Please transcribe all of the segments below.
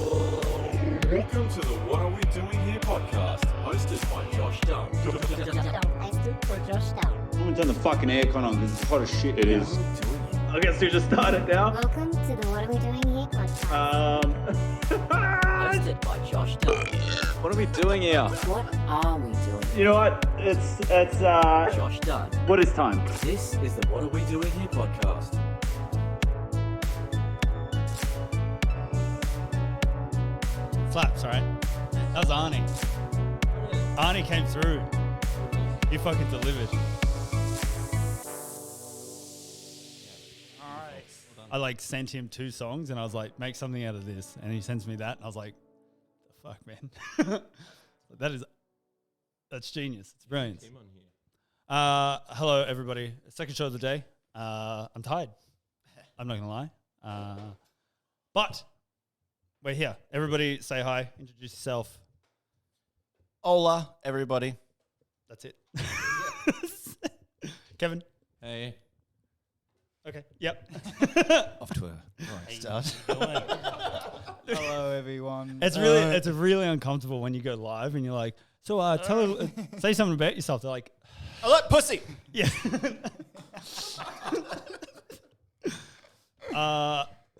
Welcome to the What Are We Doing Here podcast, hosted by Josh Dunn. I haven't done the fucking aircon on because it's hot as shit. It is. I guess we just started now. Welcome to the What Are We Doing Here podcast. Hosted by Josh Dunn. What are we doing here? What are we doing? You know what? It's Josh Dunn. what is time? This is the What Are We Doing Here podcast. Flaps, right? That was Arnie. Arnie came through. He fucking delivered. Alright. I like sent him 2 songs and I was like, make something out of this. And he sends me that and I was like, the fuck, man. That's genius. It's brilliant. Hello, everybody. Second show of the day. I'm tired. I'm not going to lie. But we're here. Everybody say hi. Introduce yourself. Hola, everybody. That's it. Kevin. Hey. Okay. Yep. Off to a right start. Hello, everyone. It's really uncomfortable when you go live and you're like, so say something about yourself. They're like, I like pussy. yeah.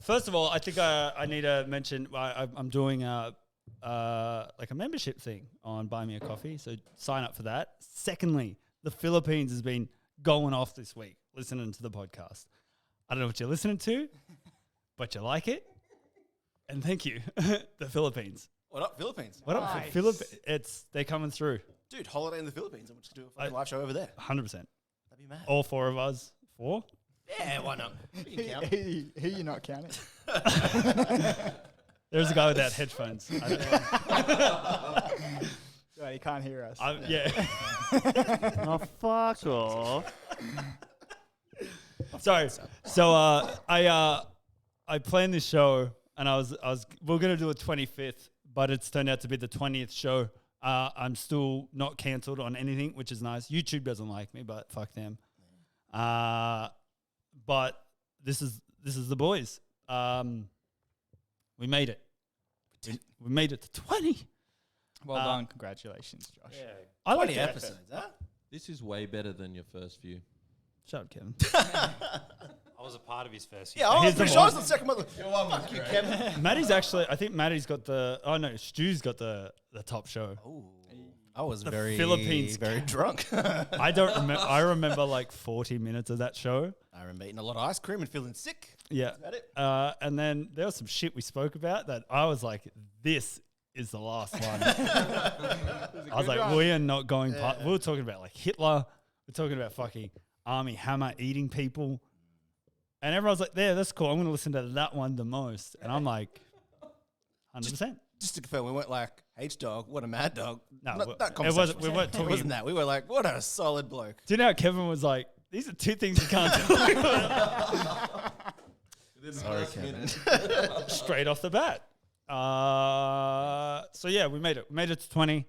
First of all, I think I need to mention I'm doing like a membership thing on Buy Me a Coffee, so sign up for that. Secondly, the Philippines has been going off this week listening to the podcast. I don't know what you're listening to, but you like it, and thank you, the Philippines. What up, Philippines? What up, Nice. Philippines? They're coming through, Dude, holiday in the Philippines. I'm just going to do a fucking live show over there. 100%. That'd be mad. All 4 of us. 4? Yeah, why not? You can count. Who you not counting? There's a guy without headphones. I don't know. Right, he can't hear us. Yeah. Oh, fuck off. Sorry. So I planned this show and we're gonna do a 25th, but it's turned out to be the 20th show. I'm still not cancelled on anything, which is nice. YouTube doesn't like me, but fuck them. But this is the boys. We made it. We made it to 20. Well done. Congratulations, Josh. Yeah. I like 20 it. episodes, huh? This is way better than your first few. Shut up, Kevin. I was a part of his first Yeah, I Here's was the pretty sure I was one. the second one. Fuck you, Kevin. I think Maddie's got Stu's got the top show. Ooh. I was The very, Philippines very drunk. I don't remember. I remember like 40 minutes of that show. I remember eating a lot of ice cream and feeling sick. Yeah. That's about it. And then there was some shit we spoke about that I was like, this is the last one. I was like, we are not going past. We were talking about like Hitler. We're talking about fucking Army Hammer eating people. And everyone's like, yeah, that's cool. I'm going to listen to that one the most. And I'm like, 100%. Just to confirm, we weren't like, H-Dog, what a mad dog. No, Not that it conversation. wasn't. We weren't It talking. wasn't that. We were like, what a solid bloke. Do you know how Kevin was like, these are 2 things you can't talk about Sorry, Kevin. straight off the bat. So yeah, we made it. We made it to 20.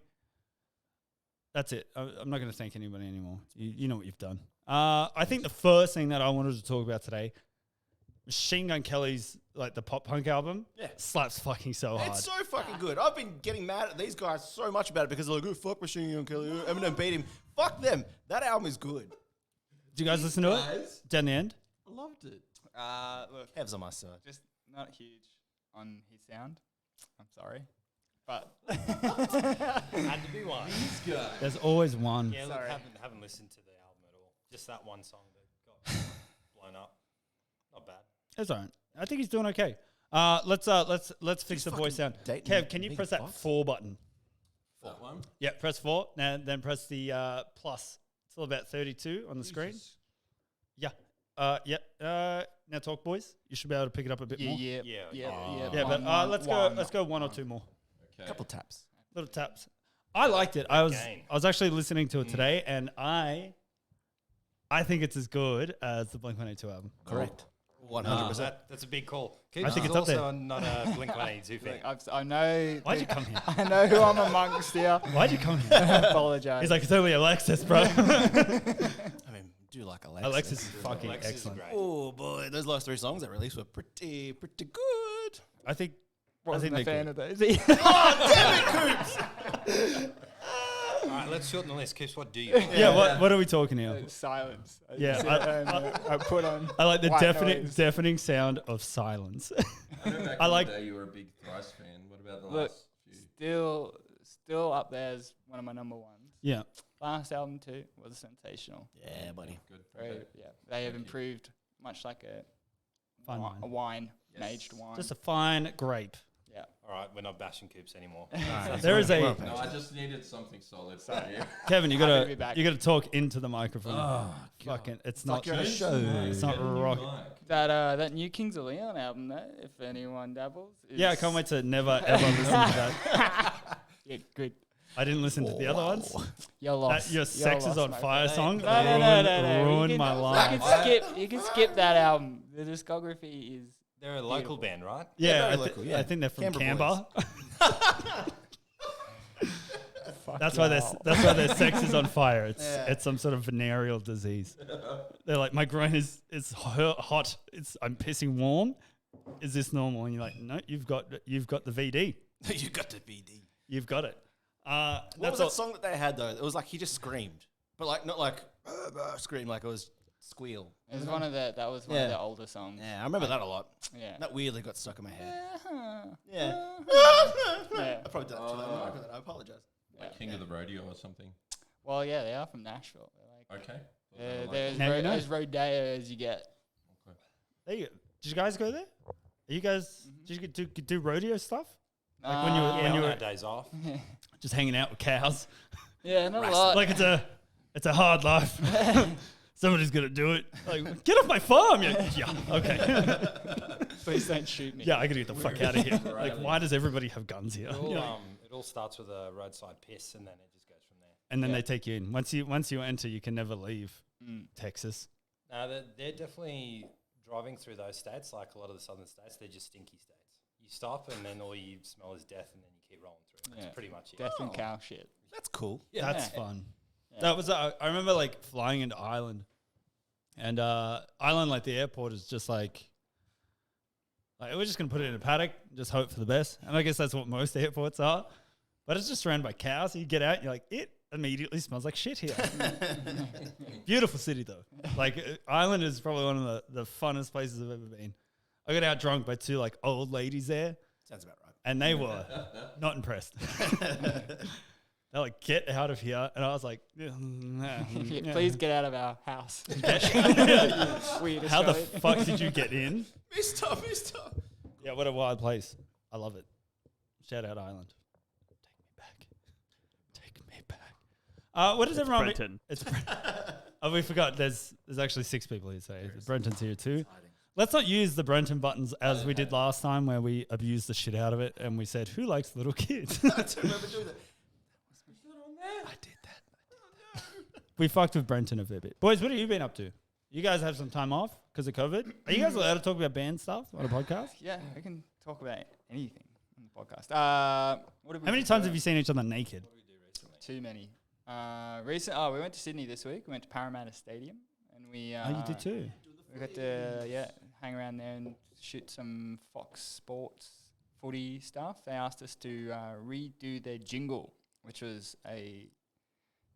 That's it. I'm not going to thank anybody anymore. You know what you've done. I think the first thing that I wanted to talk about today, Machine Gun Kelly's like the pop punk album, slaps fucking so hard. It's so fucking good. I've been getting mad at these guys so much about it because they're like, oh, fuck Machine Gun Kelly. Eminem beat him. Fuck them. That album is good. Did you guys listen to it? Down the end? I loved it. Look, Kev's on my side. just not huge on his sound. I'm sorry. But Had to be one. There's always one. Yeah, look, Sorry. haven't listened to the album at all. Just that one song that got blown up. Not bad. It's all right. I think he's doing okay. Let's fix the voice sound. dating Kev, can you big press that boss? 4 button? That one? Yeah, press 4. Then press the plus. It's all about 32 on the screen. Yeah. Now talk, boys. You should be able to pick it up a bit more. Yeah. Yeah, but let's go 1 or 2 more. Okay. Couple taps. Little taps. I liked it. I Game. was actually listening to it today, and I think it's as good as the Blink-182 album. Correct. 100%. That's a big call. I think it's up there. also not a Blink-182 fan. I know. Why'd you come here? I know who I'm amongst here. Why'd you come here? I apologize. He's like, it's only Alexis, bro. I mean, do like Alexis. Alexis is fucking Alexis is excellent. great. Oh boy, those last 3 songs that released were pretty good. I think Wasn't a they're fan good. of those. All right, let's shorten the list. Coops, what do you? Yeah, what are we talking here? Silence. I Yeah, sit at home, I put on. I like the white deafening noise. deafening sound of silence. I know back I in like- the day you were a big Thrice fan. What about the Look, last few? Still up there as one of my number ones. Yeah. Last album too was sensational. Yeah, buddy. Good. Very, Okay. yeah, they have Thank you. improved much like a Fine wi- wine. a wine, an Yes. aged wine. Just a fine grape. yeah. All right, we're not bashing Coops anymore. There is a No, I just needed something solid for you. Kevin. You Happy to gotta be back. talk into the microphone. Fucking, it's not. like you're on a show. It's not rock. That new Kings of Leon album, though, if anyone dabbles. Yeah, I is- can't wait to never ever listen to that. Yeah, good. I didn't listen to the other ones. You're lost. That Your You're Sex is lost, on my Fire friend. song No. ruined You my can- life. You can skip that album. The discography is. They're a local Beautiful. band, right? Yeah, very local, yeah. I think they're from Canberra Canberra. That's why their sex is on fire. It's Yeah. it's some sort of venereal disease. They're like, my groin is hot. I'm pissing warm. Is this normal? And you're like, no, you've got the VD. You got the BD. You've got it. What That's was all. that song that they had though? It was like he just screamed, but like not like scream, like it was squeal. It was one of the. That was one Yeah. of the older songs. Yeah, I remember that a lot. Yeah. That weirdly got stuck in my head. Yeah. Yeah. I probably did that too loud. I apologize. Like King of the Rodeo or something. Well, yeah, they are from Nashville. They're like, Okay. they're as, Now you know. as rodeo as you get. There you go. Did you guys go there? Are you guys did you do rodeo stuff? Like when you were- Yeah, when on you our were days off. just hanging out with cows? Yeah, not a lot. Like it's a hard life. Somebody's gonna do it. Like, get off my farm. Yeah. Okay. Please don't shoot me. Yeah, I gotta get the fuck out of here. Like, why does everybody have guns here? It all, You know? it all starts with a roadside piss, and then it just goes from there. And then Yeah. they take you in. Once you enter, you can never leave Texas. No, they're definitely driving through those states, like a lot of the southern states. They're just stinky states. You stop, and then all you smell is death, and then you keep rolling through. Yeah. That's pretty much it. Death and cow shit. That's cool. That's Yeah. fun. Yeah. That was I remember like flying into Ireland, and Ireland, like the airport is just like we're just gonna put it in a paddock, just hope for the best. And I guess that's what most airports are. But it's just surrounded by cows. So you get out, you're like, it immediately smells like shit here. Beautiful city though. Like Ireland is probably one of the funnest places I've ever been. I got out drunk by two like old ladies there, Sounds about right. and they were not impressed. They're like, get out of here. And I was like, yeah. Please get out of our house. Weird How the Australian. fuck did you get in? Mister. Yeah, what a wild place. I love it. Shout out Ireland. Take me back. What does everyone? Brenton. It's Brenton. Oh, we forgot. There's actually 6 people here today. Brenton's here too. Let's not use the Brenton buttons as we did last time, where we abused the shit out of it and we said, "Who likes little kids?" I don't remember doing that. I did that. We fucked with Brenton a fair bit. Boys, what have you been up to? You guys have some time off because of COVID. Are you guys allowed to talk about band stuff on a podcast? Yeah, I can talk about anything on the podcast. What have we How many been times doing? have you seen each other naked? Too many. We went to Sydney this week. We went to Parramatta Stadium, and we. Oh, you did too. We got to hang around there and shoot some Fox Sports footy stuff. They asked us to redo their jingle, which was a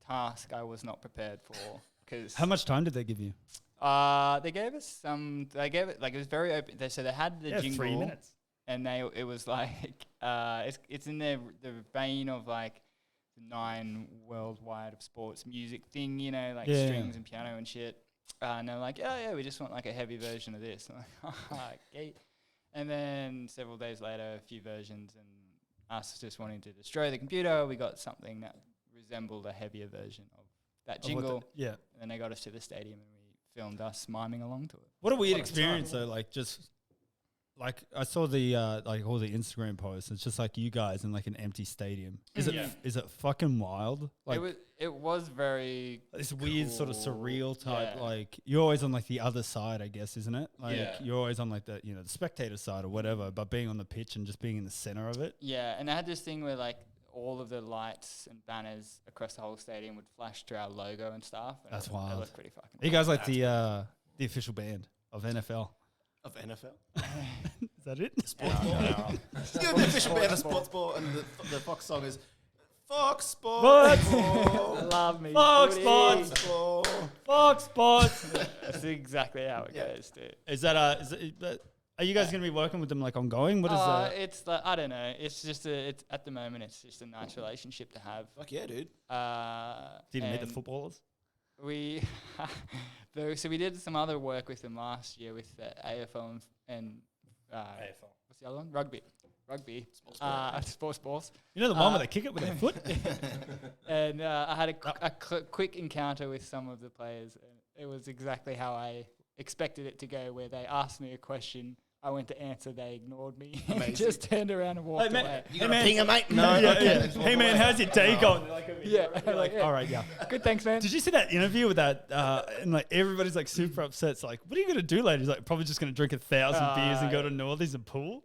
task I was not prepared for. Cause How much time did they give you? they gave us some. They gave it like it was very open. So they had the jingle. 3 minutes. And it was like it's in the vein of like the 9 worldwide of sports music thing, you know, like Yeah. strings and piano and shit. And they're like, oh yeah, we just want like a heavy version of this. I'm like, okay. And then several days later, a few versions, and us just wanting to destroy the computer, we got something that resembled a heavier version of that jingle. Yeah. And then they got us to the stadium, and we filmed us miming along to it. What a weird experience though. Like just like I saw the like all the Instagram posts. It's just like you guys in like an empty stadium. Is it fucking wild? Like It was very this weird sort of cool. surreal type. Yeah. Like you're always on like the other side, I guess, isn't it? Like Yeah. you're always on like the the spectator side or whatever. But being on the pitch and just being in the center of it. Yeah, and I had this thing where like all of the lights and banners across the whole stadium would flash to our logo and stuff. And That's it wild. looked pretty fucking Are you guys like the official band of NFL? Of NFL. Is that it? Yeah, the official band of sports ball, and the Fox song is Fox Sports Ball. Love me. Fox footy. Sports. Ball. Fox Sports. That's exactly how it goes, dude. Is that are you guys going to be working with them like ongoing? What is that? It's like, I don't know. It's just it's at the moment. It's just a nice relationship to have. Fuck yeah, dude. Did you meet the and footballers? We so we did some other work with them last year with the AFL and AFL. what's the other one? Rugby. Sports balls. You know the one where they kick it with their foot? And I had a quick encounter with some of the players. And it was exactly how I expected it to go, where they asked me a question. I went to answer, they ignored me. Just turned around and walked away. You got a pinger, mate? No. Yeah, okay. yeah. Hey man, how's your day going? Yeah. All right, yeah. Good, thanks, man. Did you see that interview with that? And like everybody's like super upset. It's like, what are you gonna do later? He's like, probably just gonna drink 1,000 beers and go to Northies and pool.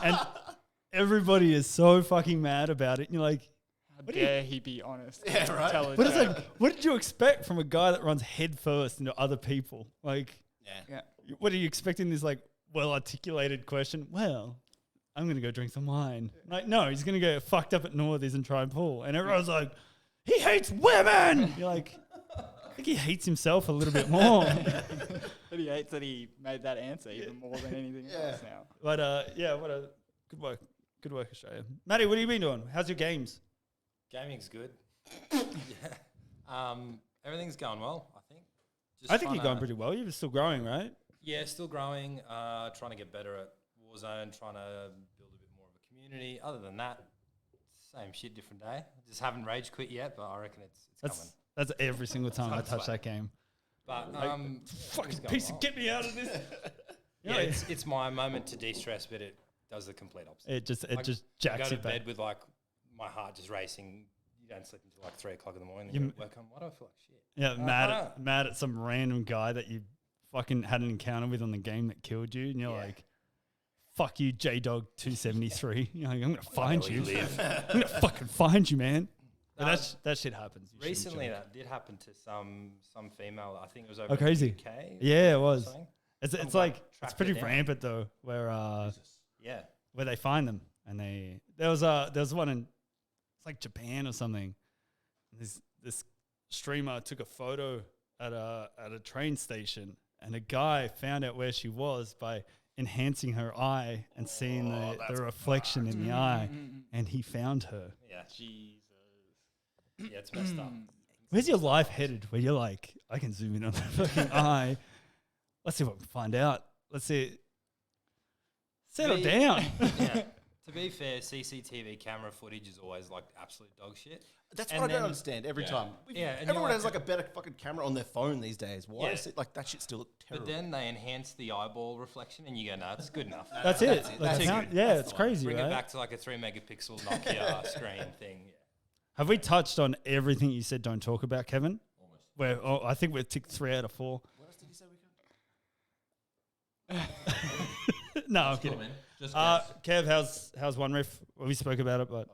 And everybody is so fucking mad about it. And you're like, How dare he be honest? Yeah, right. Tell a what is joke. like? What did you expect from a guy that runs head first into other people? Like, Yeah. what are you expecting? This like well articulated question? Well, I'm gonna go drink some wine. Like, no, he's gonna go fucked up at Northies and try and pull. And everyone's like, he hates women. You're like, I think he hates himself a little bit more. But he hates that he made that answer even more than anything else now. But yeah, what a good work, Australia. Matty, what have you been doing? How's your games? Gaming's good. Everything's going well, I think. I think you're going pretty well. You're still growing, right? Yeah, still growing. Trying to get better at Warzone, trying to build a bit more of a community. Other than that, same shit, different day. Just haven't rage quit yet, but I reckon it's coming. That's every single time I touch that game. But Fucking piece of, get me out of this. yeah, it's my moment to de-stress, but it does the complete opposite. It just I go jacks to you back. bed with like my heart just racing. You don't sleep until like 3 o'clock in the morning. You Then you work on. Why do I feel like shit? Yeah, mad at some random guy that you fucking had an encounter with on the game that killed you, and you're like, "Fuck you, JDog 273." You're like, I'm gonna find you. I'm gonna fucking find you, man. But that shit happens. You shouldn't Recently, joke. that did happen to some female. I think it was over. Oh, crazy. In the UK. Yeah, it or was. something. It's Some it's guy like it's tracked pretty her down. rampant though, where Yeah. where they find them, and there was one in it's like Japan or something. This streamer took a photo at a train station, and a guy found out where she was by enhancing her eye and seeing the reflection in the eye, and he found her. Yeah. Jesus. Yeah, it's messed up. Where's your life headed? Where you're like, I can zoom in on the fucking eye. Let's see what we can find out. Let's see it. Settle Me- down. Yeah. To be fair, CCTV camera footage is always like absolute dog shit. That's And what I don't then- understand every time. Yeah, and Everyone you're has like a better fucking camera on their phone these days. Why Yeah. is it like that shit's still terrible? But then they enhance the eyeball reflection, and you go, "No, it's good enough." That's it. That's Like, it. how- That's yeah, the it's one. crazy, Bring right? it back to like a 3 megapixel Nokia screen thing. Yeah. Have we touched on everything you said don't talk about, Kevin? Almost. Where I think we've ticked 3 out of 4. What else did he say we could? No, I'm Cool, kidding. man. Just guess. Kev, how's One Riff? Well, we spoke about it, but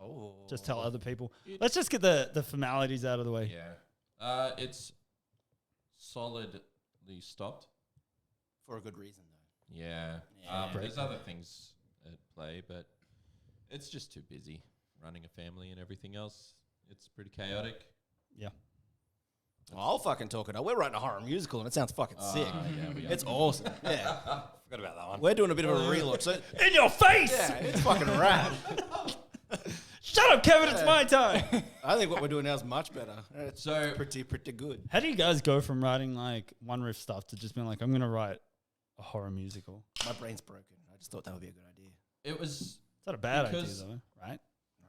just tell other people. Let's just get the formalities out of the way. Yeah. It's solidly stopped. For a good reason, though. Yeah. Yeah. There's other things at play, but it's just too busy running a family and everything else. It's pretty chaotic. Yeah. Well, I'll fucking talk it up. We're writing a horror musical, and it sounds fucking sick. Yeah, we It's awesome. Yeah. Forgot about that one. We're doing a bit of a relaunch. So, In your face! yeah, it's fucking rad. Shut up, Kevin. It's my time. I think what we're doing now is much better. It's So- pretty good. How do you guys go from writing like One Riff stuff to just being like, I'm gonna write a horror musical? My brain's broken. I just thought that would be a good idea. It was It's not a bad idea Because- though, right?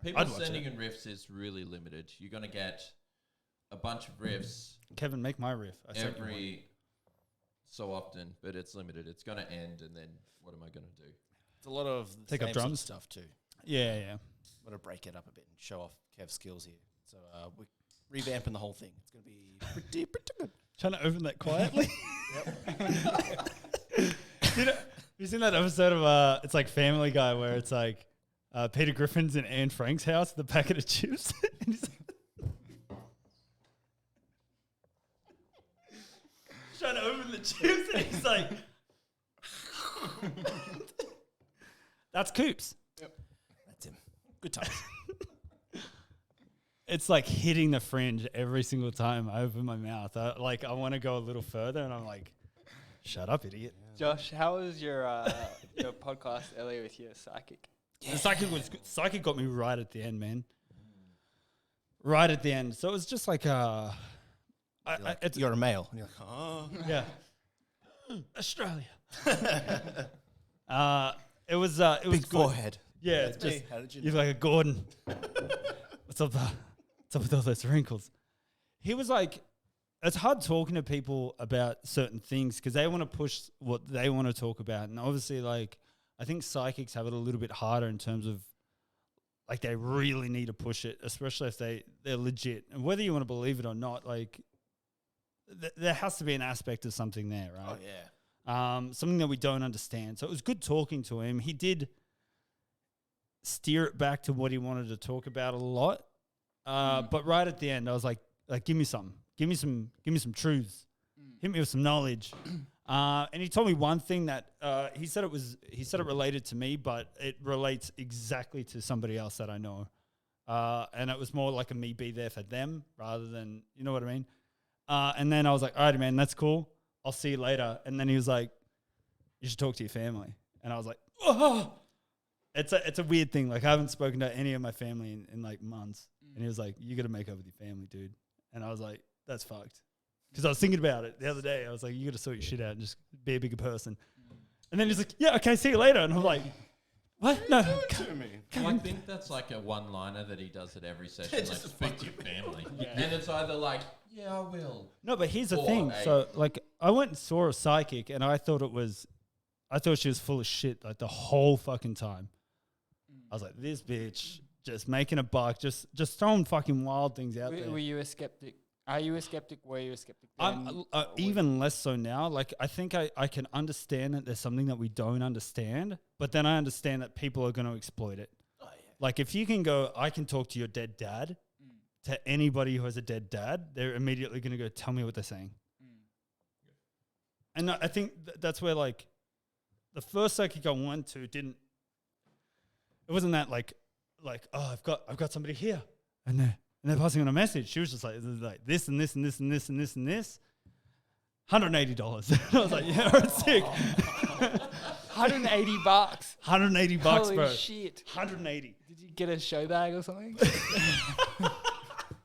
people I'd watch sending it. in riffs is really limited. You're gonna get a bunch of riffs Kevin, make my riff. I sent you one. every so often, but it's limited. It's gonna end, and then what am I gonna do? It's a lot of the Take up same sort of drums? stuff too. Yeah. Want to break it up a bit and show off Kev's skills here. So we're revamping the whole thing. It's going to be pretty good. Trying to open that quietly. You seen that episode of it's like Family Guy where it's like Peter Griffin's in Anne Frank's house with a packet of chips, and he's trying to open the chips, and he's like, That's Coops. That's him. Good times. It's like hitting the fringe every single time I open my mouth. I want to go a little further, and I'm like, shut up, idiot. Josh, how was your podcast earlier with your psychic? The psychic was good. Psychic got me right at the end, man. Right at the end. So it was just like You're a male. And you're like, oh. yeah, Australia. It was Big good. forehead. Yeah, That's it's me. just How did you you're know? like a Gordon. What's up? What's up with all those wrinkles? He was like, it's hard talking to people about certain things because they want to push what they want to talk about, and obviously, like, I think psychics have it a little bit harder in terms of, like, they really need to push it, especially if they're legit. And whether you want to believe it or not, like, there has to be an aspect of something there, right? Oh, yeah. Something that we don't understand. So it was good talking to him. He did steer it back to what he wanted to talk about a lot. But right at the end, I was like, give me some truths. Hit me with some knowledge. And he told me one thing that he said it related to me, but it relates exactly to somebody else that I know. And it was more like a me be there for them rather than, you know what I mean? And then I was like, all right, man, that's cool. I'll see you later. And then he was like, you should talk to your family. And I was like, oh, it's a weird thing. Like, I haven't spoken to any of my family in like months. And he was like, you got to make up with your family, dude. And I was like, that's fucked. Because I was thinking about it the other day. I was like, you got to sort your shit out and just be a bigger person. And then he's like, yeah, okay, see you later. And I'm like, what? No. To me. Well, I think that's like a one-liner that he does at every session. Like, speak to your family. And it's either like, yeah, I will. No, but here's the Or thing. a- So, like, I went and saw a psychic, and I thought she was full of shit, like, the whole fucking time. I was like, this bitch just making a buck, just throwing fucking wild things out there. Were you a skeptic? Are you a skeptic? Were you a skeptic? I'm even less so now. Like, I think I can understand that there's something that we don't understand, but then I understand that people are going to exploit it. Oh, yeah. Like, if you can go, I can talk to your dead dad, to anybody who has a dead dad, they're immediately going to go, tell me what they're saying. And I think that's where, like, the first psychic I went to it wasn't that like, oh, I've got somebody here, and they're passing on a message. She was just like this and this and this and this and this and this. $180. And I was like, yeah, all right, sick. $180. $180, Holy bro. shit! 180. Did you get a show bag or something?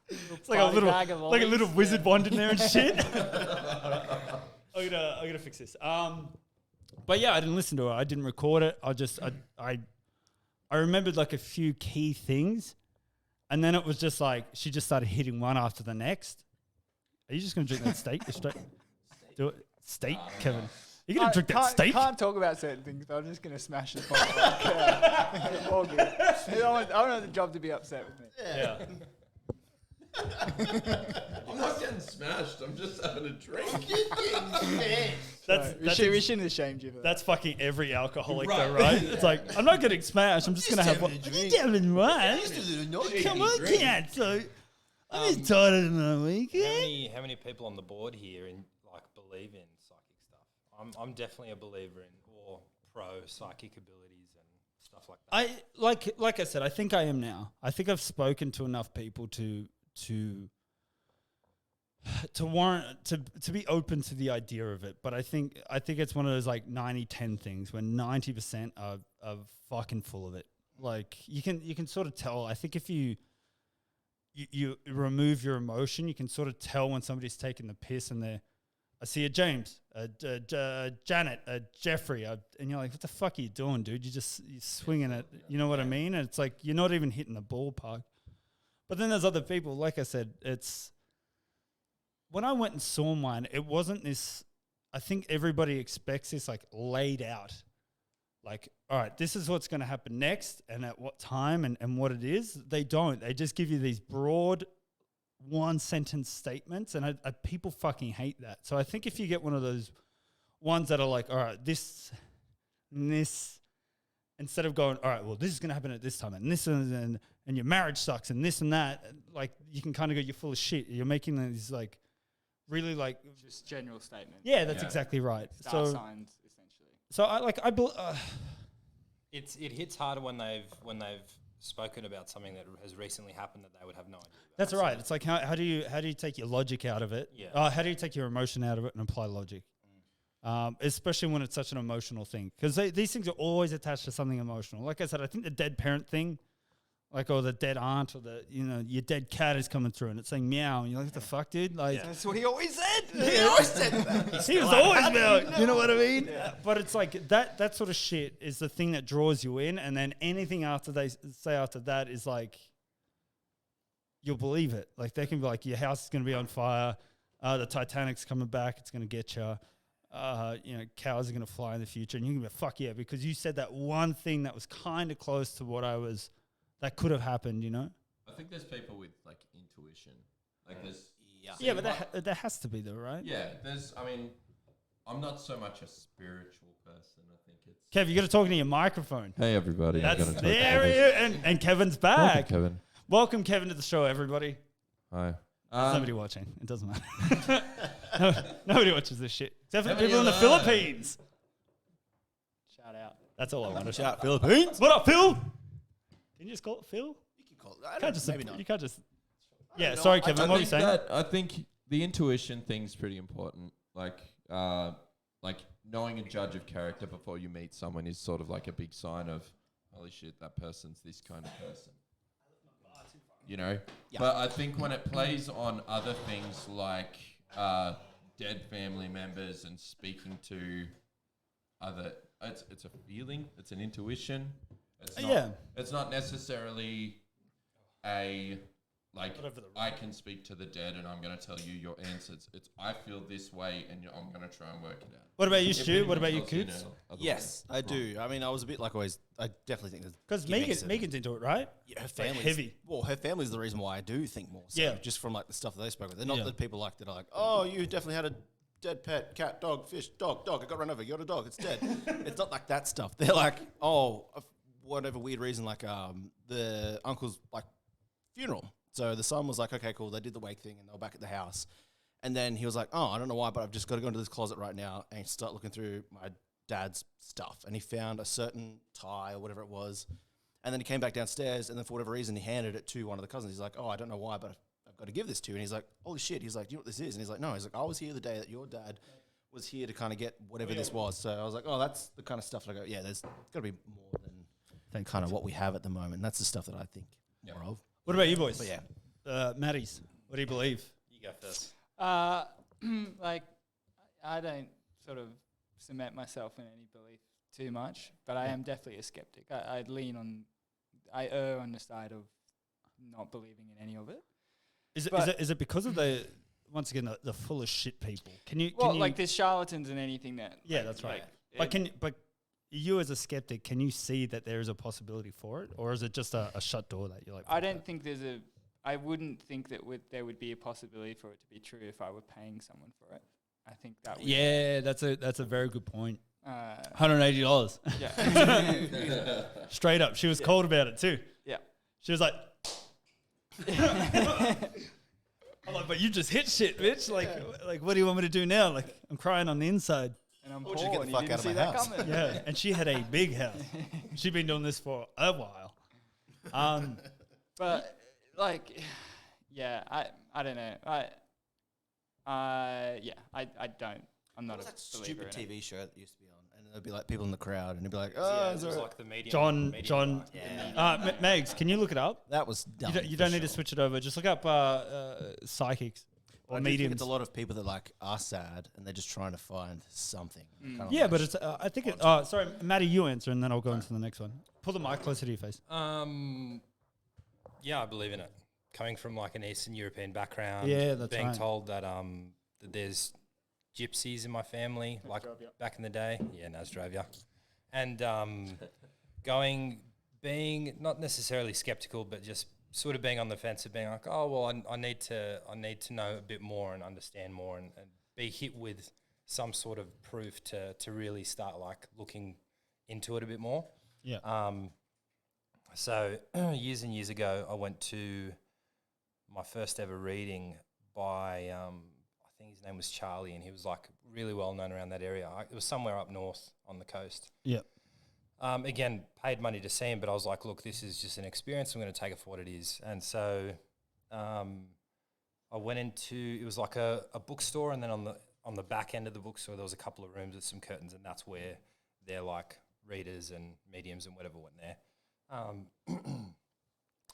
It's like a little wizard wand in there and shit. I'm gonna fix this. But yeah, I didn't listen to it. I didn't record it. I remembered like a few key things, and then it was just like she just started hitting one after the next. Are you just gonna drink that steak? Do it, steak, Kevin. You're gonna drink that steak? Can't talk about certain things, but I'm just gonna smash the podcast. All good. I don't want the job to be upset with me. Yeah. I'm not getting smashed. I'm just having a drink. We shouldn't have shamed you for that. That's fucking every alcoholic, Right. though, right? It's like, I'm not getting smashed. I'm just gonna have one. Just having one. Come on, cat. So I'm just tired of my weekend. How many people on the board here believe in psychic stuff? I'm definitely a believer in or pro psychic abilities and stuff like that. Like I said, I think I am now. I think I've spoken to enough people to warrant to be open to the idea of it. But I think it's one of those like 90-10 things when 90% are fucking full of it. Like you can sort of tell. I think if you remove your emotion, you can sort of tell when somebody's taking the piss and I see a James, Janet, Jeffrey, and you're like, what the fuck are you doing, dude? You're swinging it. You know what I mean? And it's like you're not even hitting the ballpark. But then there's other people. Like I said, when I went and saw mine, it wasn't this. I think everybody expects this like laid out. Like, all right, this is what's going to happen next, and at what time, and what it is. They don't. They just give you these broad, one-sentence statements, and people fucking hate that. So I think if you get one of those ones that are like, all right, this, instead of going, all right, well, this is going to happen at this time, and this, and your marriage sucks, and this and that, like, you can kind of go, you're full of shit. You're making these, like, really, like... Just general statements. Yeah, that's exactly right. Star so signs, essentially. So It hits harder when they've spoken about something that has recently happened that they would have no idea about. that's right. It's like how do you take your logic out of it? Yeah. How do you take your emotion out of it and apply logic? Especially when it's such an emotional thing, because these things are always attached to something emotional. Like I said, I think the dead parent thing, like, or the dead aunt, or your dead cat is coming through and it's saying meow, and you're like, what the fuck, dude? Like, That's what he always said. He always said that. he was always meowing. You know what I mean? But it's like that sort of shit is the thing that draws you in, and then anything after they say after that is like, you'll believe it. Like, they can be like, your house is going to be on fire, the Titanic's coming back, it's going to get you. Cows are going to fly in the future, and you're going to be fuck yeah, because you said that one thing that was kind of close to what that could have happened, I think there's people with like intuition. Like there's Yeah, but there has to be though, right? yeah. I'm not so much a spiritual person. I think it's Kev, you got to talk into your microphone. hey everybody. That's there he is, and Kevin's back. Kevin. Welcome Kevin to the show, everybody. Hi. There's nobody watching. It doesn't matter. Nobody watches this shit except for the people in the Philippines. Shout out. That's all I want to Shout out Philippines. What up, Phil? Can you just call it Phil? You can call it. I You don't, can't just. maybe not. You can't just. Yeah, sorry, Kevin. What are you saying? I think the intuition thing's pretty important. Like knowing a judge of character before you meet someone is sort of like a big sign of, holy shit, that person's this kind of person. Yeah. But I think when it plays on other things like dead family members and speaking to other, it's a feeling, it's an intuition. It's not necessarily a like I can speak to the dead and I'm going to tell you your answers. It's I feel this way and I'm going to try and work it out. What about you, Stu? What about you, Coots? Yes, I do. I mean, I was a bit like always. I definitely think Because Megan's into it, right? Yeah, her family's heavy. Well, her family's the reason why I do think more. So Yeah. just from like the stuff that they spoke with. They're not the people like that are like, oh, you definitely had a dead pet, cat, dog, fish, dog. It got run over. You got a dog. It's dead. It's not like that stuff. They're like, oh, for whatever weird reason, like the uncle's like funeral. So the son was like, okay, cool. They did the wake thing and they were back at the house. And then he was like, oh, I don't know why, but I've just got to go into this closet right now and start looking through my dad's stuff. And he found a certain tie or whatever it was. And then he came back downstairs and then for whatever reason, he handed it to one of the cousins. He's like, oh, I don't know why, but I've got to give this to you. And he's like, holy shit. He's like, do you know what this is? And he's like, no. He's like, I was here the day that your dad was here to kind of get whatever this was. So I was like, oh, that's the kind of stuff that I go, yeah, there's got to be more than kind of what we have at the moment. That's the stuff that I think more of. What about you boys? But yeah. Maddie's, what do you believe? You go first. Like, I don't sort of cement myself in any belief too much, but I am definitely a skeptic. I err on the side of not believing in any of it. Is it because of once again the full of shit people? Can you like there's charlatans and anything that. Yeah, like, that's right. like, But you as a skeptic, can you see that there is a possibility for it, or is it just a shut door that you're like? I don't think I wouldn't think that there would be a possibility for it to be true if I were paying someone for it. I think that would. Yeah, that's a very good point. $180. Yeah. Straight up. She was cold about it too. Yeah. She was like, I'm like, but you just hit shit, bitch. Like, what do you want me to do now? Like, I'm crying on the inside. And I'm Or poor just get the and fuck you didn't out of see my that house. coming. Yeah. And she had a big house. She'd been doing this for a while. But like, yeah, I don't know. I don't. I'm not What was a that believer stupid in it. TV show that used to be on? And there'd be like people in the crowd, and it'd be like, Yeah, oh, it is was there like the medium. John. Megs, can you look it up? that was dumb. You don't need to switch it over. Just look up psychics or I do think mediums. it's a lot of people that like are sad, and they're just trying to find something. Kind of Yeah, like but it's. I think it. Sorry, Maddie, you answer, and then I'll go into the next one. Pull the mic closer to your face. Yeah, I believe in it. Coming from like an Eastern European background, Yeah, that's being right. told that that there's gypsies in my family, like back in the day. Yeah, Nasdrovia. And being not necessarily skeptical, but just sort of being on the fence of being like, oh well, I need to know a bit more and understand more and be hit with some sort of proof to really start like looking into it a bit more. Yeah. So years and years ago, I went to my first ever reading by I think his name was Charlie, and he was like really well known around that area. It was somewhere up north on the coast. Yeah. Again, paid money to see him, but I was like, look, this is just an experience. I'm going to take it for what it is. And so I went into, it was like a bookstore, and then on the back end of the bookstore, there was a couple of rooms with some curtains, and that's where their like readers and mediums and whatever went there.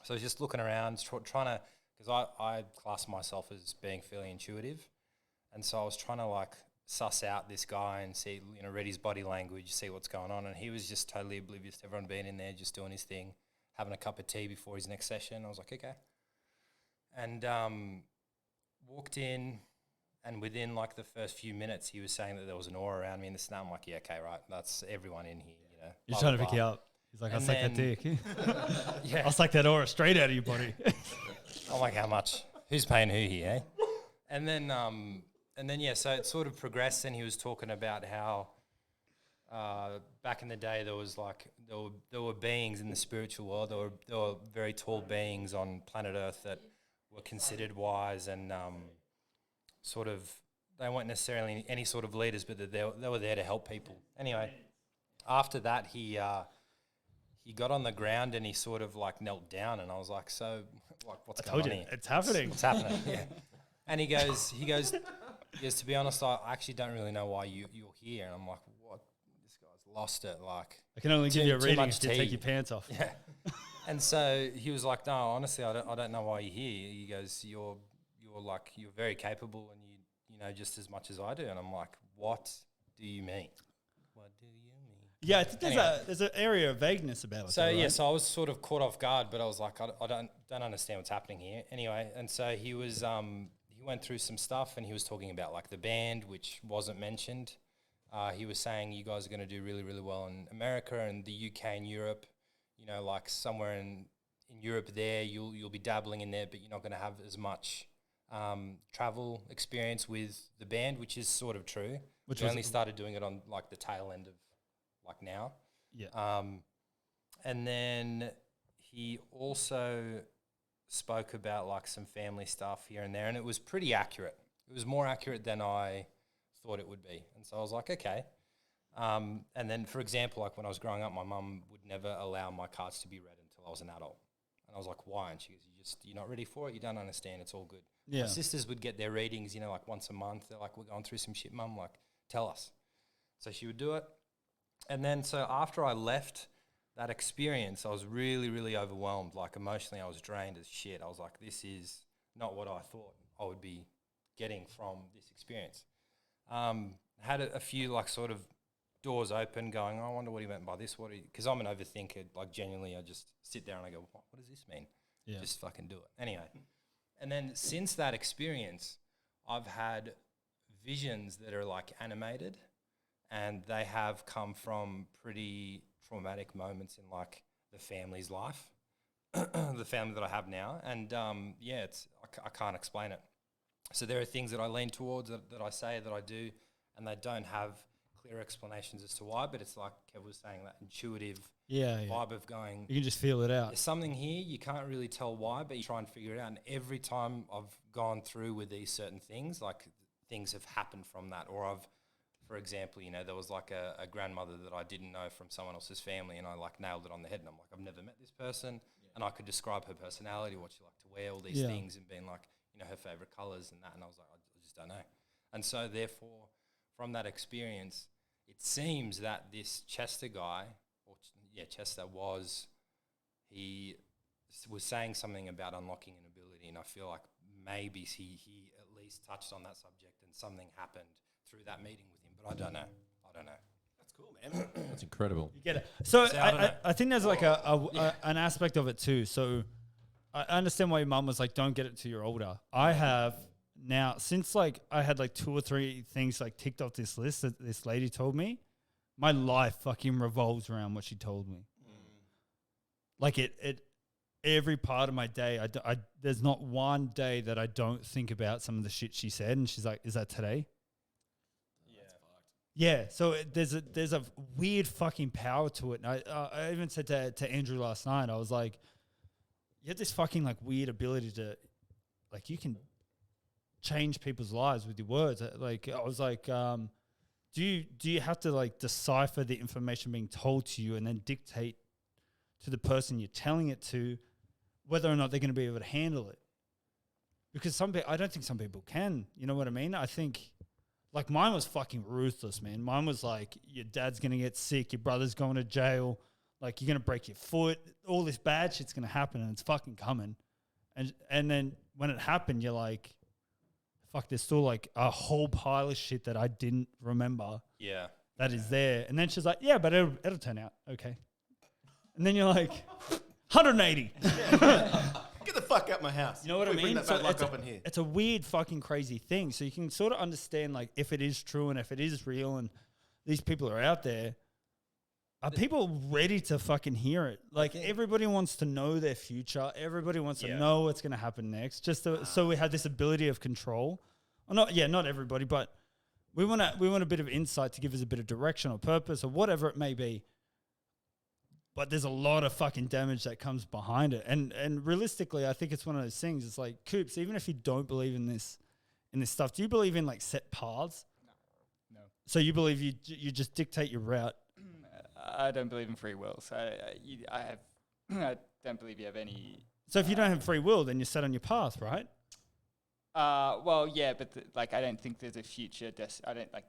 So I was just looking around, trying to, because I class myself as being fairly intuitive. And so I was trying to like suss out this guy and see, read his body language, see what's going on. And he was just totally oblivious to everyone being in there, just doing his thing, having a cup of tea before his next session. I was like, okay. And walked in, and within like the first few minutes, he was saying that there was an aura around me in the snow. I'm like, yeah, okay, right. That's everyone in here, You're blah, trying to blah, pick you blah. up. He's like, I'll And suck that then- dick. Yeah. I'll suck that aura straight out of your body. I'm like, how much? Who's paying who here, eh? And then, yeah, so it sort of progressed, and he was talking about how back in the day there was like, there were beings in the spiritual world. There were very tall beings on planet Earth that were considered wise, and sort of, they weren't necessarily any sort of leaders, but that they were there to help people. Anyway, after that, he got on the ground and he sort of like knelt down, and I was like, so like, what's going on here? It's happening. What's happening? Yeah. And he goes, to be honest, I actually don't really know why you're here. And I'm like, what? This guy's lost it. Like, I can only give you a too reading much if you tea. take your pants off. Yeah. And so he was like, no, honestly, I don't know why you're here. He goes, you're very capable, and you know just as much as I do. And I'm like, what do you mean? What do you mean? Yeah, I think Anyway. there's an area of vagueness about it. So though, yeah, right? so I was sort of caught off guard, but I was like, I don't understand what's happening here. Anyway, and so he was he went through some stuff, and he was talking about like the band, which wasn't mentioned. He was saying you guys are going to do really, really well in America and the UK and Europe. You know, like somewhere in Europe there, you'll be dabbling in there, but you're not going to have as much travel experience with the band, which is sort of true. Which we was- only started doing it on like the tail end of like now. Yeah. And then he also spoke about like some family stuff here and there, and it was pretty accurate. It was more accurate than I thought it would be. And so I was like, okay. And then, for example, like when I was growing up, my mum would never allow my cards to be read until I was an adult. And I was like, why? And she goes, you're not ready for it? You don't understand. It's all good. Yeah. My sisters would get their readings, like once a month. They're like, we're going through some shit, mum. Like, tell us. So she would do it. And then, so after I left that experience, I was really, really overwhelmed. Like, emotionally, I was drained as shit. I was like, this is not what I thought I would be getting from this experience. Had a few, like, sort of doors open going, I wonder what he meant by this. Because I'm an overthinker. Like, genuinely, I just sit there and I go, what does this mean? Yeah. Just fucking do it. Anyway. And then since that experience, I've had visions that are, like, animated, and they have come from pretty traumatic moments in like the family's life, the family that I have now. And yeah, I can't explain it. So there are things that I lean towards that I say that I do, and they don't have clear explanations as to why, but it's like Kev was saying, that intuitive vibe of going, You can just feel it out. there's something here, you can't really tell why, but you try and figure it out. And every time I've gone through with these certain things, like things have happened from that, or for example, there was like a grandmother that I didn't know from someone else's family, and I like nailed it on the head. And I'm like, I've never met this person, and I could describe her personality, what she liked to wear, all these things, and being like, her favorite colors and that. And I was like, I just don't know. And so therefore, from that experience, it seems that this Chester guy, Chester he was saying something about unlocking an ability, and I feel like maybe he at least touched on that subject, and something happened through that meeting with him, but I don't know. That's cool, man. That's incredible. You get it. So So I don't know. I think there's like an aspect of it too. So I understand why your mum was like, don't get it till you're older. I have now, since like I had like 2 or 3 things like ticked off this list that this lady told me, my life fucking revolves around what she told me. Like it every part of my day, there's not one day that I don't think about some of the shit she said. And she's like, is that today? Yeah, so there's a weird fucking power to it. And I even said to Andrew last night, I was like, you have this fucking like weird ability to, like, you can change people's lives with your words. Like I was like, do you have to like decipher the information being told to you and then dictate to the person you're telling it to whether or not they're going to be able to handle it? Because I don't think some people can. You know what I mean? I think, like, mine was fucking ruthless, man. Mine was like, your dad's going to get sick, your brother's going to jail, like, you're going to break your foot, all this bad shit's going to happen, and it's fucking coming. And then when it happened, you're like, fuck, there's still, like, a whole pile of shit that I didn't remember. Yeah. That is there. And then she's like, yeah, but it'll turn out okay. And then you're like, 180. Get the fuck out my house. You know what I mean? Bring that bad luck up in here. It's a weird fucking crazy thing. So you can sort of understand, like, if it is true and if it is real and these people are out there, are people ready to fucking hear it? Like, everybody wants to know their future. Everybody wants to know what's going to happen next. Just so we have this ability of control. Or not everybody, but we want a bit of insight to give us a bit of direction or purpose or whatever it may be. But there's a lot of fucking damage that comes behind it. And realistically, I think it's one of those things. It's like, Coops, even if you don't believe in this stuff, do you believe in, like, set paths? No. So you believe you just dictate your route? I don't believe in free will, so I don't believe you have any. So if you don't have free will, then you're set on your path, right? Well, yeah, but like, I don't think there's a future. I don't like.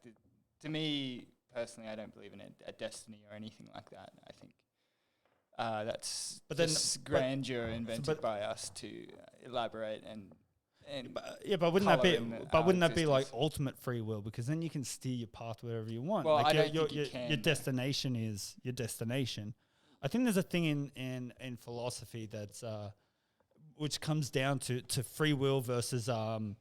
To me personally, I don't believe in a destiny or anything like that. I think that's just grandeur invented by us to elaborate and. But wouldn't that be like ultimate free will? Because then you can steer your path wherever you want. Well, like I don't think you can. Your destination is your destination. I think there's a thing in philosophy that's which comes down to free will versus to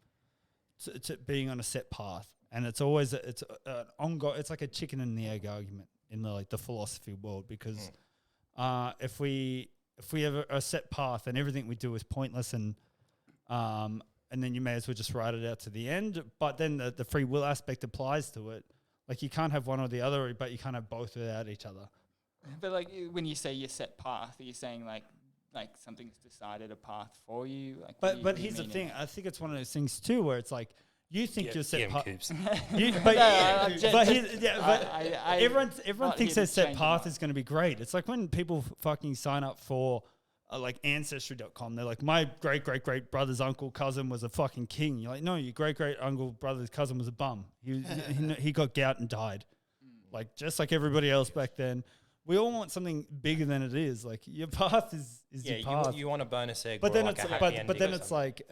being on a set path, and it's always it's an ongoing. It's like a chicken and the egg argument in the philosophy world, because if we have a set path and everything we do is pointless and then you may as well just write it out to the end. But then the free will aspect applies to it. Like, you can't have one or the other, but you can't have both without each other. But like, when you say your set path, are you saying like something's decided a path for you? Like, but here's the thing. I think it's one of those things too, where it's like, you think you're set path. Everyone thinks their set path is going to be great. It's like when people fucking sign up for like Ancestry.com. They're like, my great brother's uncle cousin was a fucking king. You're like, no, your great uncle brother's cousin was a bum. He got gout and died. Like, just like everybody else back then. We all want something bigger than it is. Like, your path is your path. You want a bonus egg, but then like it's like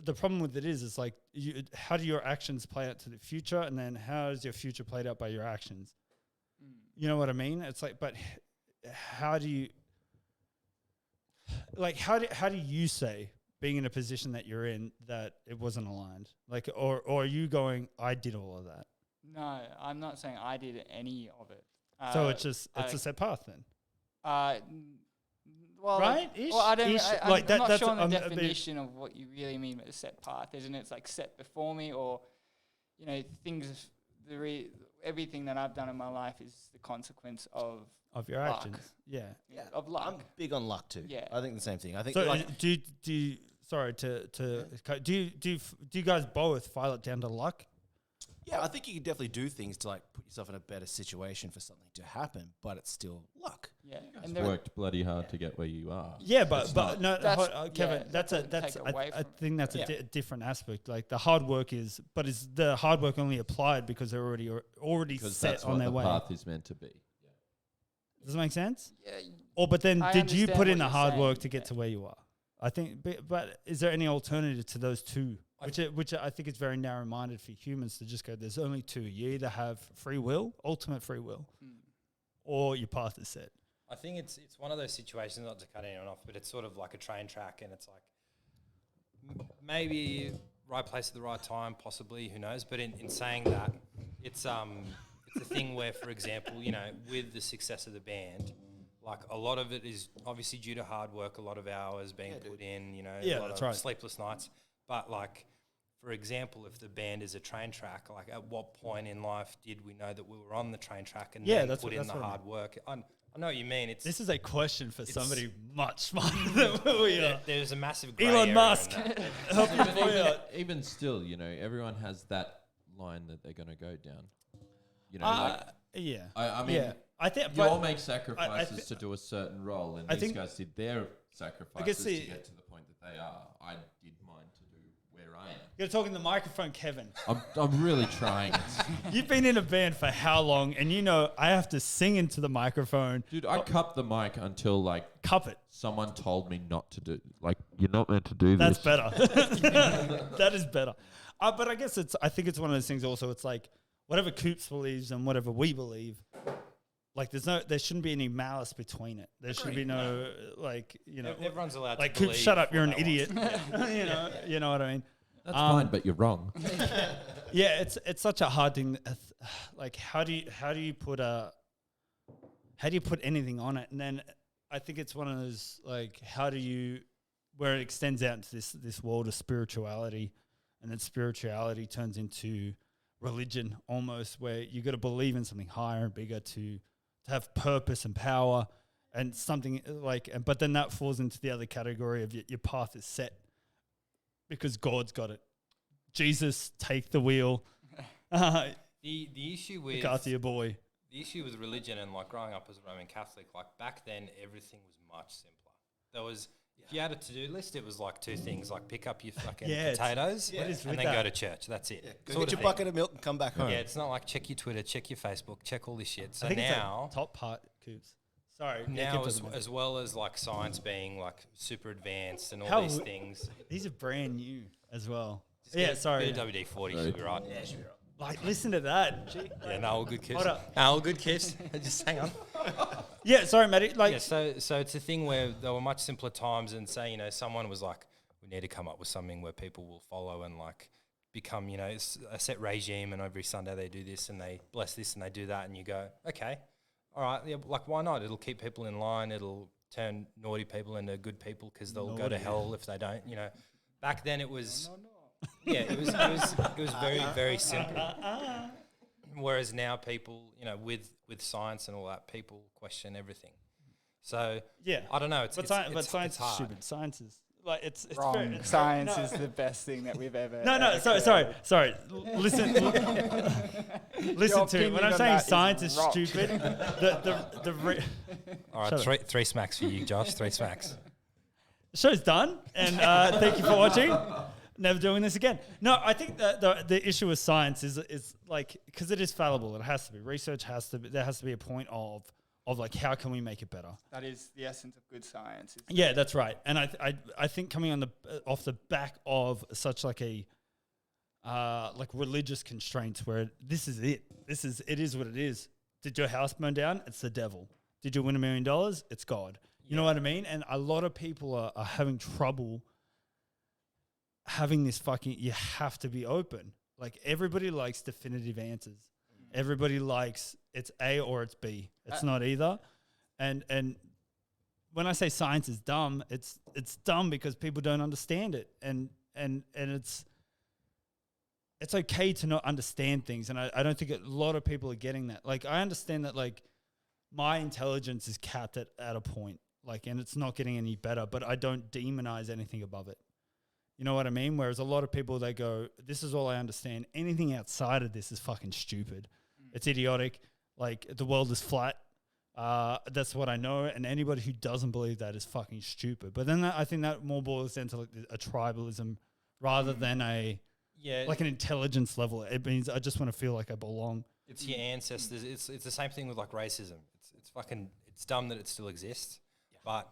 the problem with it is like, how do your actions play out to the future, and then how is your future played out by your actions? You know what I mean? It's like, but how do you? Like, how do you say, being in a position that you're in, that it wasn't aligned? Like, or are you going, I did all of that? No, I'm not saying I did any of it. So it's a set path then. Well, right? Well, I don't. I'm not sure on the definition of what you really mean by the set path. Isn't it? It's like set before me, or things. Everything that I've done in my life is the consequence of your luck. Actions. Yeah, of luck. I'm big on luck too. Yeah, I think the same thing. I think. So like, do you guys both file it down to luck? Yeah, I think you can definitely do things to like put yourself in a better situation for something to happen, but it's still luck. Yeah, and worked bloody hard to get where you are. Yeah, but no, Kevin, I think that's a different aspect. Like, the hard work is the hard work only applied because they're already set on their way? Path is meant to be. Does that make sense? Yeah. But then did you put in the hard work to get to where you are? I think, but is there any alternative to those two? Which I think is very narrow-minded for humans to just go, there's only two. You either have free will, ultimate free will, or your path is set. I think it's one of those situations, not to cut anyone off, but it's sort of like a train track, and it's like maybe right place at the right time, possibly, who knows. But in saying that, it's a thing where, for example, with the success of the band, like, a lot of it is obviously due to hard work, a lot of hours being put in, a lot of sleepless nights. But like, for example, if the band is a train track, like at what point in life did we know that we were on the train track and then put in the hard work? I know what you mean. This is a question for somebody much smarter than we are. There's a massive grey Elon area Musk. in that. Help me point out. Even still, you know, everyone has that line that they're going to go down. You know, Yeah. I mean, yeah. I think you but all make sacrifices to do a certain role, and these guys did their sacrifices to get to the point that they are. I did mine to do where I am. You're talking the microphone, Kevin. I'm really trying. You've been in a band for how long? And you know I have to sing into the microphone. Dude, I cupped the mic until like Cup it. someone told me not to do. Like, you're not meant to do this. That's better. That is better. But I guess I think it's one of those things also. It's like whatever Coops believes and whatever we believe, like there shouldn't be any malice between it. There should be no, like, you know. Everyone's allowed like, to Coops, believe shut up, you're an what they idiot. You know what I mean? That's fine, but you're wrong. Yeah, it's such a hard thing. Like, how do you put anything on it? And then I think it's one of those, like, where it extends out into this world of spirituality, and then spirituality turns into religion almost, where you got to believe in something higher and bigger to have purpose and power and something like. But then that falls into the other category of your path is set because God's got it. Jesus, take the wheel. The issue with Look after your boy. the issue with religion and like growing up as a Roman Catholic, like back then everything was much simpler. There was if you had a to-do list, it was like two things: like pick up your fucking potatoes and then go to church. That's it. Go get your bucket of milk and come back home. Yeah, it's not like check your Twitter, check your Facebook, check all this shit. So I think now, it's a top part, Coops. Sorry. now as well as like science being like super advanced and all How these w- things. These are brand new as well. Just Yeah, get sorry. a WD-40 should be right. Yeah, should be right. Like, listen to that. Gee, Yeah, no, all good kiss. Hold up. No, all good kiss. Just hang on. yeah, sorry, Matty. Like, Yeah, so it's a thing where there were much simpler times, and say, you know, someone was like, we need to come up with something where people will follow and like become, you know, a set regime, and every Sunday they do this and they bless this and they do that, and you go, okay, all right, yeah, like why not? It'll keep people in line. It'll turn naughty people into good people because they'll go to hell if they don't. You know, back then it was, yeah, it was very very simple. Whereas now people, you know, with science and all that, people question everything. So yeah, I don't know. but science is stupid. Science is like it's Wrong. very, it's Science very, is the best thing that we've ever. No, ever sorry. created. Listen, listen to it. When I'm opinion on saying that science is is rock. stupid, all Shut right, three smacks for you, Josh. 3 smacks. the show's done, and thank you for watching. Never doing this again. No, I think that the issue with science is like, because it is fallible. It has to be. Research has to be. There has to be a point of like, how can we make it better? That is the essence of good science. Yeah, that's right. And I think coming on off the back of such like a like religious constraints, where this is it. It is what it is. Did your house burn down? It's the devil. Did you win $1 million? It's God. You know what I mean? And a lot of people are having trouble having this fucking, you have to be open. Like, everybody likes definitive answers. Everybody likes it's A or it's B. It's not either. And when I say science is dumb, it's dumb because people don't understand it. And it's okay to not understand things. And I don't think a lot of people are getting that. Like, I understand that, like, my intelligence is capped at a point, like, and it's not getting any better, but I don't demonize anything above it. You know what I mean? Whereas a lot of people, they go, this is all I understand. Anything outside of this is fucking stupid. It's idiotic. Like, the world is flat. That's what I know. And anybody who doesn't believe that is fucking stupid. But then I think that more boils down to like a tribalism rather than like an intelligence level. It means I just want to feel like I belong. It's your ancestors. It's the same thing with like racism. It's dumb that it still exists. But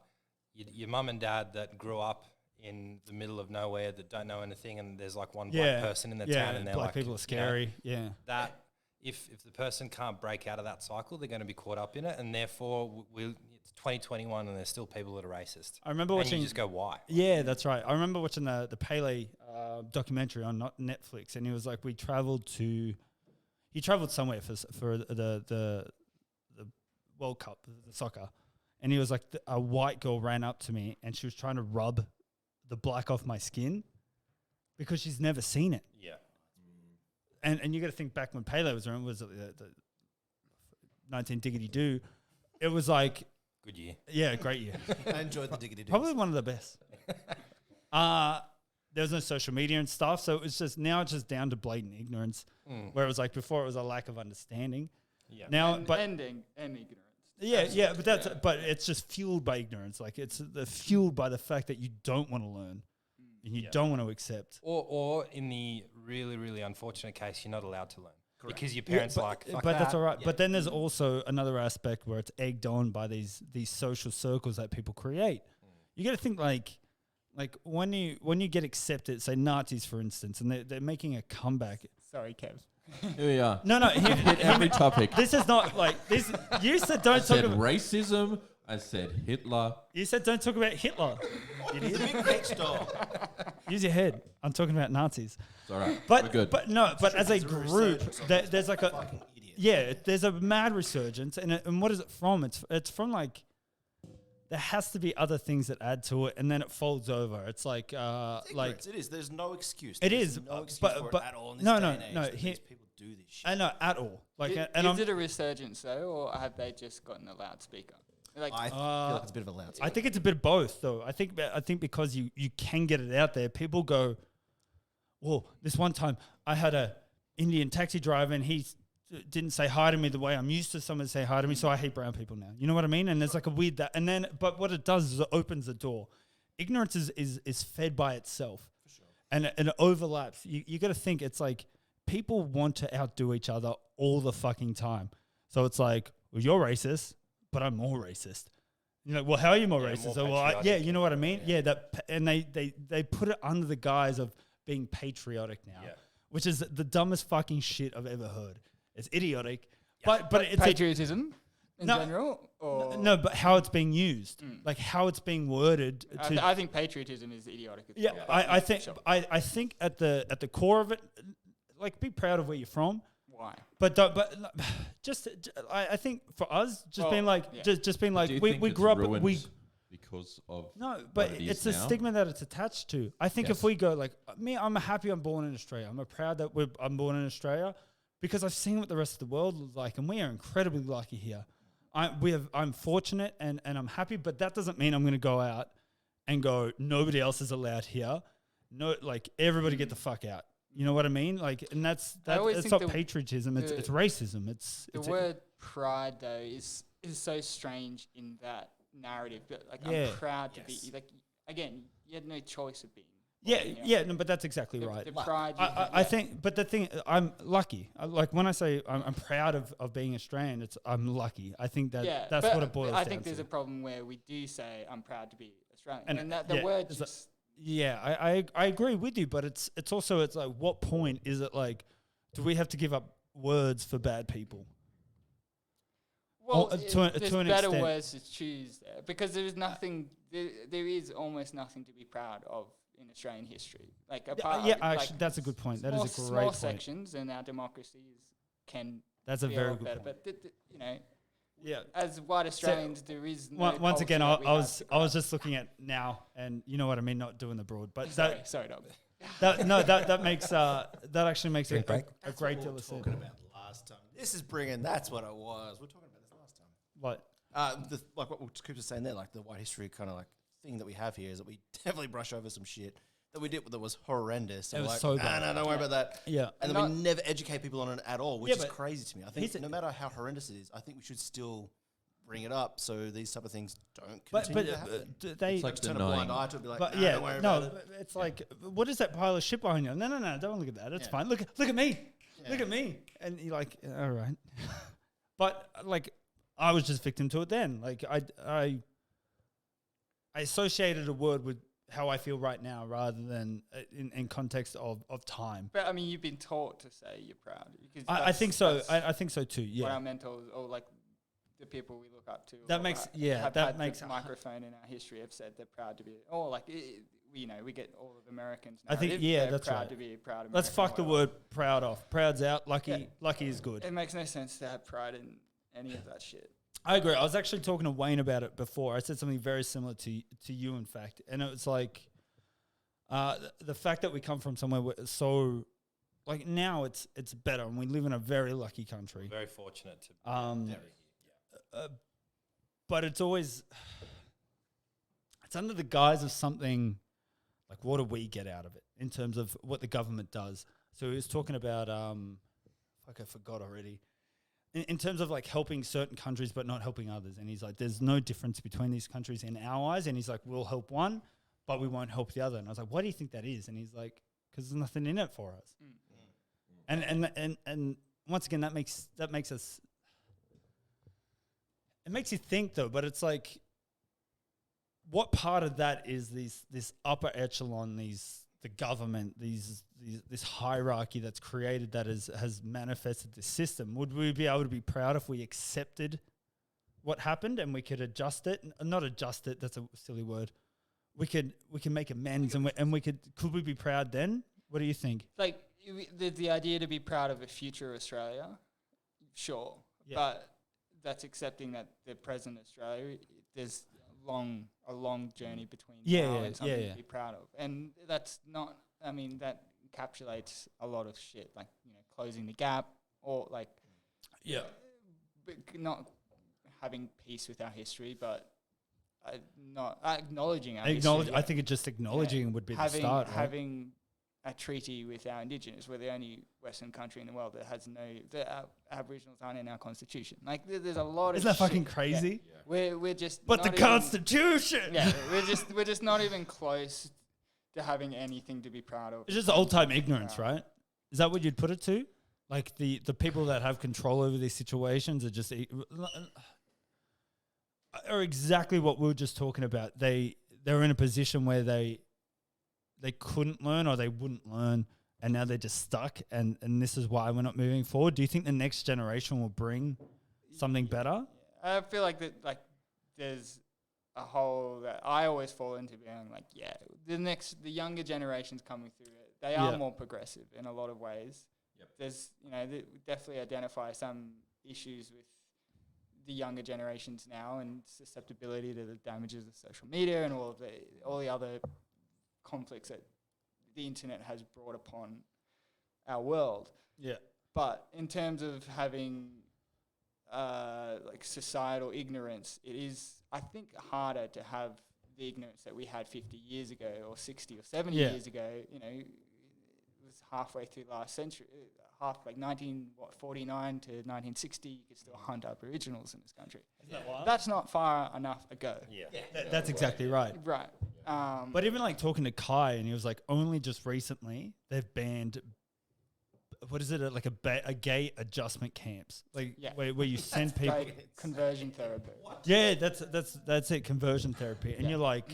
your mum and dad that grew up in the middle of nowhere that don't know anything, and there's like one black person in the town, and they're black like, people are scary. That if the person can't break out of that cycle, they're going to be caught up in it, and therefore it's 2021 and there's still people that are racist. I remember and watching. You just go, why? Yeah, that's right. I remember watching the Pele documentary on Netflix, and he was like, he traveled somewhere for the World Cup, the soccer, and he was like, a white girl ran up to me and she was trying to rub the black off my skin because she's never seen it. Yeah. And you got to think back when Pele was around, was it the 19 Diggity Doo? It was like, Good year. yeah, great year. I enjoyed the diggity do. Probably one of the best. There was no social media and stuff, so it was just now it's just down to blatant ignorance. Where it was like before, it was a lack of understanding. Yeah. Now, and, but and ignorance. yeah, but it's just fueled by ignorance. Like it's fueled by the fact that you don't want to learn and you don't want to accept. Or in the really, really unfortunate case, you're not allowed to learn. Because your parents but, are like, fuck but that's that. all right. But then there's also another aspect where it's egged on by these social circles that people create. You got to think like when you get accepted, say Nazis for instance, and they're making a comeback. Sorry, Kev. Here we are. No, Hit every topic. this is not like this. You said don't I talk said about. racism. I said Hitler. You said don't talk about Hitler. The big H dog. Use your head. I'm talking about Nazis. It's all right. But We're good. but no, but as a There's a group, resurgence of this there's like a fucking idiot. yeah, there's a mad resurgence, and what is it from? It's from like there has to be other things that add to it, and then it folds over. It's like Ignorance, it is. There's no excuse. It There's is, no excuse but- for but- it at all in this no, day no, and age no, that he- these people do this shit. I know at all. Like, Is and I'm, it a resurgence though, or have they just gotten a loudspeaker? Like, I feel like it's a bit of a loud. I think it's a bit of both, though. I think because you can get it out there, people go, well, this one time I had a Indian taxi driver and he didn't say hi to me the way I'm used to someone say hi to me, so I hate brown people now. You know what I mean? And there's like a weird that, and then but what it does is it opens the door. Ignorance is fed by itself, for sure, and it overlaps. You got to think it's like people want to outdo each other all the fucking time. So it's like, well, you're racist, but I'm more racist. You know, well, how are you more racist? more So, well, patriotic. you know what I mean? Yeah, and they put it under the guise of being patriotic now, Yeah. which is the dumbest fucking shit I've ever heard. It's idiotic, but it's patriotism in No, general, or no, but how it's being used, like how it's being worded. I think patriotism is idiotic. as Yeah, well. I think Sure. I think at the core of it, like be proud of where you're from, Why? but don't, just I think for us just Well, being like yeah. just being like Do you we think we it's grew up ruined we because of no, but what it is it's the now? stigma that it's attached to. I think if Yes. we go like me, I'm happy I'm born in Australia. I'm proud that I'm born in Australia because I've seen what the rest of the world is like, and we are incredibly lucky here. I'm fortunate and I'm happy, but that doesn't mean I'm going to go out and go, nobody else is allowed here. No, like everybody get the fuck out. You know what I mean? Like, and that's always it's think not patriotism. It's racism. The word pride though is so strange in that narrative. But like Yeah. I'm proud to be like again, you had no choice of being. yeah, no, but that's exactly right. The pride. I think, but the thing, I'm lucky. Like when I say I'm proud of being Australian, I'm lucky. I think that's but what it boils down I think there's to. a problem where we do say I'm proud to be Australian, And and that the yeah, word it's just. Yeah, I agree with you, but it's also it's like what point is it like? Do we have to give up words for bad people? Well, there's there's better extent. words to choose there because there is nothing. There is almost nothing to be proud of in Australian history. Like apart, yeah, like actually, that's a good point. That is a great small point. sections, and our democracy can. That's a be very lot good better. point. But you know, Yeah. as white Australians, there is no Once again, culture that we I have was to I was pride. just looking at now, and you know what I mean, not doing the broad, but Sorry, dog. that makes that actually makes Drink break. a great deal of sense. Talking about last time. This is bringing. That's what it was. We're talking about this last time. What? Like what Coops was saying there, like the white history kind of like thing that we have here is that we definitely brush over some shit that we did that was horrendous. It And was we're so like, bad. No, don't worry about that. Yeah. And then we never educate people on it at all, which Yeah, is but crazy to me. I here's think a- no matter how horrendous it is, I think we should still bring it up so these type of things don't But continue to happen. they It's like Turn a blind denying. eye to it, be like, But nah, yeah, don't worry no, about it. it's like, what is that pile of shit behind you? No, don't look at that. It's Yeah. fine. Look at me. Look at me. And you're like, all right. But like, I was just victim to it then. Like I associated a word with how I feel right now rather than in context of time. But I mean, you've been taught to say you're proud. Because I think so. that's I think so too. What Yeah. our mentors or like the people we look up to. That or makes- like yeah, have that had makes the a microphone in our history have said they're proud to be. Or like you know, we get all of Americans. I think- narrative, yeah, they're that's proud right. to be proud American. Let's fuck the or whatever. word proud off. Proud's out. Lucky Yeah. lucky is good. It makes no sense to have pride in any of that shit. I agree. I was actually talking to Wayne about it before. I said something very similar to you, in fact, and it was like, The fact that we come from somewhere where it's so, like now it's better, and we live in a very lucky country. Very fortunate to. But it's always, it's under the guise of something. Like, what do we get out of it in terms of what the government does? So he was talking about, I forgot already. In terms of like helping certain countries but not helping others. And he's like, there's no difference between these countries in our eyes. And he's like, we'll help one, but we won't help the other. And I was like, why do you think that is? And he's like, because there's nothing in it for us. And once again, that makes us, it makes you think though, but it's like, what part of that is this upper echelon, the government, this hierarchy that's created that has manifested this system? Would we be able to be proud if we accepted what happened and we could adjust it? Not adjust it. That's a silly word. We can make amends and we could we be proud then? What do you think? Like the idea to be proud of a future Australia, sure, but that's accepting that the present Australia, there's a long journey between now and something to be proud of. And that's not, I mean, that encapsulates a lot of shit, like, closing the gap or like, but not having peace with our history, but not acknowledging our history. I think it just acknowledging would be the start, right? Having a treaty with our Indigenous. We're the only Western country in the world that has Aboriginals aren't in our constitution. Like there's a lot of. Isn't that fucking crazy? Yeah. We're just. But the Constitution. Yeah, we're just not even close to having anything to be proud of. It's just old time ignorance, right? Is that what you'd put it to? Like the people that have control over these situations are just are exactly what we were just talking about. They're in a position where they couldn't learn or they wouldn't learn, and now they're just stuck, and this is why we're not moving forward. Do you think the next generation will bring something better? I feel like that, like there's a hole that I always fall into being like, the younger generations coming through it, they are more progressive in a lot of ways. Yep. There's, we definitely identify some issues with the younger generations now and susceptibility to the damages of social media and all the other conflicts that the internet has brought upon our world. Yeah. But in terms of having like societal ignorance, it is, I think, harder to have the ignorance that we had 50 years ago or 60 or 70 years ago. It was halfway through last century, like 1949 to 1960, you could still hunt Aboriginals in this country. That's not far enough ago. That's exactly right. Right. But even like talking to Kai, and he was like, only just recently they've banned, what is it, like a gay adjustment camps, like where you send people conversion therapy. Yeah, that's it, conversion therapy, and you're like,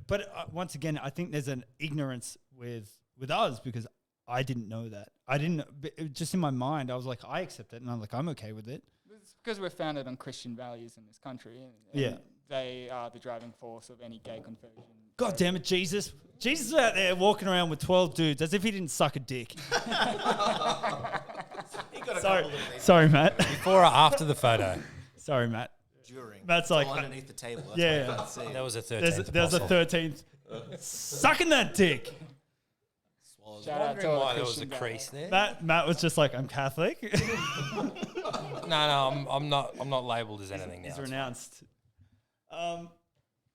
but once again, I think there's an ignorance with us because I didn't know that. I didn't. Just in my mind, I was like, I accept it, and I'm like, I'm okay with it. It's because we're founded on Christian values in this country. And they are the driving force of any gay conversion. God damn it, Jesus! Jesus is out there walking around with 12 dudes as if he didn't suck a dick. Sorry, Matt. Before or after the photo? Sorry, Matt. During. Matt's like underneath the table. That's why I can't see. That was a 13th. There's a 13th. Sucking that dick. Shout out to why there was a crease there. Matt was just like, I'm Catholic. No, I'm not labelled as anything now. He's renounced.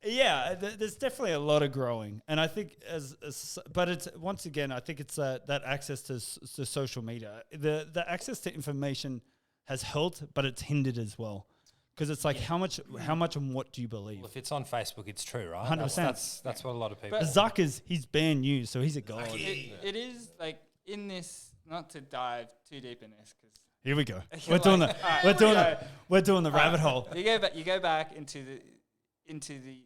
There's definitely a lot of growing, and I think but it's once again, I think it's that access to social media, the access to information has helped, but it's hindered as well. Because it's like how much and what do you believe? Well, if it's on Facebook, it's true, right? 100%. That's what a lot of people. Zuck he's banned news, so he's a god. It is like in this, not to dive too deep in this, because here we go. We're doing the rabbit hole. You go back into the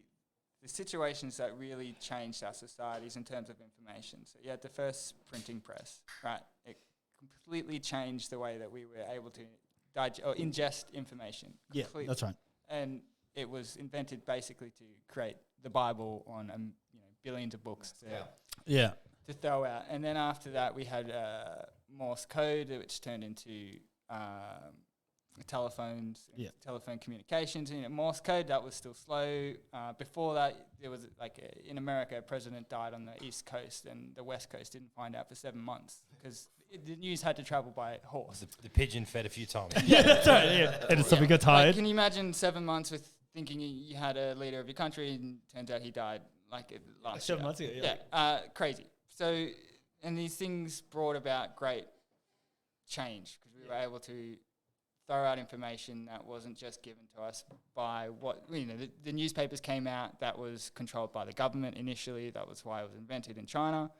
situations that really changed our societies in terms of information. So you had the first printing press, right? It completely changed the way that we were able to ingest information. Yeah, that's right. And it was invented basically to create the Bible on billions of books to throw out. And then after that, we had Morse code, which turned into telephones, Yeah. telephone communications, Morse code, that was still slow. Before that, there was in America, a president died on the East Coast and the West Coast didn't find out for 7 months because the news had to travel by horse. The pigeon fed a few times. Yeah, that's right. Yeah. And somebody got tired. Like, can you imagine 7 months with thinking you had a leader of your country and turns out he died last 7 year? months ago, Crazy. So, and these things brought about great change because we were able to throw out information that wasn't just given to us by the newspapers came out, that was controlled by the government initially. That was why it was invented in China.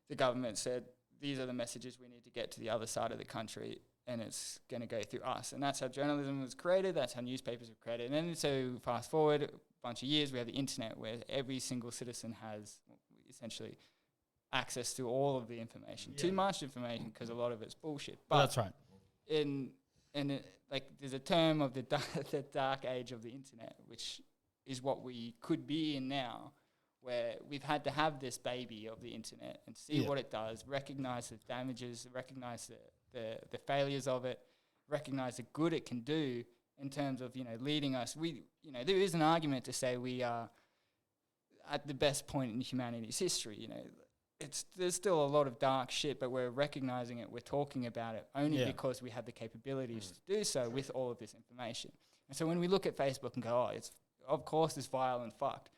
The government said, these are the messages we need to get to the other side of the country, and it's going to go through us. And that's how journalism was created. That's how newspapers were created. And then so fast forward a bunch of years, we have the internet where every single citizen has essentially access to all of the information. Too much information because a lot of it's bullshit. But that's right. There's a term of the dark age of the internet, which is what we could be in now, where we've had to have this baby of the internet and see what it does, recognize the damages, recognize the failures of it, recognize the good it can do in terms of leading us. There is an argument to say we are at the best point in humanity's history. There's still a lot of dark shit, but we're recognizing it, we're talking about it only because we have the capabilities to do so with all of this information. And so when we look at Facebook and go, of course it's vile and fucked,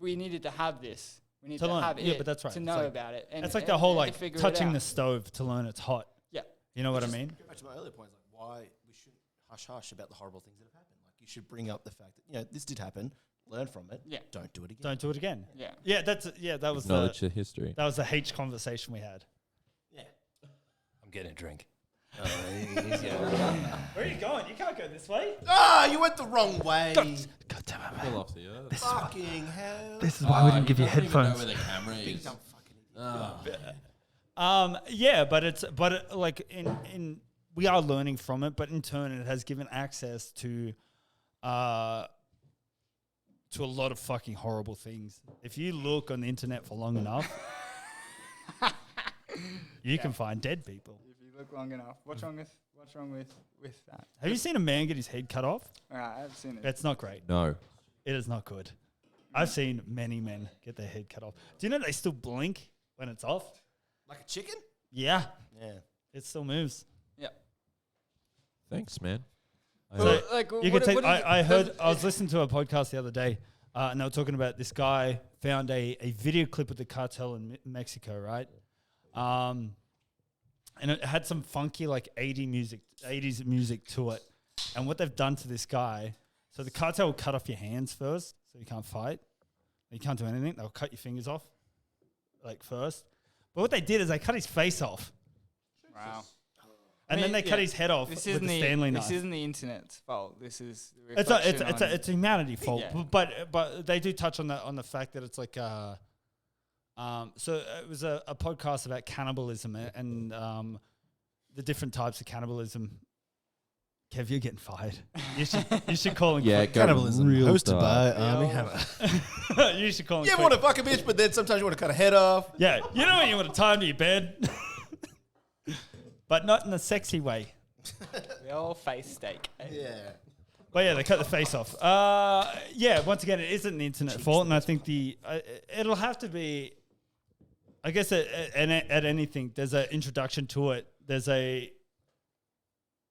we needed to have this. We need to have it but that's right. to know about it. And it's like the whole touching the stove. stove to learn it's hot. Yeah. You know what I mean? Go back to my earlier points, like why we shouldn't hush about the horrible things that have happened. Like you should bring up the fact that this did happen, learn from it. Yeah. Don't do it again. Don't do it again. Yeah. Yeah, that was Acknowledge the history. That was the H conversation we had. Yeah. I'm getting a drink. Where are you going? You can't go this way. You went the wrong way. God damn it, Fell off the earth. Fucking hell. This is why we didn't give you Know headphones. where the camera is. Dumb fucking idiot. Yeah, but in we are learning from it, but in turn it has given access to a lot of fucking horrible things. If you look on the internet for long enough, you can find dead people. If you look long enough, what's wrong with that? Have you seen a man get his head cut off? I've seen it. It's not great. No. It is not good. I've seen many men get their head cut off. Do you know they still blink when it's off? Like a chicken? Yeah. Yeah. It still moves. Yeah. Thanks, man. So you could what take. is it? I heard. I was listening to a podcast the other day, and they were talking about this guy found a video clip of the cartel in Mexico, right? And it had some funky 80s music to it. And what they've done to this guy, so the cartel will cut off your hands first, so you can't fight. You can't do anything. They'll cut your fingers off, first. But what they did is they cut his face off. Wow. And then they cut his head off with the Stanley knife. This isn't the internet's fault. This is it's humanity fault. Yeah. But they do touch on the fact that it's like so it was a podcast about cannibalism and the different types of cannibalism. Kev, you're getting fired. You should call him Cannibalism. Hosted by Army Hammer. Hammer. You should call him. You ever want to fuck a bitch, but then sometimes you want to cut a head off. Yeah, you know when you want to tie him to your bed, but not in a sexy way. The old face steak. Yeah. But yeah, they cut the face off. Yeah, once again, it isn't the internet fault, and I think it'll have to be. I guess at anything, there's an introduction to it. There's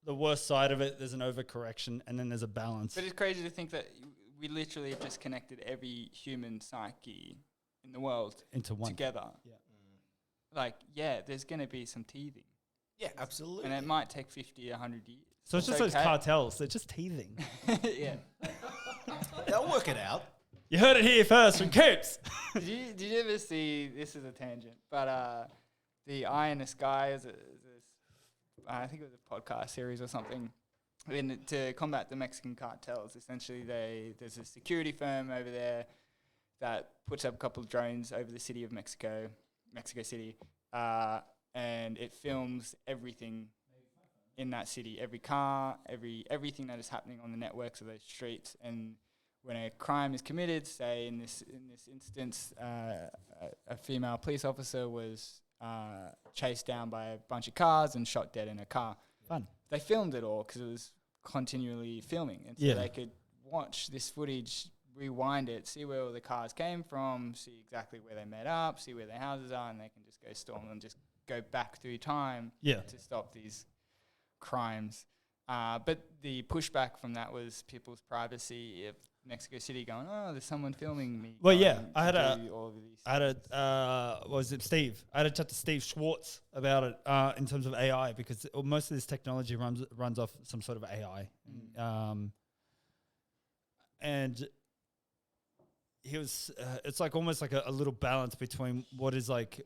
the worst side of it. There's an overcorrection, and then there's a balance. But it's crazy to think that we literally have just connected every human psyche in the world into one together. Yeah. There's going to be some teething. Yeah, absolutely. And it might take 50, 100 years. So it's just those cartels. They're just teething. Yeah. They'll work it out. You heard it here first from Coops. Did you ever see, this is a tangent, but the Eye in the Sky is I think it was a podcast series or something, to combat the Mexican cartels. Essentially, there's a security firm over there that puts up a couple of drones over the city of Mexico City, and it films everything in that city, every car, everything that is happening on the networks of those streets. And when a crime is committed, say in this instance, a female police officer was chased down by a bunch of cars and shot dead in a car. Fun. They filmed it all because it was continually filming, and so Yeah. they could watch this footage, rewind it, see where all the cars came from, see exactly where they met up, see where their houses are, and they can just go storm and just go back through time Yeah. to stop these crimes. But the pushback from that was people's privacy. If Mexico City going, oh, there's someone filming me. Well, yeah, going I had to a- do all of these I had things. what was it, Steve? I had a chat to Steve Schwartz about it in terms of AI, because most of this technology runs off some sort of AI. And he was, it's like almost like a little balance between what is like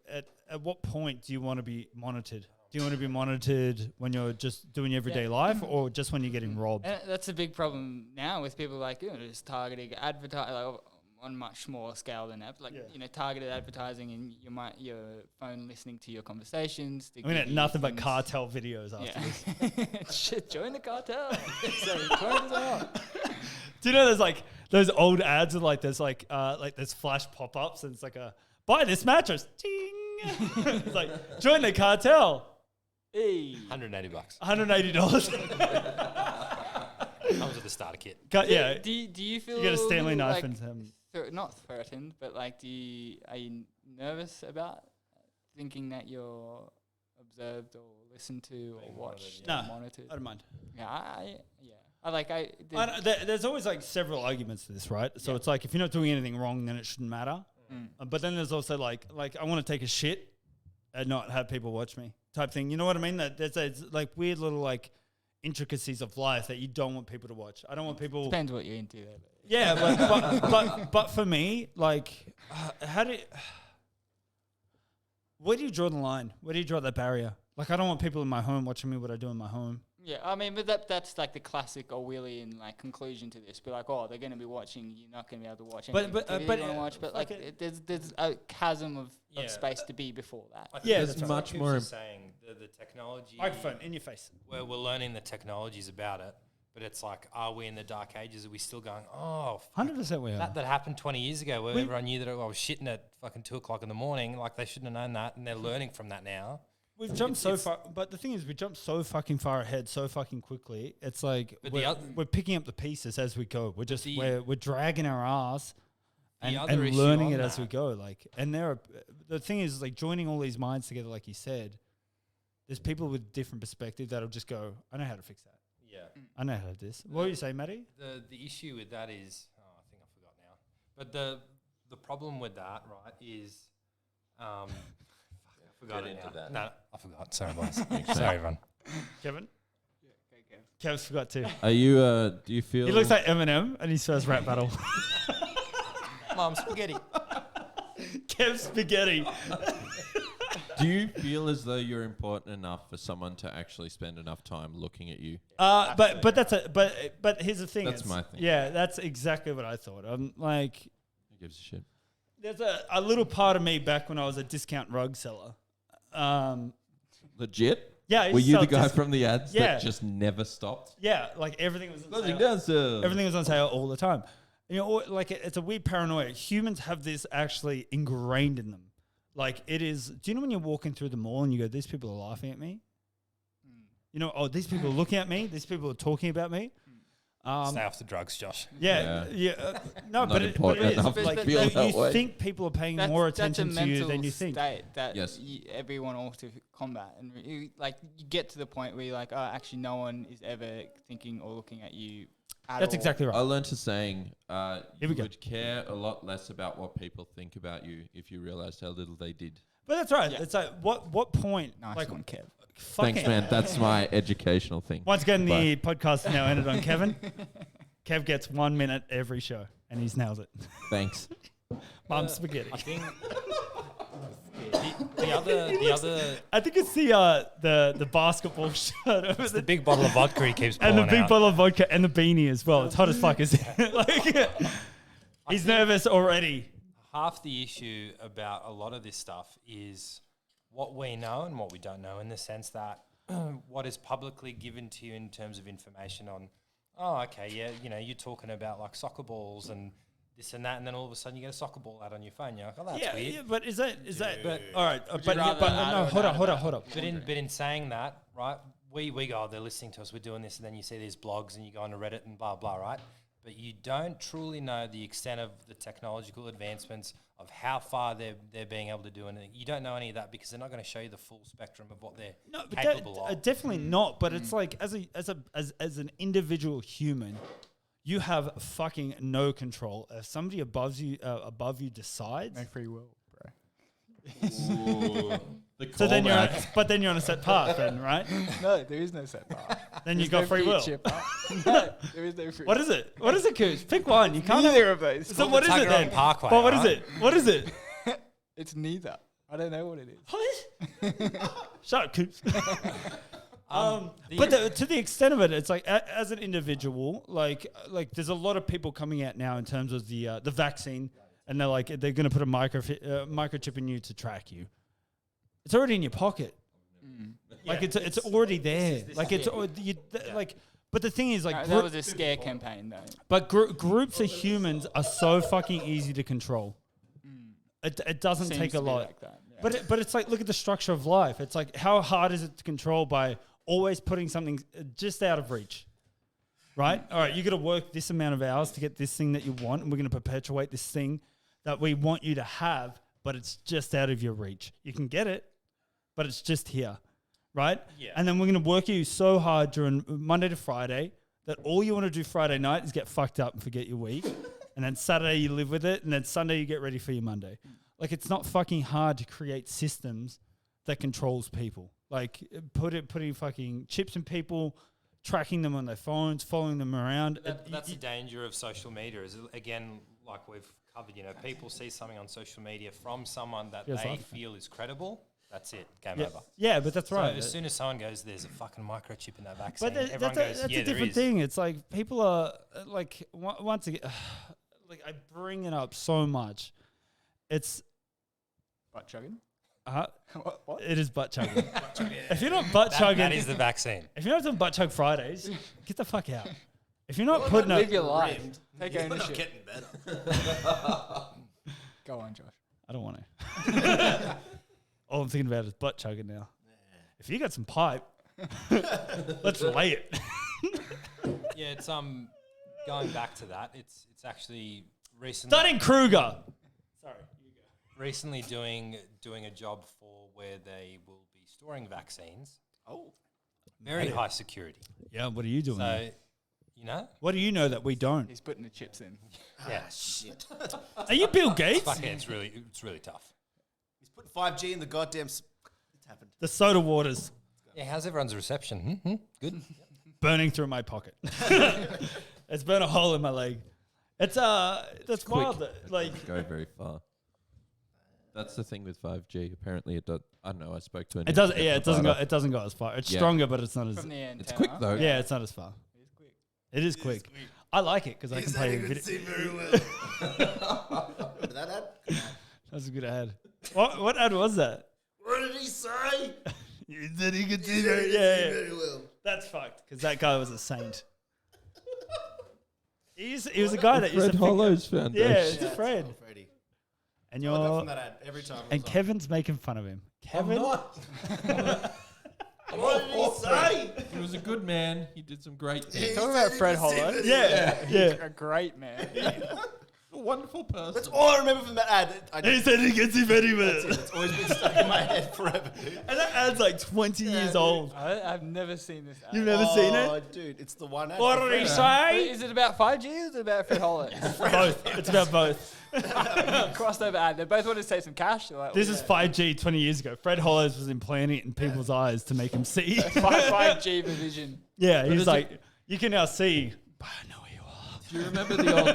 at what point do you want to be monitored? Do you want to be monitored when you're just doing your everyday life, or just when you're getting robbed? And that's a big problem now with people like, just targeting advertising on much smaller scale than that. Like, targeted advertising and your phone listening to your conversations. I mean, nothing but cartel videos after this. Shit, join the cartel. So join us out. Do you know there's like those old ads with like there's flash pop-ups, and it's like a buy this mattress, ting. It's like join the cartel. Hey. $180. $180. Comes with a starter kit. Yeah. Do you feel You get a Stanley knife like and some. not threatened, but like, are you nervous about thinking that you're observed or listened to or watched No, or monitored? I don't mind. There's always like several arguments to this, right? So it's like if you're not doing anything wrong, then it shouldn't matter. But then there's also like I want to take a shit and not have people watch me type thing. You know what I mean? That there's like weird little like intricacies of life that you don't want people to watch. I don't want people. Depends what you're into. There, Yeah, but for me, like, where do you draw the line? Where do you draw that barrier? Like, I don't want people in my home watching me what I do in my home. Yeah, I mean, but that's like the classic Orwellian like conclusion to this. Be like, oh, they're going to be watching. You're not going to be able to watch anything. But you want to watch. But like, there's a chasm of space to be before that. I think Yeah, that's that's much right. more saying the technology. Microphone in your face. Where we're learning the technologies about it, but it's like, are we in the dark ages? Are we still going? Oh, 100% we are. that happened 20 years ago, where everyone knew that I was shitting at fucking 2:00 in the morning. Like they shouldn't have known that, and they're learning from that now. We've jumped so far, but the thing is, we jumped so fucking far ahead so fucking quickly. It's like But we're picking up the pieces as we go. We're just we're dragging our ass and other issue learning on it as that- we go. Like, and the thing is, like, joining all these minds together, like you said, there's people with different perspective that'll just go, I know how to fix that. Yeah. I know how to do this. What were you saying, Matty? The issue with that is, I think I forgot now. But the problem with that, right, is, fuck, I forgot Get it into now. that. No, I forgot. Sorry, boys. Sorry, everyone. Kevin? Kev's forgot too. Are you? Do you feel? He looks like Eminem in his first rap battle. Mom, spaghetti. Kev Spaghetti. Do you feel as though you're important enough for someone to actually spend enough time looking at you? But here's the thing. That's my thing. Yeah, that's exactly what I thought. Like, Who gives a shit? there's a little part of me back when I was a discount rug seller. Legit? Yeah, I used Were to you sell the guy dis- from the ads Yeah. that just never stopped? Yeah, like everything was on Closing sale. down sale. Everything was on sale all the time. You know, like it's a weird paranoia. Humans have this actually ingrained in them. Like it is. Do you know when you're walking through the mall and you go, "These people are laughing at me"? You know, oh, these people are looking at me. These people are talking about me. Stay off the drugs, Josh. Yeah. No, Not but it important is. enough to Like, feel you that way. think people are paying more attention that's a to you mental than you think. state that Yes. everyone ought to combat, and you get to the point where you're like, oh, actually, no one is ever thinking or looking at you. That's exactly right. I learned a saying. Here You we go. would care a lot less about what people think about you if you realized how little they did. But that's right. Yeah. It's like what point? Nice like, one, Kev. fucking- Thanks, man. That's my educational thing. Once again, the podcast is now ended on Kevin. Kev gets 1 minute every show, and he's nailed it. Thanks. Mum spaghetti. I think the other I think it's the basketball shirt over the big bottle of vodka he keeps and pulling the big out. bottle of vodka and the beanie as well. It's hot as fuck, isn't it? Like, he's nervous already. Half the issue about a lot of this stuff is what we know and what we don't know, in the sense that what is publicly given to you in terms of information on, oh, okay, yeah, you know, you're talking about like soccer balls and this and that, and then all of a sudden you get a soccer ball out on your phone. You're like, oh, that's weird. Yeah, but is that? But all right, Would but you yeah, rather but add no, or hold not up. But in saying that, right, we go, oh, they're listening to us, we're doing this, and then you see these blogs and you go on to Reddit and blah, blah, right? But you don't truly know the extent of the technological advancements of how far they're being able to do anything. You don't know any of that because they're not going to show you the full spectrum of what they're capable of. Definitely not. But it's like as an individual human, you have fucking no control. If somebody above you decides, No free will, bro. so then you're on a set path, then, right? No, there is no set path. Then you got free will. No, there is no free What is it? What is it, Coos? Pick one. You can't have Neither of those. So what is it then? Parkway, But what is right? it? What is it? It's neither. I don't know what it is. What? Shut up, Coos. But to the extent of it, it's like as an individual, like there's a lot of people coming out now in terms of the vaccine, and they're going to put a microchip in you to track you. It's already in your pocket. Like it's already there. But the thing is, like, that was a scare campaign, though. but groups of humans are so fucking easy to control. It doesn't Seems take to a be lot. like that, yeah. But it's like, look at the structure of life. It's like, how hard is it to control by always putting something just out of reach? Right? All right, you got to work this amount of hours to get this thing that you want, and we're going to perpetuate this thing that we want you to have, but it's just out of your reach. You can get it, but it's just here. Right? Yeah. And then we're going to work you so hard during Monday to Friday that all you want to do Friday night is get fucked up and forget your week. And then Saturday you live with it. And then Sunday you get ready for your Monday. Like, it's not fucking hard to create systems that controls people. Like, putting fucking chips in people, tracking them on their phones, following them around. That's the danger of social media. Is, again, like we've covered, people see something on social media from someone that they feel is credible. That's it. Game over. Yeah, but that's right. So as soon as someone goes, there's a fucking microchip in that vaccine, But everyone goes, that's yeah, a there different is. thing. It's like people are like once again, like I bring it up so much. It's Butt chugging? what? It is butt chugging. If you're not butt chugging, That is the vaccine. if you're not doing butt chug Fridays, get the fuck out. If you're not putting Live up, your life. Take You're not ownership. getting better. Go on, Josh. I don't want to. All I'm thinking about is butt chugging now. If you got some pipe, let's lay it. Yeah, it's going back to that. It's actually recently Dunning Kruger. Sorry, you go. recently doing a job for where they will be storing vaccines. Oh. Very high security. Yeah, what are you doing? So, what do you know that we don't? He's putting the chips in. yeah, Shit. Are you Bill Gates? fucking, it's really tough. He's putting 5G in the goddamn... It's happened. The soda waters Yeah, how's everyone's reception? Good. burning through my pocket. It's burnt a hole in my leg. It's that's wild. Like, Go very far. That's the thing with 5G. Apparently, it does. I don't know. I spoke to an. it doesn't. Yeah, internet it doesn't go as far. It's Yeah. stronger, but it's not as. From the antenna. It's quick though. Yeah, it's not as far. It's quick. It is quick. I like it because I can play video. very well. Remember that ad? That's a good ad. What ad was that? What did he say? You said he could see very. Very Yeah. well. That's fucked because that guy was a saint. He was a guy that used Fred to pick- Hollow's Foundation. Yeah, it's Fred. Oh, Freddie. And I got you're from that ad every time. and Kevin's making fun of him. Kevin, What did he say? He was a good man. He did some great things. Talking about Fred Hollow. yeah. A great man. A wonderful person. That's all I remember from that ad. He said he gets him anywhere. It's always been stuck in my head forever, dude. And that ad's like 20 years old. I've never seen this ad. You've never seen Oh, it? dude, it's the one ad. What for did he Fred. say? Is it about 5G or is it about Fred Hollow? Both. It's about both. Crossover ad. They both want to save some cash. They're like, This is 5G 20 years ago. Fred Hollows was implanting it in people's eyes to make them see. 5G vision. Yeah, he's it's like, you can now see. But I know who you are. Do you remember the old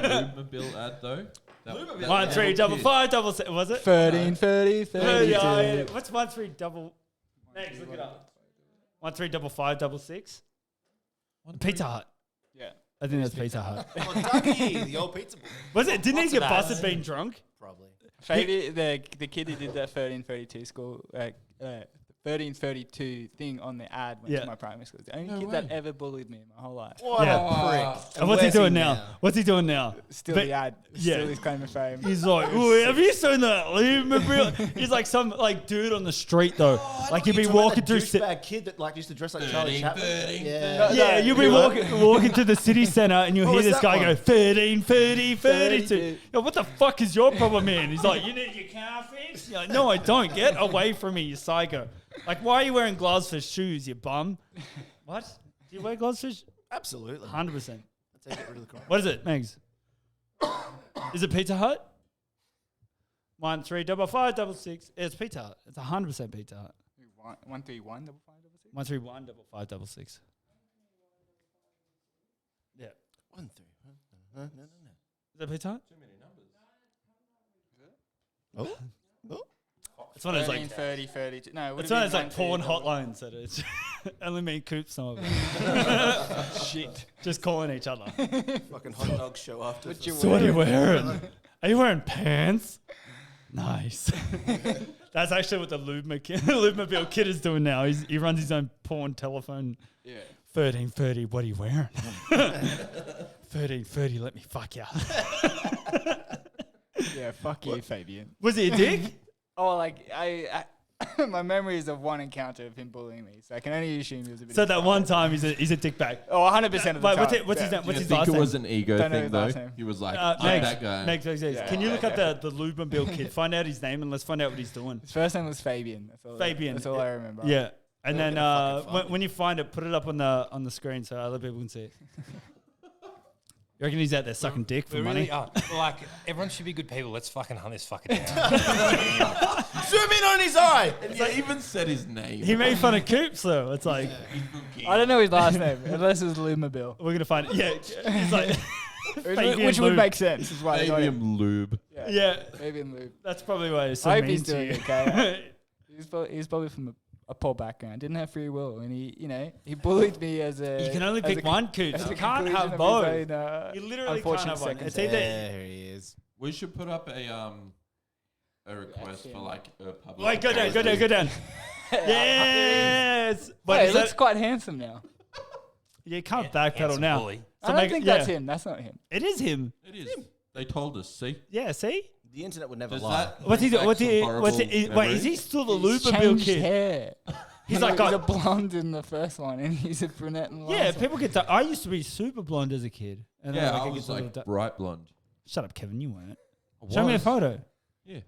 Lubmobile ad though? That 1 3 double 5 double 6. Was it? 13, 30, 32. Yeah. What's 1 3 double? Next, look it up. 1 3 double 5 double 6. Pizza Hut. Yeah. I think that's Pizza Hut. Oh, Ducky, the old pizza boy. Was it? Didn't he Lots get of ads. busted being drunk? Probably. Fabi, the kid who did that 13, 32 score, 13, 1332 thing on the ad went Yeah. to my primary school. It's the only kid that ever bullied me my whole life. What Yeah. a prick. And what's he where's doing now? What's he doing now? Still But- the ad. yeah. Still his claim to fame. He's like, "Ooh, have you seen that? He's like some like dude on the street though. Like he'd be walking through. Bad kid that like used to dress like Charlie Chaplin. Yeah, Yeah. you'll be walking to the city centre and you'll What hear was this that guy one? go 13, 30, 32. 32. Yo, what the fuck is your problem, man? He's like, you need your car fixed? You're like, no, I don't. Get away from me, you psycho. Like, why are you wearing gloves for shoes, you bum? What? Do you wear gloves for shoes? Absolutely. 100%. I take it really cool. What is it, Megs? Is it Pizza Hut? 135566. It's Pizza Hut. It's 100% Pizza Hut. 131 5566. 131 5566. Yeah. 1 3. No. Is that Pizza Hut? Oh. It's one of those like 30, 32. No, it's one of those like porn hotlines that it's only me and Coop some of it. Shit. Just calling each other. Fucking hot dog show after. So what are you wearing? Are you wearing pants? Nice. That's actually what the Lubemobile kid is doing now. He runs his own porn telephone. Yeah. 1330, what are you wearing? 1330, let me fuck ya. Yeah, fuck you, Fabian. Was he a dick? Oh, like I my memories of one encounter of him bullying me, so I can only assume he was a bit. So of that one time he's a dick bag. Oh, 100% of the Wait, time. what's his name? Do What's you his think last it name? was an ego Don't know thing his though? last name. He was like, Megs, I'm that guy. Megs. Yeah. Can you look up the Lubemobile kid? Find out his name and let's find out what he's doing. His first name was Fabian. That's all. Fabian. That's all I remember. Yeah. And then fucking find when you find it, put it up on the screen so other people can see it. You reckon he's out there sucking dick for We money? really are. Like, everyone should be good people. Let's fucking hunt this fucker down. Zoom in on his eye. And he even said his name. He made fun of Coops though. It's like I don't know his last name, unless it was Lumobile. we're gonna find it. Yeah, he's like Fabian Which would Lube. make sense. Is why I got him. Fabian Lube. Yeah, Fabian Lube. that's probably why he's so I hope mean he's to doing you. okay. He's probably from a poor background, didn't have free will, and he bullied me as a. You can only as pick a- one, Coops. as a You can't conclusion have of his both. own, You literally can't unfortunate have one. It's circumstance. either There he is. We should put up a request for like a public. wait, go down. Yes. But Hey, he is looks that, quite handsome now. you can't backpedal now. bully. So I make don't think yeah. that's him. That's not him. It is him. It is. They told us. See. Yeah. See. The internet would never Does lie. that? What's he bring doing? What's back he? some What's he? horrible Wait, is memories? he still the He's Lubemobile changed kid? hair. He's like, He's a blonde in the first one, and he's a brunette in the yeah. last one. People get. I used to be super blonde as a kid. And then, Yeah, like, I it was gets a little like da- bright blonde. Shut up, Kevin. You weren't. I Show me a was. photo. Yeah.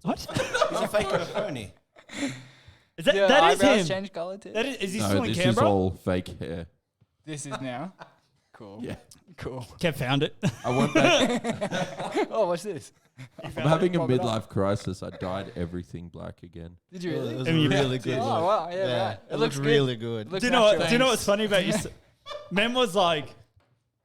What? He's a fake and a phony. Is that Yeah, that is eyebrows him? change colour too. That is he No, still in this is Canberra? all fake hair. This is now. Cool. Yeah. Cool. Kev found it. I went back. Oh, what's this? I'm having a Pop it up. midlife crisis. I dyed everything black again. Did you really? It was I mean, you- really good. Oh, look. wow. Yeah, right. It looks good. really good. Looks Do you know what? natural. Do you know what's funny about you? Mem was like,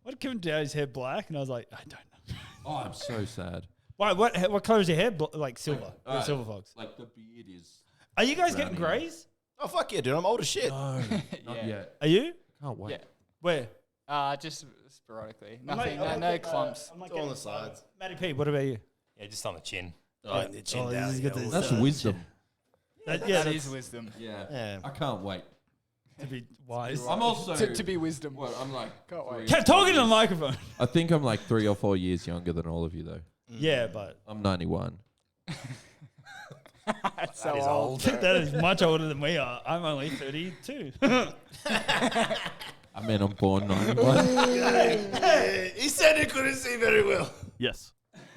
"What did Kevin dye his hair black?" And I was like, "I don't know." Oh, I'm so sad. Why? What color is your hair? Like silver. You're a Uh, silver fox. Like the beard is. Are you guys getting browny. greys? Oh fuck yeah, dude! I'm old as shit. No, not Yeah. yet. Are you? Can't wait. Yeah. Where? Just sporadically. Nothing. No clumps. I'm It's all on the sides. Matty P, what about you? Yeah, just on the chin. Oh, and the chin Oh, down. this is yeah, good to- all That's that. wisdom. Yeah, That that's is wisdom. Yeah. Yeah. I can't wait. to be wise. I'm also. To be wisdom. What, I'm like. Can't wait. Kept talking to the microphone. I think I'm like 3 or 4 years younger than all of you, though. Yeah, but I'm 91. That's so That is old. old. that is much older than we are. I'm only 32. I mean, I'm born 91. He said he couldn't see very well. Yes.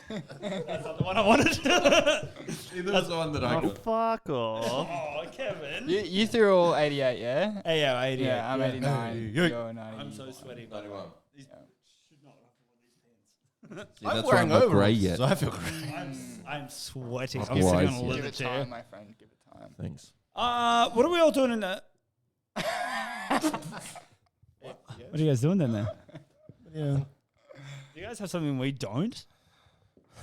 That's not the one I wanted. That's the one that I got. Fuck off. Oh, Kevin. You threw all 88, yeah? Hey, yeah, 88. Yeah, I'm 89. Hey, You're 90. I'm so sweaty. 91. See, I'm that's why I'm wearing not grey overalls, yet. so I feel great. I'm sweating. That's I'm sitting wise, on a yeah. Give leather it chair. time, my friend. Give it time. Thanks. What are we all doing in that? What are you guys doing then? There? Yeah. Do you guys have something we don't?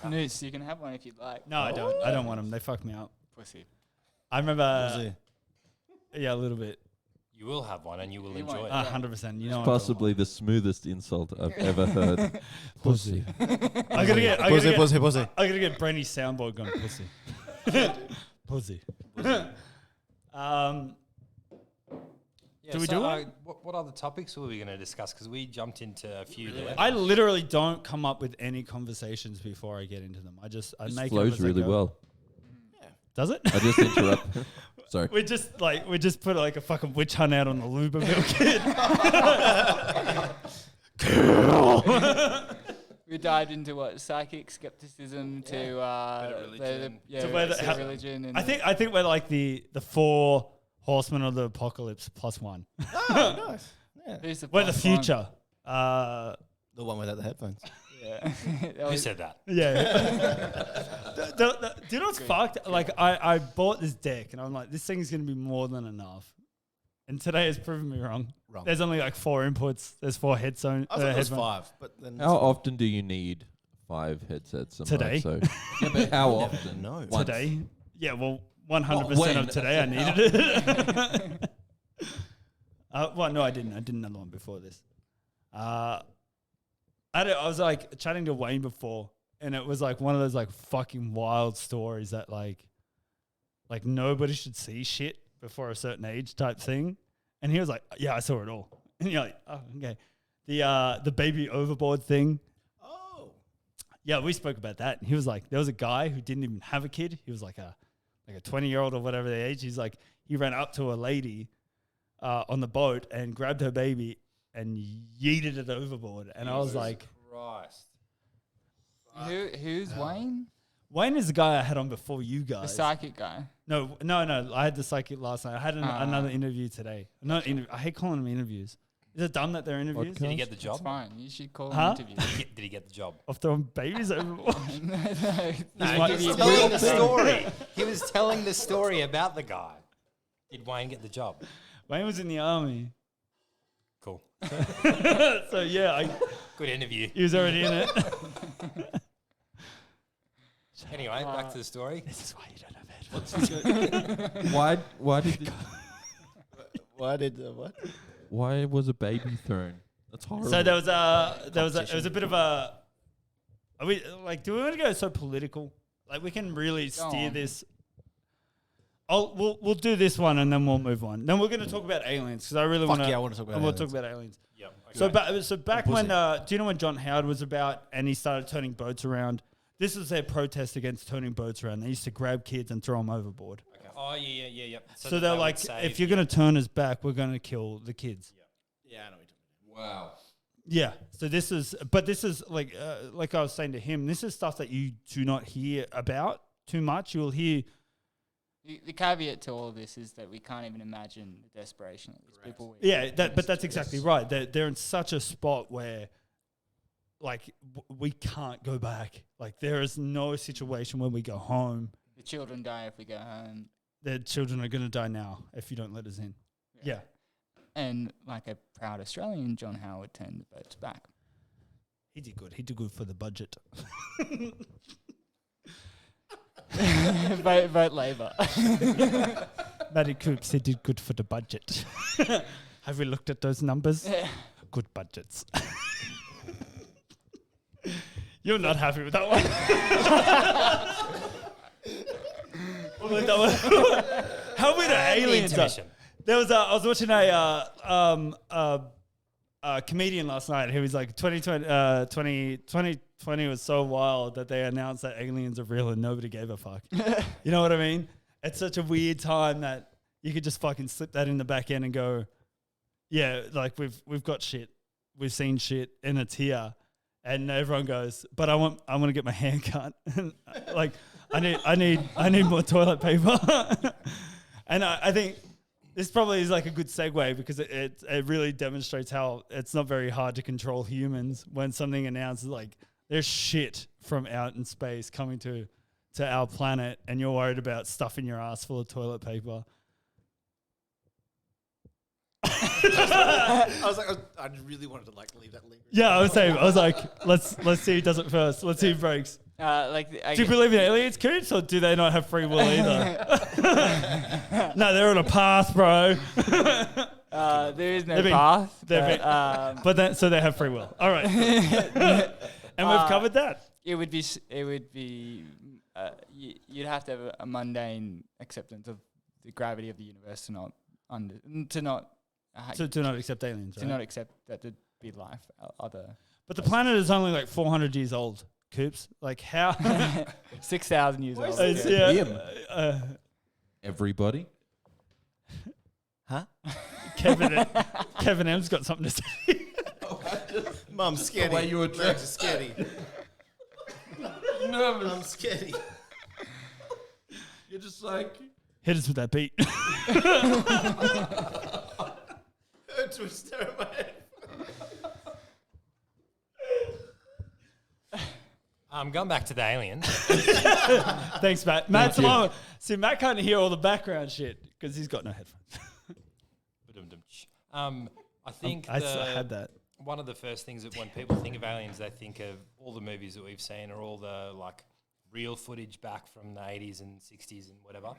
Noose, you can have one if you'd like. No, I don't. I don't want them. They fuck me up. Pussy. I remember. Yeah, a little bit. You will have one and you will You enjoy won't. it. 100%. You know. Possibly the smoothest insult I've ever heard. Pussy. I gotta get. I gotta Pussy, get. pussy, pussy. I gotta get Brenny's soundboard going. Pussy. Pussy. Yeah, Do we so, do it? what other topics were we going to discuss? Because we jumped into a few there. I literally don't come up with any conversations before I get into them. I This make flows it up as I really go. well. Does it? I just interrupt. Sorry. we just put like a fucking witch hunt out on the Luberville kid. We dived into what psychic skepticism to religion. To where the- how- religion. And I think we're like the 4 horsemen of the apocalypse plus 1. Oh, nice. Yeah. who's the We're the plus one? future. The one without the headphones. Yeah. Who said that? Yeah. Do you know what's fucked? Like I bought this deck and I'm like, this thing's gonna be more than enough. And today has proven me wrong. There's only like 4 inputs. There's 4 headphones. I thought it was 5, but then How often do you need 5 headsets? a Today. month? So, yeah, but how often? know. Once. Today. Yeah, well, 100% when? of today I needed it. Well, no, I didn't. I did another one before this. I was like chatting to Wayne before, and it was like one of those like fucking wild stories that like nobody should see shit before a certain age type thing. And he was like, yeah, I saw it all. And you're like, oh, okay. The baby overboard thing. Oh. Yeah, we spoke about that. He was like, there was a guy who didn't even have a kid. He was like a 20-year-old or whatever the age. He's like, he ran up to a lady on the boat and grabbed her baby and yeeted it overboard. And I was like, Christ. Who's Wayne? Wayne is the guy I had on before you The guys. psychic guy. No. I had the psychic last night. I had another interview today. I hate calling them interviews. Is it dumb that they're interviews? Did he get the It's job? fine. You should call Huh? him interview. Did he get the job? Of throwing babies overboard? No, He was telling the story. He was telling the story about the guy. Did Wayne get the job? Wayne was in the army. Cool. So yeah, Good interview. he was already in it. Anyway, back to the story. This is why you don't have headphones. Why Why did what? why was a baby thrown? That's horrible. So it was a bit of a. Are we like? Do we want to go so political? Like we can really steer on. this. We'll do this one and then we'll move on. Then we're going to talk about aliens because I really want to. yeah, I wanna talk about We'll aliens. talk about aliens. Yep. So back when do you know when John Howard was about and he started turning boats around? This was their protest against turning boats around. They used to grab kids and throw them overboard. Okay. Oh yeah. So that they're would like, save if you're going to turn us back, we're going to kill the kids. Yeah, I know what you're talking wow. Yeah. So this is like I was saying to him, this is stuff that you do not hear about too much. You'll hear. The caveat to all of this is that we can't even imagine the desperation that these people were. Yeah, but that's exactly right. They're in such a spot where, like, we can't go back. Like, there is no situation where we go home. The children die if we go home. Their children are going to die now if you don't let us in. Yeah. And like a proud Australian, John Howard turned the boats back. He did good. He did good for the budget. vote Labor. Matty Coops, he did good for the budget. Have we looked at those numbers? Good budgets. You're not happy with that one. How about the aliens? intermission. There was I was watching a comedian last night who was like 2020 was so wild that they announced that aliens are real and nobody gave a fuck. You know what I mean? It's such a weird time that you could just fucking slip that in the back end and go, yeah, like we've got shit, we've seen shit, and it's here. And everyone goes, but I want to get my hair cut. And like I need more toilet paper. And I think this probably is like a good segue because it really demonstrates how it's not very hard to control humans when something announces like there's shit from out in space coming to our planet and you're worried about stuffing your ass full of toilet paper. I was like, I really wanted to like leave that lingering. Yeah, I was like, let's see who does it first. Let's see who breaks. I Do you believe in aliens, Coots, or do they not have free will either? No, they're on a path, bro. there is no path. so they have free will. All right. And we've covered that. It would be. You'd have to have a mundane acceptance of the gravity of the universe to not to not accept aliens. to Right? not accept that there'd be life other. But the planet is only like 400 years old. Coops, like how? 6,000 years old. Yeah. Everybody. Huh? Kevin M's got something to say. Mum, scaredy. way you were Legs are scaredy. Nervous. I'm scaredy. You're just like. Hit us with that beat. Heard to a stare at my head. Going back to the aliens. Thanks, Matt. Matt's the one. See, Matt can't hear all the background shit because he's got no headphones. I think I had that. one of the first things that when people think of aliens, they think of all the movies that we've seen or all the like real footage back from the 80s and 60s and whatever.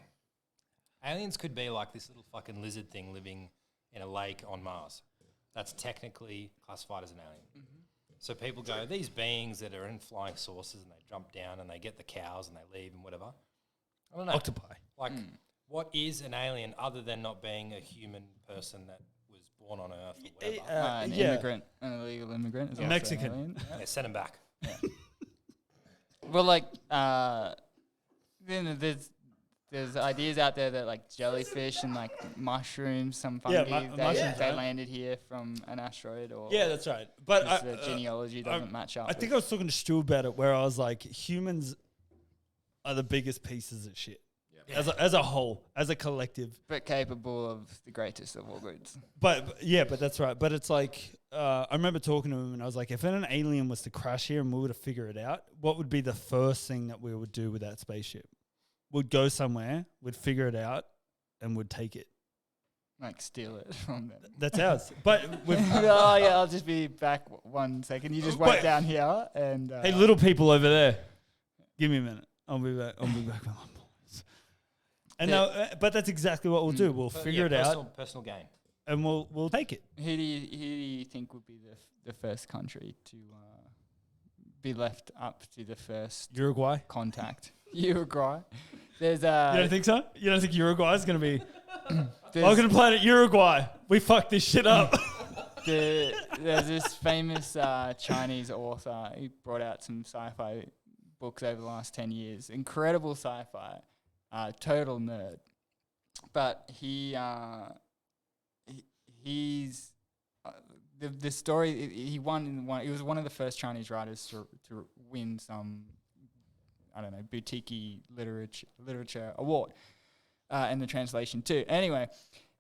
Aliens could be like this little fucking lizard thing living in a lake on Mars. That's technically classified as an alien. Mm-hmm. So people go, these beings that are in flying saucers and they jump down and they get the cows and they leave and whatever. I don't know. Octopi. Like, what is an alien other than not being a human person that was born on Earth or whatever? An immigrant, an illegal immigrant. Is also Mexican. an alien. Yeah, send them back. Well, like, then there's ideas out there that like jellyfish and like mushrooms, some fungi, mushrooms, they right? landed here from an asteroid, or Yeah, that's right. But just the genealogy doesn't match up. I think I was talking to Stu about it, where I was like, humans are the biggest pieces of shit. Yeah. As a whole, as a collective. but capable of the greatest of all goods. But that's right. But it's like, I remember talking to him and I was like, if an alien was to crash here and we were to figure it out, what would be the first thing that we would do with that spaceship? We'd go somewhere, we'd figure it out, and we'd take it. Like steal it from them. That's ours. But with Oh yeah, I'll just be back 1 second. You just wait down here and. Hey, little people over there, give me a minute. I'll be back. I'll be back with my boys. And but that's exactly what we'll do. We'll figure it out, Personal gain. and we'll take it. Who do you think would be the first country to be left up to the first Uruguay. contact? Uruguay. There's You don't think so? You don't think Uruguay is going to be? there's, Welcome to planet Uruguay. We fucked this shit up. there's this famous Chinese author. He brought out some sci-fi books over the last 10 years. Incredible sci-fi. Total nerd. But he's the story. He won. He was one of the first Chinese writers to win some, I don't know, boutique literature award, and the translation too. Anyway,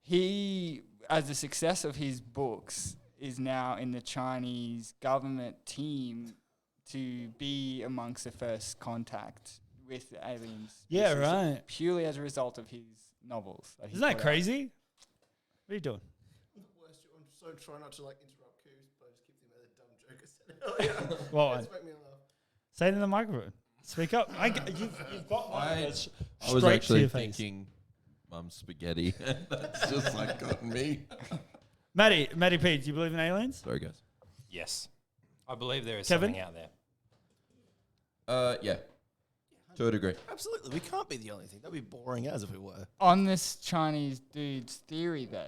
he, as the success of his books, is now in the Chinese government team to be amongst the first contact with the aliens. Yeah, This is right. Purely as a result of his novels. That he Isn't that put out. crazy? What are you doing? I'm so trying not to like interrupt Coos, but I just keep thinking about the dumb joke I said earlier. Well, It's making me laugh. say it in the microphone. Speak up. You've got one I that's I was straight to actually your face. thinking mum's spaghetti. That's just like gotten me. Matty P, do you believe in aliens? Sorry, guys. Yes. I believe there is Kevin? something out there. Yeah. To a degree. Absolutely, we can't be the only thing. That'd be boring as if we were. On this Chinese dude's theory, though,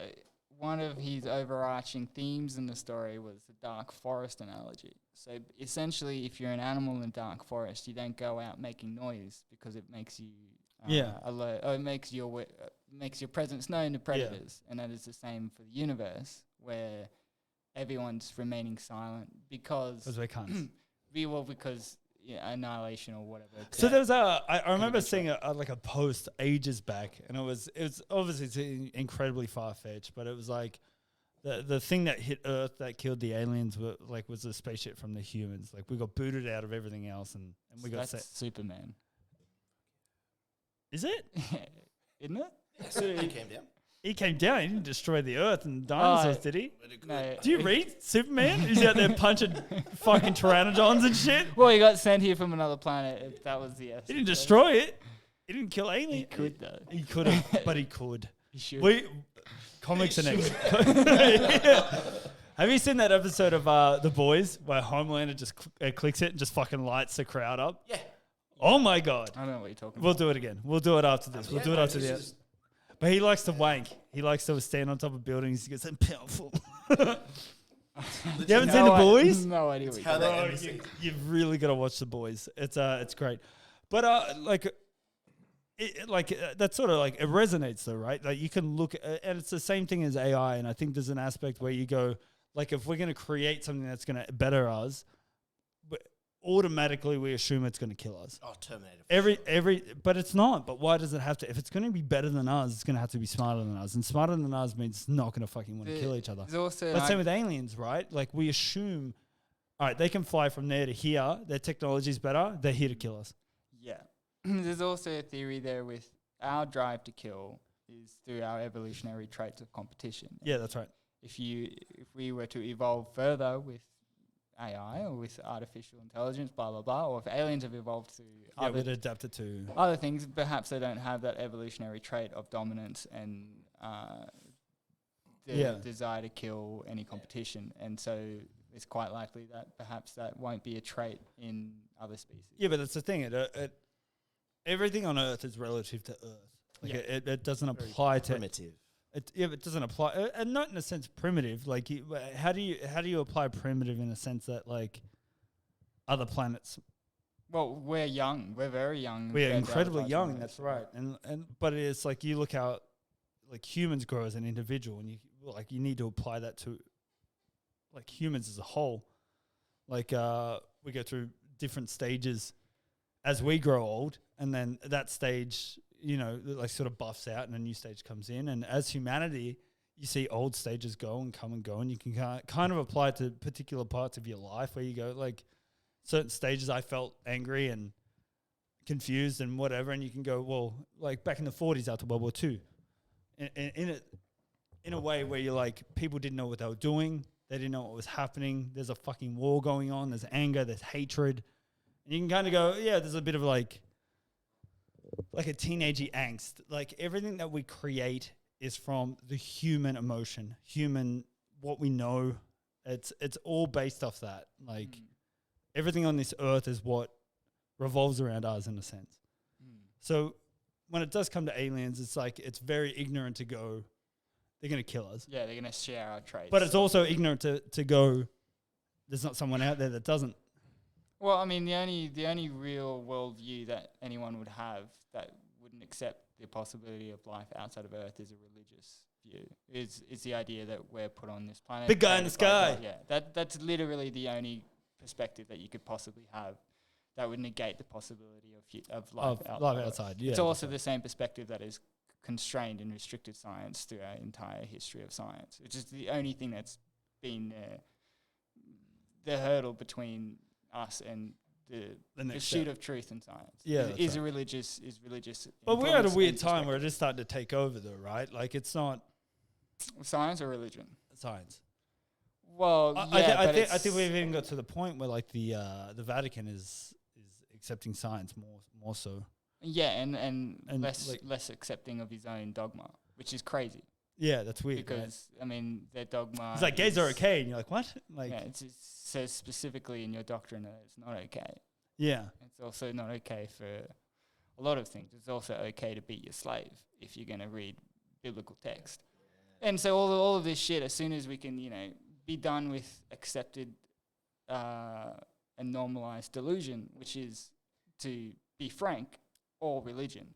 one of his overarching themes in the story was the dark forest analogy. So essentially, if you're an animal in a dark forest, you don't go out making noise because it makes you alert, or it makes your presence known to predators, and that is the same for the universe, where everyone's remaining silent because Because we can't. because annihilation or whatever. So there was I remember seeing a post ages back, and it was obviously incredibly far fetched, but it was like the thing that hit Earth that killed the aliens was the spaceship from the humans. Like we got booted out of everything else, and we got That's Superman. Is it? Isn't it? He came down. He came down. He didn't destroy the Earth and dinosaurs, Oh, did he? No. Do you read Superman? He's out there punching fucking pteranodons and shit. Well, he got sent here from another planet. If that was the essence. He didn't destroy it. He didn't kill aliens. He could though. He could have, but he could. He should. Comics are next. Have you seen that episode of The Boys where Homelander just clicks it and just fucking lights the crowd up? Yeah. Oh my god. I don't know what you're talking We'll about. do it again. We'll do it after this. We'll do it after the end. But he likes to wank. He likes to stand on top of buildings. He goes, I'm powerful. You haven't seen The Boys? No idea what you're how talking they about. end the scene. You've really got to watch The Boys. It's great. But that's sort of like it resonates though, right? Like you can look at, and it's the same thing as AI. And I think there's an aspect where you go, like if we're going to create something that's going to better us, but automatically we assume it's going to kill us. Oh, Terminator. But it's not. But why does it have to? If it's going to be better than us, it's going to have to be smarter than us. And smarter than us means it's not going to fucking want to kill each other. There's also But same with aliens, right? Like we assume, all right, they can fly from there to here. Their technology's better. They're here to kill us. Yeah. There's also a theory there with our drive to kill is through our evolutionary traits of competition. Yeah, that's right. If we were to evolve further with AI or with artificial intelligence, blah blah blah, or if aliens have evolved through Yeah, we'd adapt it to. other things, perhaps they don't have that evolutionary trait of dominance and the desire to kill any competition, and so it's quite likely that perhaps that won't be a trait in other species. Yeah, but that's the thing. Everything on Earth is relative to Earth. Like it doesn't apply to Primitive. it doesn't apply, and not in a sense primitive. Like, how do you apply primitive in a sense that like other planets? Well, we're young. We're very young. We're compared to incredibly other young. planets. That's right. And but it's like you look how like humans grow as an individual, and you need to apply that to like humans as a whole. Like we go through different stages as we grow old, and then that stage, like sort of buffs out and a new stage comes in. And as humanity, you see old stages go and come and go, and you can kind of apply it to particular parts of your life where you go, like certain stages I felt angry and confused and whatever, and you can go, well, like back in the 40s after World War II, in a way where you're like, people didn't know what they were doing, they didn't know what was happening, there's a fucking war going on, there's anger, there's hatred, and you can kind of go, yeah, there's a bit of like a teenagey angst. Like everything that we create is from the human emotion, what we know. It's all based off that. Like everything on this earth is what revolves around us in a sense. So when it does come to aliens, it's like it's very ignorant to go, they're going to kill us. Yeah, they're going to share our traits. But it's also ignorant to go, there's not someone out there that doesn't. Well, I mean, the only real worldview that anyone would have that wouldn't accept the possibility of life outside of Earth is a religious view. Is the idea that we're put on this planet. Big guy in the sky. Yeah, that's literally the only perspective that you could possibly have that would negate the possibility of life outside. Yeah, it's also the same perspective that is constrained and restricted science through our entire history of science, which is the only thing that's been the hurdle between us and the pursuit of truth in science. Yeah, is religious. But we're at a influence weird and time where perspective. it is starting to take over, though, right? Like it's not Science or religion? science. Well, I think we've even got to the point where like the Vatican is accepting science more so. Yeah, and less like- less accepting of his own dogma, which is crazy. Yeah, that's weird. Because I mean, their dogma. It's like gays are okay, and you're like, what? Like, Yeah, it says specifically in your doctrine that it's not okay. yeah. It's also not okay for a lot of things. It's also okay to beat your slave if you're going to read biblical text. And so all of this shit, as soon as we can, be done with accepted and normalized delusion, which is, to be frank, all religion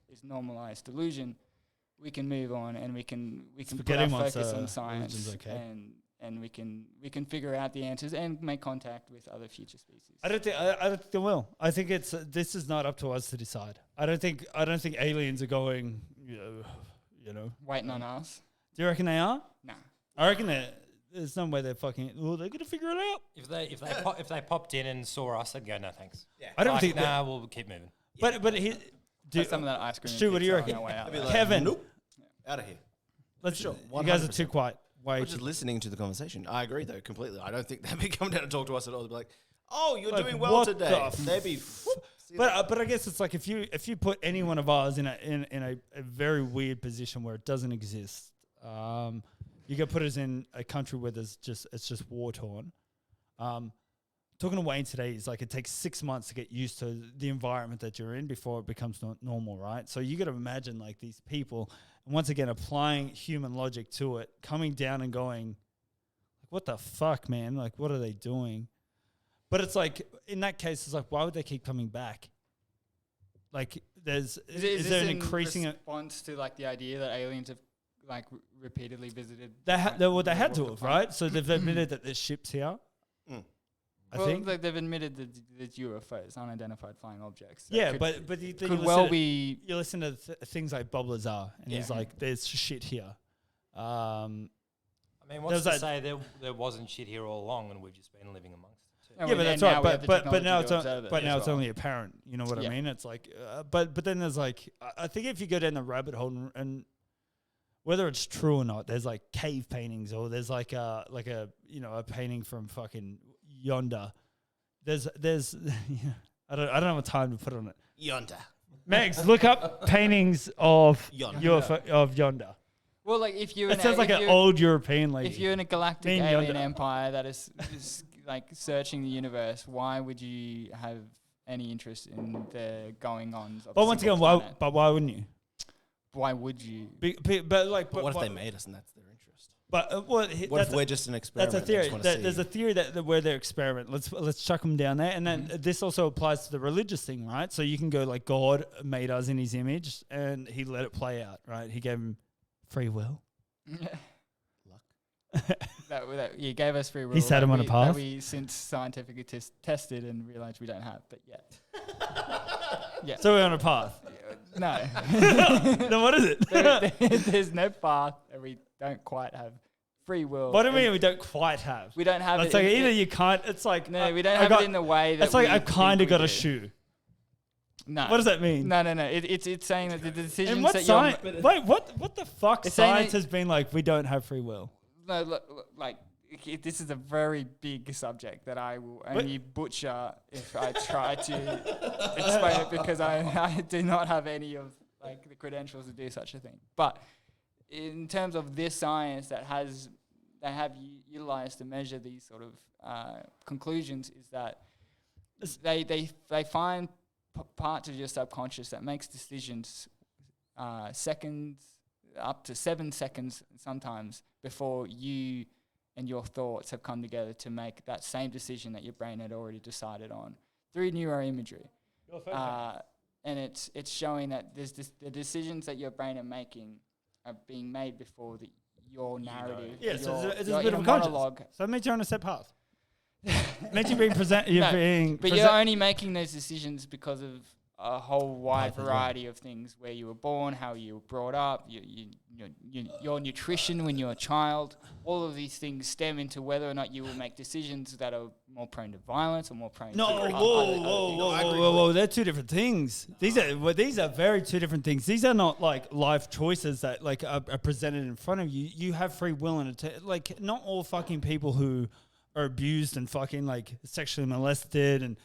is normalized delusion, we can move on and we can put our focus on science religion's okay. and we can figure out the answers and make contact with other future species. I don't think they will. I think this is not up to us to decide. I don't think aliens are going, Waiting on us? Do you reckon they are? Nah. I reckon there's no way they're fucking. Well, they're gonna figure it out. If they popped in and saw us, they'd go, no thanks. Yeah. I don't think. Nah, we'll keep moving. But he. Have some of that ice cream. and Stu, what do you pizza reckon? on our way out I'd be there. like, Kevin. nope. Out of here. Let's. Sure, You guys are 100%. too quiet. We're Wait. just listening to the conversation. I agree, though, completely. I don't think they'd be coming down and talk to us at all. They'd be like, oh, you're Like, doing well what today. the They'd be... But I guess it's like if you put any one of ours in a very weird position where it doesn't exist, You get put us in a country where it's just war torn. Talking to Wayne today, he's like, it takes 6 months to get used to the environment that you're in before it becomes normal, right? So you got to imagine like these people, and once again, applying human logic to it, coming down and going, what the fuck, man? Like, what are they doing? But it's like, in that case, it's like, why would they keep coming back? Like, is there an increasing response to like the idea that aliens have like repeatedly visited? They had to have, right? So they've admitted that there's ships here. I think they've admitted that there's UFOs, unidentified flying objects. Yeah, but you could well be. You listen to things like Bob Lazar, and he's like, "There's shit here." I mean, what's to say there wasn't shit here all along, and we've just been living amongst it too. Yeah, but that's right. But now it's only apparent. You know what I mean? It's like, but then there's like, I think if you go down the rabbit hole and whether it's true or not, there's like cave paintings or there's like a a painting from fucking yonder. There's I don't have time to put on it. Yonder. Megs, look up paintings of yonder. Well, like if you're it sounds like an old European lady. If you're in a galactic alien empire that is like searching the universe, why would you have any interest in the going-ons? But once again, why wouldn't you? Why would you? But what if they made us and that's their interest? But what if we're just an experiment? That's a theory. There's a theory that we're their experiment. Let's chuck them down there. And then this also applies to the religious thing, right? So you can go like, God made us in his image and he let it play out, right? He gave him free will. Luck. that he gave us free will. He sat him on a path. That we since scientifically tested and realized we don't have, but yet. Yeah. So we're on a path. No. Then what is it? There's no path, and we don't quite have free will. What do you mean we don't quite have? We don't have it. It's like either you can't. It's like no, we don't have it in the way that. It's like I've kind of got a shoe. No. What does that mean? No. It's saying that the decisions and what that science? Wait, what the fuck? Science has been like, we don't have free will. No, look, like this is a very big subject that I will only butcher if I try to explain it because I do not have any of like the credentials to do such a thing. But in terms of this science they have utilized to measure these sort of conclusions is that they find parts of your subconscious that makes decisions seconds, up to 7 seconds sometimes before you and your thoughts have come together to make that same decision that your brain had already decided on through neuroimagery. And it's showing that the decisions that your brain are making are being made before your narrative. Yeah, so it's a bit of a monologue. So it means you're on a set path. It means you're being But you're only making those decisions because of a whole wide variety of things: where you were born, how you were brought up, your nutrition when you're a child. All of these things stem into whether or not you will make decisions that are more prone to violence or more prone to whoa. They're two different things. These are very two different things. These are not like life choices that like are presented in front of you. You have free will and like not all fucking people who are abused and fucking like sexually molested and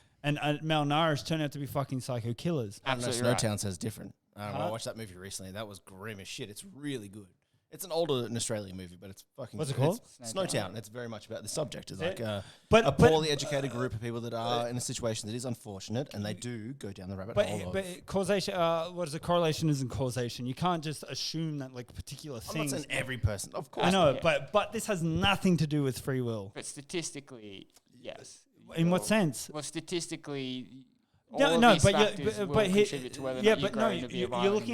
malnourished turn out to be fucking psycho killers. Absolutely. Snowtown says different. I watched that movie recently. That was grim as shit. It's really good. It's an older Australian movie, but it's fucking. What's it called? Snowtown. It's very much about the subject. It's like a poorly educated group of people that are in a situation that is unfortunate, and they do go down the rabbit hole. But causation. What is it? Correlation isn't causation. You can't just assume that like particular things. I'm not saying every person, of course. I know, but this has nothing to do with free will. But statistically, yes. In what sense? Well, statistically. You're looking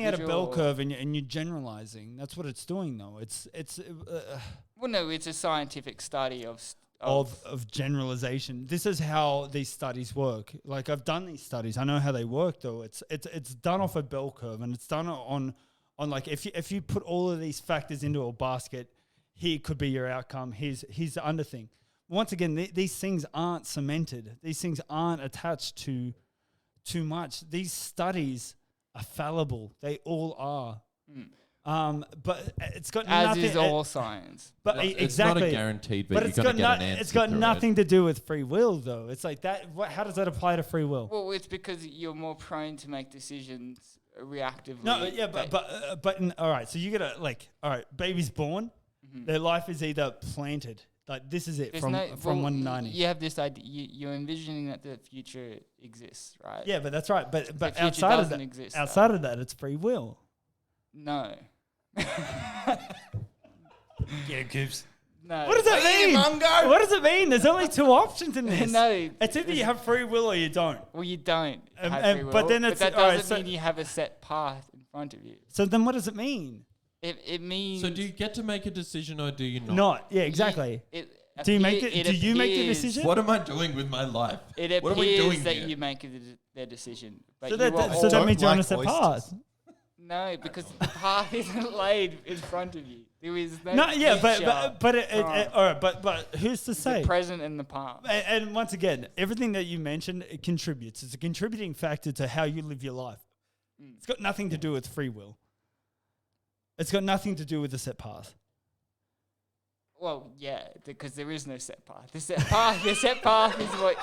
at a bell or curve and you're generalizing. That's what it's doing, though. It's well, no, it's a scientific study of generalization. This is how these studies work. Like I've done these studies. I know how they work, though. It's done off a bell curve, and it's done on like if you put all of these factors into a basket, here could be your outcome. Here's the under thing. Once again, these things aren't cemented. These things aren't attached to too much. These studies are fallible. They all are. But it's got nothing. As is all science. But it's not a guaranteed, but you're going to get an answer. It's got nothing to do with free will, though. It's like that. How does that apply to free will? Well, it's because you're more prone to make decisions reactively. No, yeah, but all right. So you gotta all right. Baby's born. Their life is either planted, like this is it There's from no- from well, 1 to 90. You have this idea. You're envisioning that the future exists, right? Yeah, but that's right. But future outside of doesn't that, exist, outside though. of that, it's free will. No. Get it, Coops. No. What does that mean? What does it mean? There's only 2 options in this. No. It's either you have free will or you don't. Well, you don't have and- free will. but then but it's- that alright, doesn't so- mean you have a set path in front of you. So then what does it mean? It means. So do you get to make a decision or do you not? Not. Yeah, exactly. Do you make it? Do you make the decision? What am I doing with my life? It What are we appears doing that here? you make their decision. But So you that, are so that all- means you're on a like set oysters. path. No, because the path isn't laid in front of you. There is no. No, yeah, future but all right, but who's to the say? present and the past. And once again, everything that you mentioned, it contributes. It's a contributing factor to how you live your life. It's got nothing to do with free will. It's got nothing to do with the set path. Well, yeah, because there is no set path. The set path is what.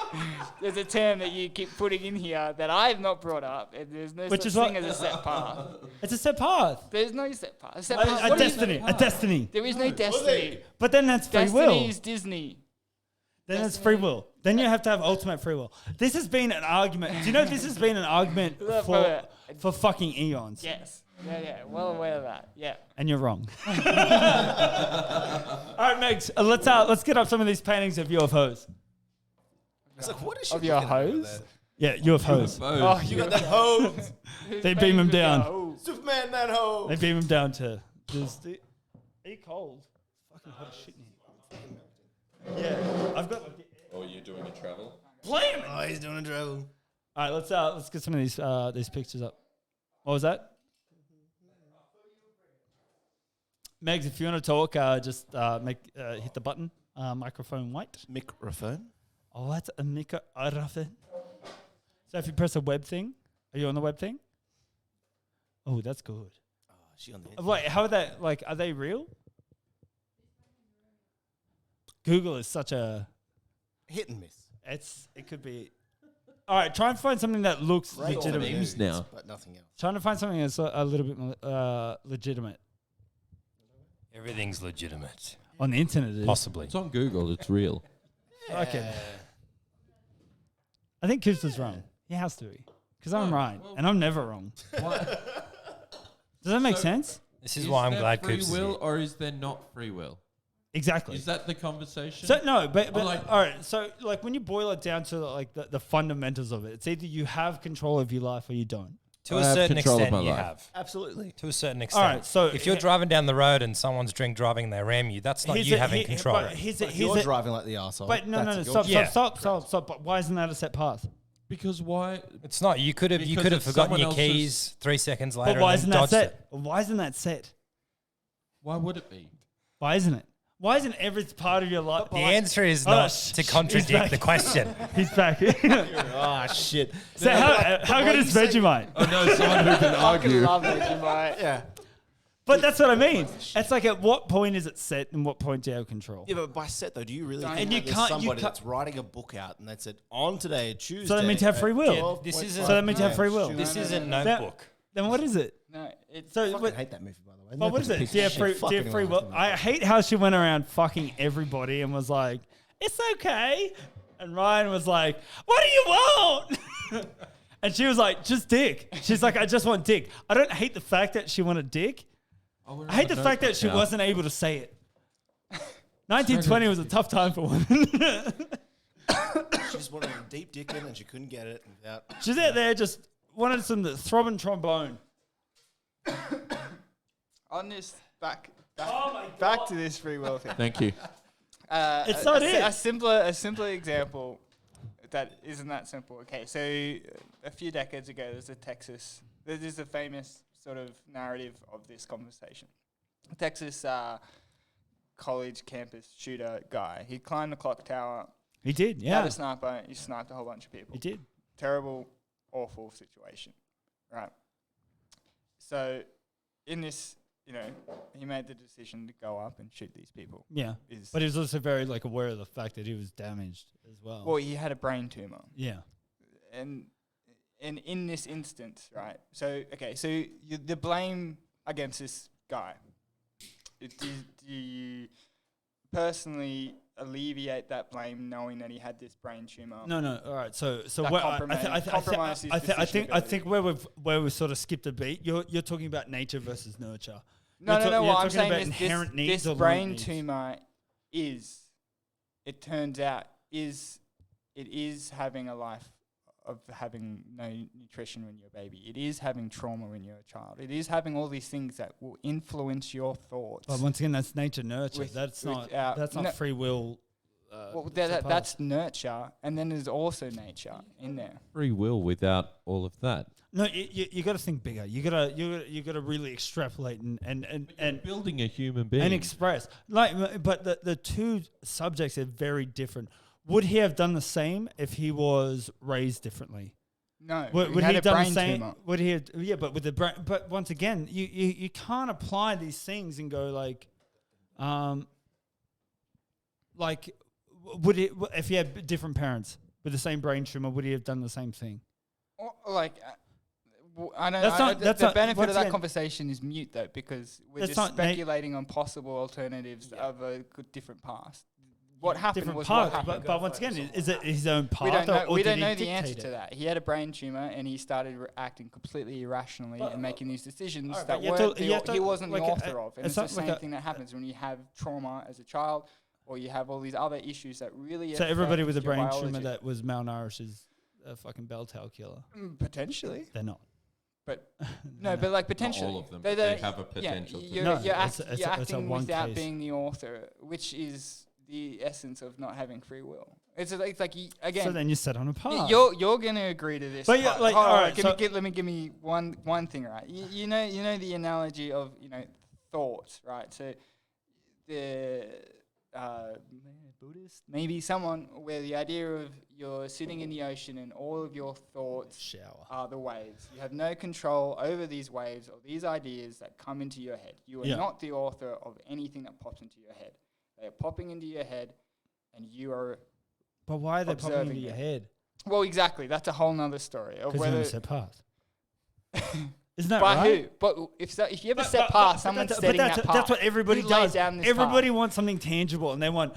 There's a term that you keep putting in here that I have not brought up, and there's no Which such is what- thing as a set path. It's a set path. There's no set path. A set A, path. a what is- destiny. A destiny. There is no destiny. But then that's free Destiny will. is Disney. Then it's free will. Then you have to have ultimate free will. This has been an argument. Do you know this has been an argument for fucking eons? Yes. Yeah. Well aware of that. Yeah. And you're wrong. All right, Megs, let's get up some of these paintings of UFOs. It's like, what is she Of your looking at over hose? there? Yeah, UFOs. Oh, You got that hose. They beam him down. Superman, that hose. They beam him down to. Are you cold? Fucking hot as shit in here. Yeah, I've got. Or you're doing a travel? Blame. Oh, he's doing a drill. All right, let's get some of these pictures up. What was that? Megs, if you want to talk, just hit the button. Microphone white. Microphone. Oh, that's a microphone. So if you press a web thing, are you on the web thing? Oh, that's good. Oh, she on the Wait, how are they? Like, are they real? Google is such a. hit and miss. It could be. All right, try and find something that looks Great legitimate. memes now. but nothing else. Trying to find something that's a little bit more legitimate Everything's legitimate. on the internet. It is. Possibly. It's on Google. It's real. Okay. I think Coops was wrong. He has to be. Because I'm right. And I'm never wrong. Does that make sense? This is why I'm there glad free Coops is will here. or is there not free will? Exactly. Is that the conversation? So no, but like- all right. So like when you boil it down to like the fundamentals of it, it's either you have control of your life or you don't. To I a have certain control of extent, my you life. have. Absolutely. To a certain extent. right, so if you're driving down the road and someone's drink driving and they ram you, that's not you having control. But You're driving like the arsehole. But no, That's your stop, Yeah. stop. But why isn't that a set path? Because why? It's not. You could have Because it's forgotten your someone keys 3 seconds later. But why and isn't then that dodged set? it. Why isn't that set? Why would it be? Why isn't it? Why isn't every part of your life? The answer is Oh, not sh- to he's contradict back. the question. He's back. Ah, shit. So how good is Vegemite? Oh no, someone who can argue. Love Vegemite. Yeah. But that's what I mean. It's like at what point is it set and what point do you have control? Yeah, but by set though, do you really And think you that there's can't- you somebody can't- that's writing a book out and that said on today, Tuesday? So that means you have free will. Yeah, this isn't- So that means you have free will. This isn't That- Notebook. Then what is it? No, it's So I fucking what, hate that movie, by the way. well, what is it? Piece Do you of have free, shit. do you have Fucking free life, will? man. I hate how she went around fucking everybody and was like, it's okay. And Ryan was like, what do you want? And she was like, just dick. She's like, I just want dick. I don't hate the fact that she wanted dick. I hate the fact that she wasn't able to say it. 1920 was a tough time for women. She just wanted a deep dick in and she couldn't get it without. She's out there just wanted some throbbing trombone. on this back Oh my back to this free will thing. Thank you. It's not it. A simpler example that isn't that simple. Okay, so a few decades ago, there's a famous sort of narrative of this conversation. A Texas college campus shooter guy. He climbed the clock tower. He did, Had yeah. a sniper. He sniped a whole bunch of people. He did. Terrible, awful situation, right? So, in this, he made the decision to go up and shoot these people. Yeah. But he was also very aware of the fact that he was damaged as well. Well, he had a brain tumor, yeah. and in this instance, right? So, okay, so the blame against this guy do you personally alleviate that blame knowing that he had this brain tumor? No. All right. So That where compromised his I think where we've sort of skipped a beat. You're talking about nature versus nurture. No. You're What I'm talking saying about is inherent needs this or brain learned needs. tumor it turns out, it is having a life of having no nutrition when you're a baby. It is having trauma when you're a child. It is having all these things that will influence your thoughts. But once again, that's nature nurture. With- That's without- not no- free will. Well, surpassed. that's nurture, and then there's also nature in there. Free will without all of that. No, you got to think bigger. You got to really extrapolate and Building a human being. and express. But the two subjects are very different. Would he have done the same if he was raised differently? No, Would he had have a done brain the same? tumor. Would he? But with the brain. But once again, you can't apply these things and go like, would it if he had different parents with the same brain tumor? Would he have done the same thing? I don't That's know. not- that's the not- benefit once of that again- conversation is mute, though, because we're That's just not na- speculating on possible alternatives of a different past. What happened Different was path. what happened. But once again, is it his own path? We don't know. Or We did don't he know the answer dictate to it? that. He had a brain tumor, and he started acting completely irrationally and making these decisions alright, that but you have weren't to- you have he to- wasn't like the a- author of. And it's it's the not like same a- thing that happens when you have trauma as a child, or you have all these other issues that really. So everybody with a affect your brain biology. tumor that was malnourished is a fucking bell tail killer. Potentially, They're not. but no, but like Not potentially, all of them, but they have a yeah, potential to You're, do No, that. you're, it's act- a- it's you're a- it's a acting one without case. being the author, which is the essence of not having free will. It's like again. So then you set on a path. You're gonna agree to this. But yeah, part. like, Hold on, alright, so- let me give me one thing, right? You know the analogy of thought, right? So the Buddhist, maybe someone where the idea of you're sitting in the ocean and all of your thoughts shower. are the waves. You have no control over these waves or these ideas that come into your head. You are Yeah. not the author of anything that pops into your head. They are popping into your head, and you are. But why are they popping observing into your it. head? Well, exactly. That's a whole nother story of Because you whether. only set path. Isn't that By right? who? But if you ever set past, someone's setting that path. That's what everybody Who laid does. down this Everybody path? wants something tangible, and they want,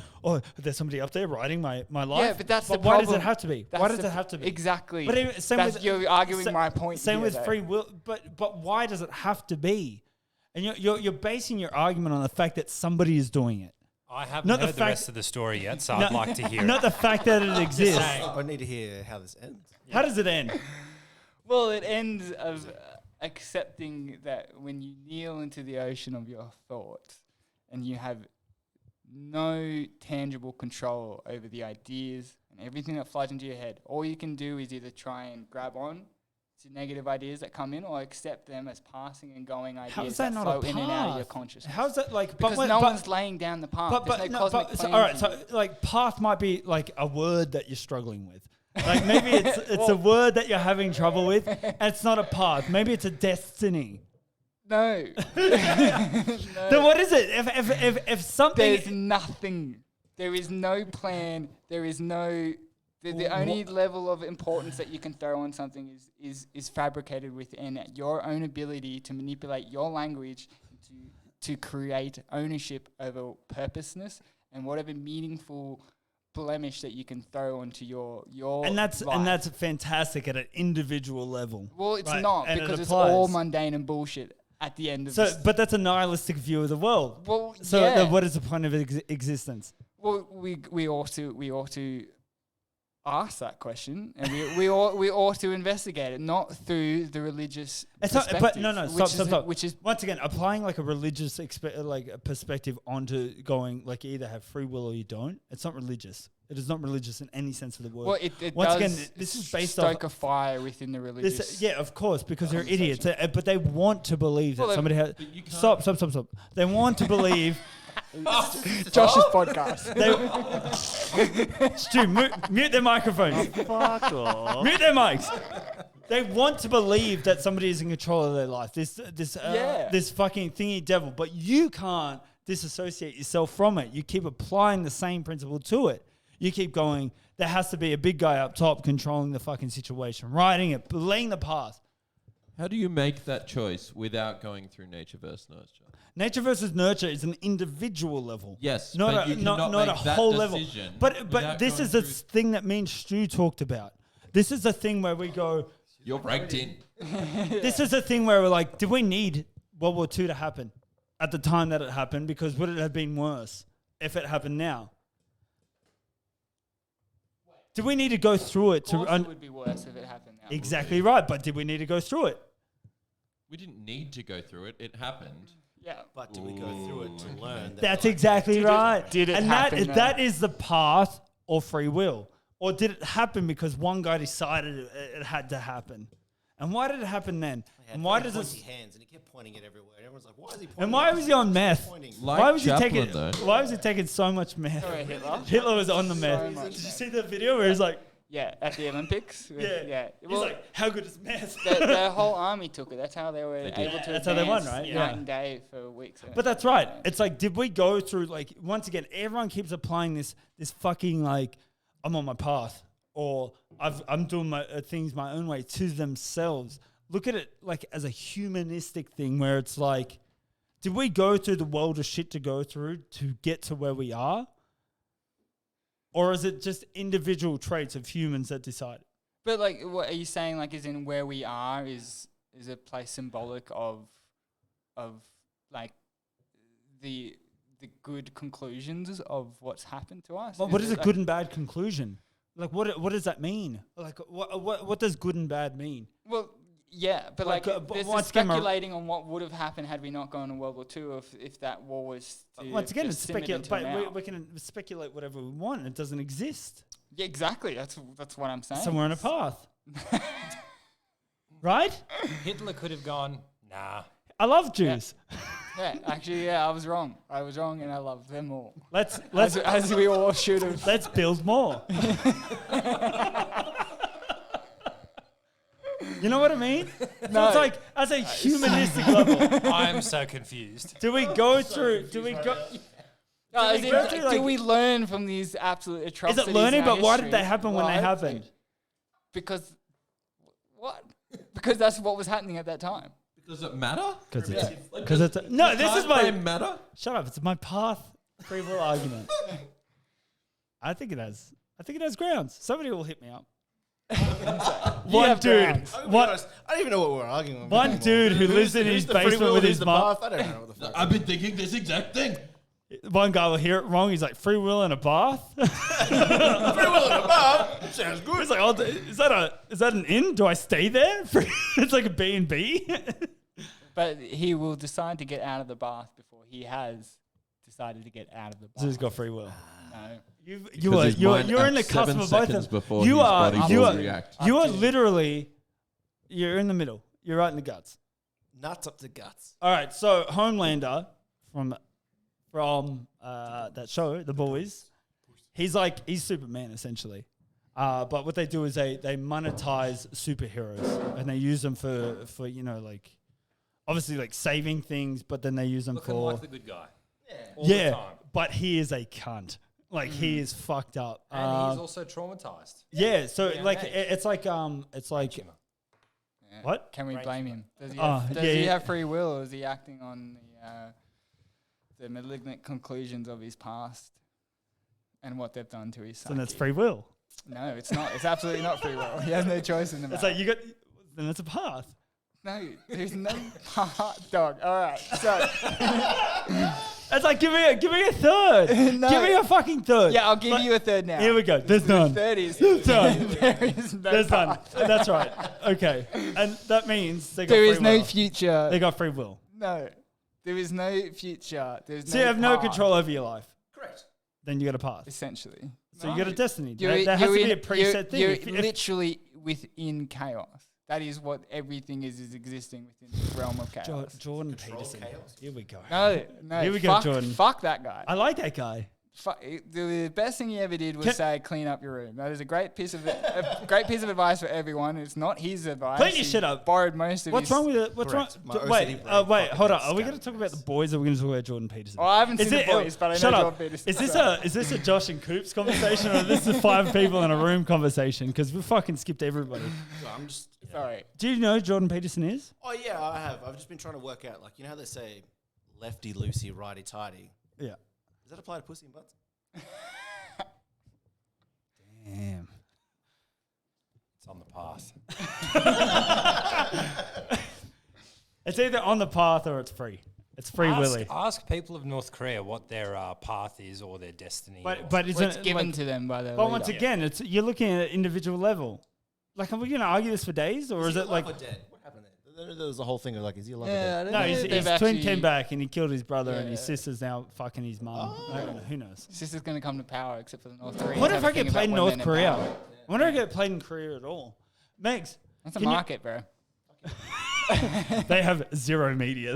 there's somebody up there writing my life. Yeah, but that's the why does problem. it have to be? That's Why does the it have to be? Exactly. But even, same That's, with, you're arguing sa- my point. Same here, with though. free will, but why does it have to be? And you're basing your argument on the fact that somebody is doing it. I haven't Not the heard the fact- rest of the story yet, so I'd like to hear Not the fact that it exists. I need to hear how this ends. How does it end? Well, it ends of accepting that when you kneel into the ocean of your thoughts and you have no tangible control over the ideas and everything that flies into your head, all you can do is either try and grab on to negative ideas that come in or accept them as passing and going ideas How is that not flow a in and out of your path? consciousness. How's that like? Because no one's laying down the path. There's no cosmic plan all right, for so you. like path might be like a word that you're struggling with. Like maybe it's a word that you're having trouble with, and it's not a path. Maybe it's a destiny. No. Then what is it? If something There's nothing. There is no plan. There is no. The only level of importance that you can throw on something is fabricated within your own ability to manipulate your language to create ownership over purposeness and whatever meaningful blemish that you can throw onto your and that's life. fantastic at an individual level. Well, it's right? not And it because it's applies. all mundane and bullshit at the end of So, this. but that's a nihilistic view of the world. Well, So yeah. then what is the point of existence? Well, we ought to ask that question, and we ought to investigate it, not through the religious It's not, perspective. but no, which stop. is, Which is Once again, applying like a religious a perspective onto going like you either have free will or you don't. It's not religious. It is not religious in any sense of the word. well, it Once does again, this is based stoke off. a fire within the religious. Yeah, of course, because they're idiots. But they want to believe that Well, somebody has. Stop. They want to believe. Josh's podcast. Stu, mute their microphones. Fuck off. Mute their mics. They want to believe that somebody is in control of their life. This fucking thingy devil. But you can't disassociate yourself from it. You keep applying the same principle to it. You keep going, there has to be a big guy up top controlling the fucking situation, writing it, laying the path. How do you make that choice without going through nature versus nurture? Nature versus nurture is an individual level. Yes, not but a, you cannot not a make that whole level. decision But without this going is the through- thing that me and Stu talked about. This is the thing where we go. You're raked in. This is the thing where we're like, did we need World War II to happen at the time that it happened? Because would it have been worse if it happened now? Do we need to go through it Of course it would be worse if it happened now. Exactly right, but did we need to go through it? We didn't need to go through it. It happened. Yeah. But do we go through it to learn? That That's like, exactly right. did it and happen that though? is the path or free will. Or did it happen because one guy decided it had to happen? And why did it happen then? He had And why very does pointy it? hands and he kept pointing it everywhere. And everyone's like, why is he pointing? And why it? was he on meth? Pointing. Like Why was he Chaplin, taking? though. Why was he taking so much meth? Sorry, Hitler. Hitler was on the So meth. much Did you meth. see the video where he's like, Yeah, at the Olympics. yeah. He's Well, like, how good is meth? the whole army took it. That's how they were did. able to That's how they won, advance right? night Yeah. and day for weeks. But that's right. It's like, did we go through, like, once again, everyone keeps applying this fucking, like, I'm on my path, or I'm doing my things my own way to themselves. Look at it, like, as a humanistic thing where it's like, did we go through the world of shit to go through to get to where we are? Or is it just individual traits of humans that decide? But like, what are you saying? Like, is in where we are is a place symbolic of like the good conclusions of what's happened to us. Well, what is a it good and bad conclusion? Like, what does that mean? Like, what does good and bad mean? Well, yeah, but Like, like, but this is once again, speculating on what would have happened had we not gone to World War II. If that war was to Once again, just it's simmered speculate, until but now. we can speculate whatever we want. It doesn't exist. Yeah, exactly. That's what I'm saying. Somewhere on a path, right? Hitler could have gone, nah. I love Jews. Yeah, actually, yeah, I was wrong, and I love them all. Let's As we all should have. let's build more. You know what I mean? So No. it's like, as a humanistic level, I am so confused. do we go through? Do we go? No, we as in, go through, do like- we learn from these absolute Is atrocities? it learning? in our But why did history? they happen when Well, they I don't happened? think- Because what? Because that's what was happening at that time. Does it matter? Because Like, it's no. This is my time matter. shut up. It's my path free will argument. I think it has grounds. Somebody will hit me up. One have dude. grounds. I'll be One, honest, I don't even know what we're arguing about. one anymore. dude who lives in Who's his the free basement will, with who's his the mum. path? I don't know what the fuck. I've been thinking this exact thing. One guy will hear it wrong. He's like, free will in a bath. Free will in a bath sounds good. He's like, oh, is that an inn? Do I stay there? It's like a B&B. But he will decide to get out of the bath before he has decided to get out of the bath. So he's got free will. No. You're in the cusp of both of them. before You his are body you will are react. you are literally you're in the middle. You're right in the guts. Nuts up to guts. All right, so Homelander from that show, The Boys, he's Superman essentially. But what they do is they monetize superheroes and they use them for like obviously like saving things, but then they use them Looking for like the good guy. All the time. but he is a cunt. Like he is fucked up. And he's also traumatized. Yeah, so Yeah, like mate. it's like Humor. Yeah. What? Can we Brain blame tumor. him? Does he, Oh, have, does yeah, he yeah. have free will, or is he acting on the malignant conclusions of his past and what they've done to his So that's psyche? free will. No, it's not. It's absolutely not free will. He has no choice in the matter. It's like you got then it's a path. No, there's no part, dog. All right, so It's like give me a third. No. Give me a fucking third. yeah, I'll give Like, you a third now. Here we go. There's none. Third is done. there is no There's none. path. That's right. Okay. And that means they got There free is no will. future. They got free will. No, there is no future. There's So no you have no path, control over your life. Correct. Then you got a path. essentially. So you got a destiny. You're, There has to you're be a in- preset thing. You're If- if- literally within chaos. That is what everything is existing within the realm of chaos. Jordan Peterson. chaos. Here we go. No, no. Here we go, fuck, Jordan. Fuck that guy. I like that guy. The best thing he ever did was say, "Clean up your room." That is a great piece of advice for everyone. It's not his advice. Clean your shit up. Borrowed most of. What's wrong with it? What's Correct. wrong? My Wait, OCD brain wait, hold on. fucking Are we gets going to talk about the boys, or are we going to talk about Jordan Peterson? Oh, I haven't Is seen it- the boys, but I shut know up. Jordan Peterson. Is this a Josh and Coops conversation, or is this a 5 people in a room conversation? Because we fucking skipped everybody. So I'm just. Sorry. Do you know who Jordan Peterson is? Oh yeah, I have. I've just been trying to work out, like, you know how they say, lefty loosey, righty tighty. Yeah. Does that apply to pussy and butts? Damn. It's on the path. It's either on the path or it's free. It's free willy. Ask people of North Korea what their path is or their destiny. But Well, it's given to them by the. But once leader. again, it's you're looking at individual level. Like, are we going to argue this for days, or is he it like? alive or dead? What happened there? There was a whole thing of like, is he alive or Yeah, I dead? don't No, know. his They've twin actually- came back and he killed his brother, and his Yeah. sister's now fucking his mum. I don't know, who knows? Sister's going to come to power, except for the North Koreans. What if have I a thing get played in about North women Korea? power. I wonder if I get played in Korea at all. Megs, That's a Can you- market, bro. they have zero media.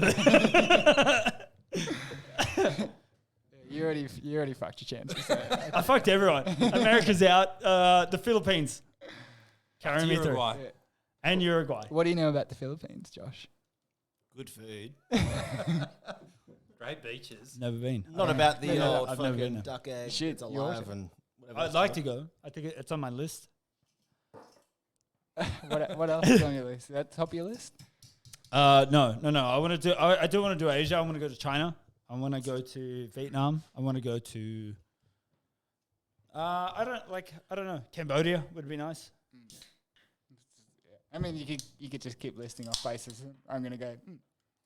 You already fucked your chances. So. I fucked everyone. America's out. The Philippines carrying me through, Uruguay. and Uruguay. What do you know about the Philippines, Josh? Good food. Great beaches. Never been. Not about the No, old I've never been fucking there. duck egg. Shit, It's you alive also- and whatever. I'd like to go. I think it's on my list. What else is on your list? Is that top of your list? No. I want to do. I do want to do Asia. I want to go to China. I want to go to Vietnam. I want to go to. I don't know. Cambodia would be nice. I mean, you could just keep listing off places. I'm gonna go.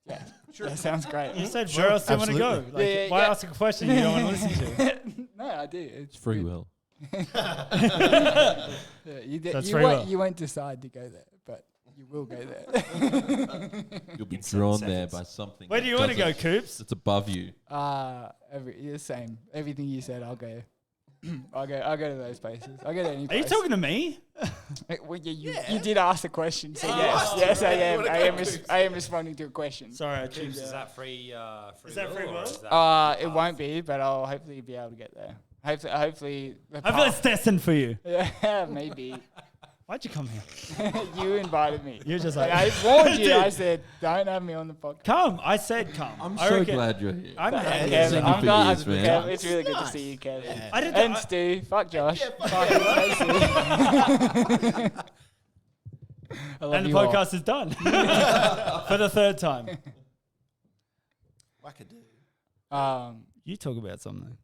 Yeah, sure. That sounds great. You said where else do you want to go? absolutely. Like, Yeah, why yeah. ask a question you don't want to listen to? No, I do. It's free will. Yeah, That's very well. you won't decide to go there, but you will go there. You'll be In 7 drawn there seconds. by something. Where do you want to go, Coops? It's above you. The same. Everything you said, I'll go. I'll go to those places. I'll go to any Are you place. talking to me? Well, you did ask the question, so yes, I am. I am responding to a question. Sorry, I Is choose. that free? Is that free or will? is that It won't be, but I'll hopefully be able to get there. Hopefully. I feel it's destined for you. Yeah, maybe. Why'd you come here? You invited me. You're just And like, I warned you. Dude. I said, don't have me on the podcast. Come. I said come. I'm I so reckon- glad you're here. I'm happy. Yeah, to see Kevin, you. I'm glad- years, man. Kev, it's really good to see you, Kevin. Yeah. I did And I- Stu. Fuck Josh. Yeah, I love and the you all. podcast is done for the third time. Wackadoo. You talk about something.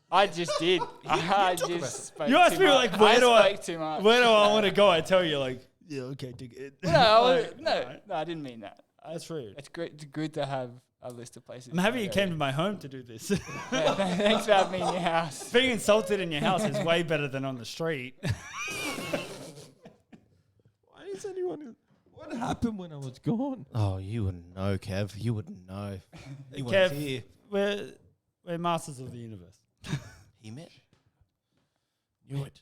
I just did. I talk about just spoke You asked too me much. like, where do I spoke too much. Where do I want to go? I tell you like, yeah, okay, dig it. No, Like, I didn't mean that. That's rude. It's great. It's good to have a list of places. I'm happy to you go. came to my home to do this. Yeah, thanks for having me in your house. Being insulted in your house is way better than on the street. Why is anyone? What happened when I was gone? Oh, you wouldn't know, Kev. You wouldn't know. You Kev, weren't here. we're masters of the universe. He met. Knew it.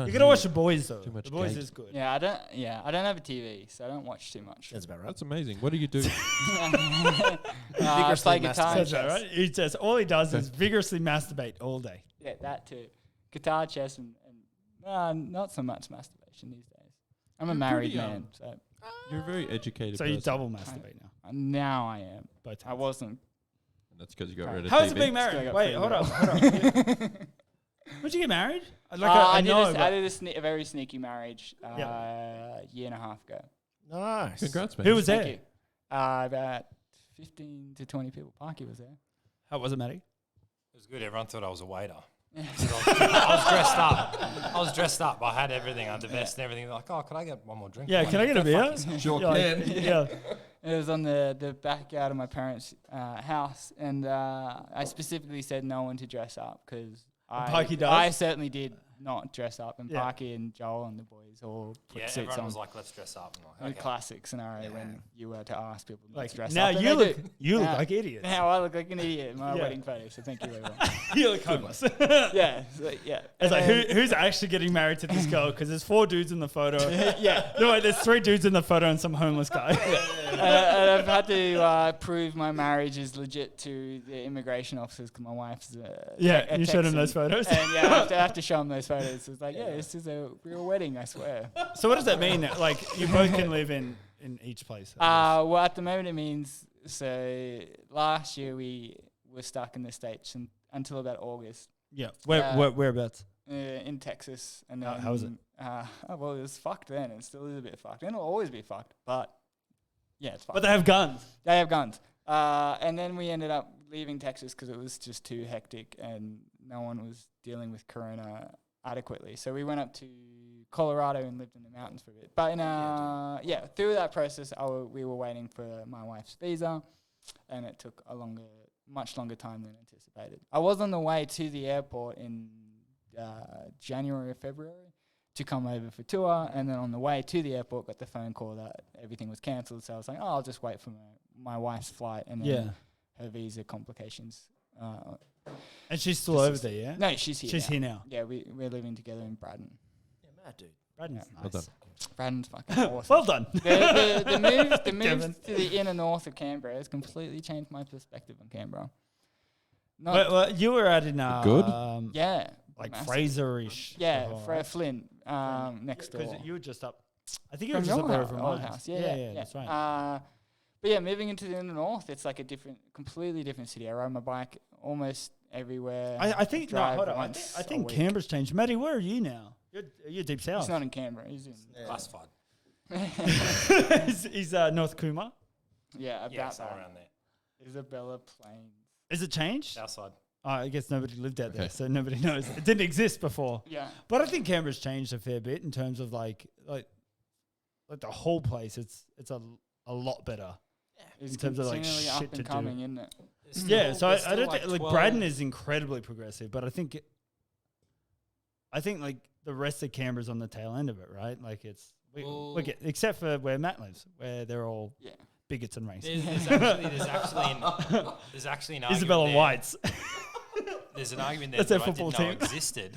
You gotta watch The Boys though. Too much The Boys cake. is good. Yeah, I don't have a TV, so I don't watch too much. That's about right. That's amazing. What do you do? I Vigorously play guitar. That's and right, chess. right? He just all he does is vigorously masturbate all day. Yeah, that too. Guitar, chess, and not so much masturbation these days. I'm a You're married pretty, man, so You're a very educated. So you person. double masturbate now. Now I am. Both I times. wasn't. And that's because you got rid of How is TV. it being Still married? got Wait, free hold will. up, hold up. Would you get married? Like I did know, a, but- I did a very sneaky marriage Yeah. year and a half ago. Nice. Congrats, man. Who was Thank there? you. About 15 to 20 people. Parky was there. How was it, Matty? It was good. Everyone thought I was a waiter. I was dressed up. I was dressed up. I had everything under vest and everything. They're like, oh, can I get one more drink? Yeah, I'm can I like, get a "The beer? fuck is-" Sure You're like, can. yeah. It was on the backyard of my parents' house, and I specifically said no one to dress up because Pikey does? I certainly did not dress up. And Yeah. Parky and Joel and the boys all put Yeah, suits everyone on. was like, let's dress up. And A like, okay. classic scenario when you were to ask people to Like dress now up. and you they look do. you look Now- like idiots. Now I look like an idiot in my Yeah. wedding photo, so thank you very much. You look homeless. yeah, so, yeah. It's like And who's actually getting married to this girl? Because there's 4 dudes in the photo. yeah. No, wait, there's 3 dudes in the photo and some homeless guy. and I've had to prove my marriage is legit to the immigration officers because my wife's Yeah, you showed him those photos? And yeah, I have to show them those photos. It's like, yeah, this is a real wedding, I swear. So what does that mean? Like you both can live in each place. I guess. Well, at the moment it means, so last year we were stuck in the States until about August Yeah. uh, Whereabouts? in Texas. And then, How was it? well, it was fucked then. It still is a bit fucked. And it'll always be fucked, but yeah, it's fucked. But they have guns. They have guns. And then we ended up leaving Texas because it was just too hectic and no one was dealing with Corona adequately. So we went up to Colorado and lived in the mountains for a bit. But through that process, we were waiting for my wife's visa, and it took much longer time than anticipated. I was on the way to the airport in January or February to come over for tour, and then on the way to the airport got the phone call that everything was cancelled. So I was like, I'll just wait for my wife's flight and then her visa complications. And she's still over there, yeah? No, she's here. She's now. here now. Yeah, we're living together in Braddon. Yeah, mad dude. Braden's Well nice. done. Braddon's fucking awesome. Well done. The move Kevin. to the inner north of Canberra has completely changed my perspective on Canberra. Well, you were out in Good? Yeah, like massive. Fraser-ish. Yeah, before, right? Flint, next door. Because you were just up. I think you From were just your up there house, from old my house. house. Yeah, that's right. But yeah, moving into the inner north, it's like a completely different city. I ride my bike almost everywhere. I think no, drive hold on. once I a think week. Canberra's changed. Matty, where are you now? You're deep south. He's not in Canberra. He's in Classified. he's North Cooma. yeah, about Yeah, that. somewhere around there. Isabella Plains. Is it changed? South side. Oh, I guess nobody lived out there, Okay. so nobody knows. It didn't exist before. Yeah. But I think Canberra's changed a fair bit in terms of like the whole place. It's a lot better. It's In terms of, like, continually shit up to and do. coming, isn't it? Yeah, so There's I still don't think like 12 Braddon is incredibly progressive, but I think like the rest of Canberra's on the tail end of it, right? Like we get except for where Matt lives, where they're all Yeah. bigots and racist. There's actually an Isabella argument there. Whites. There's an argument there That's that their I didn't football know team. existed,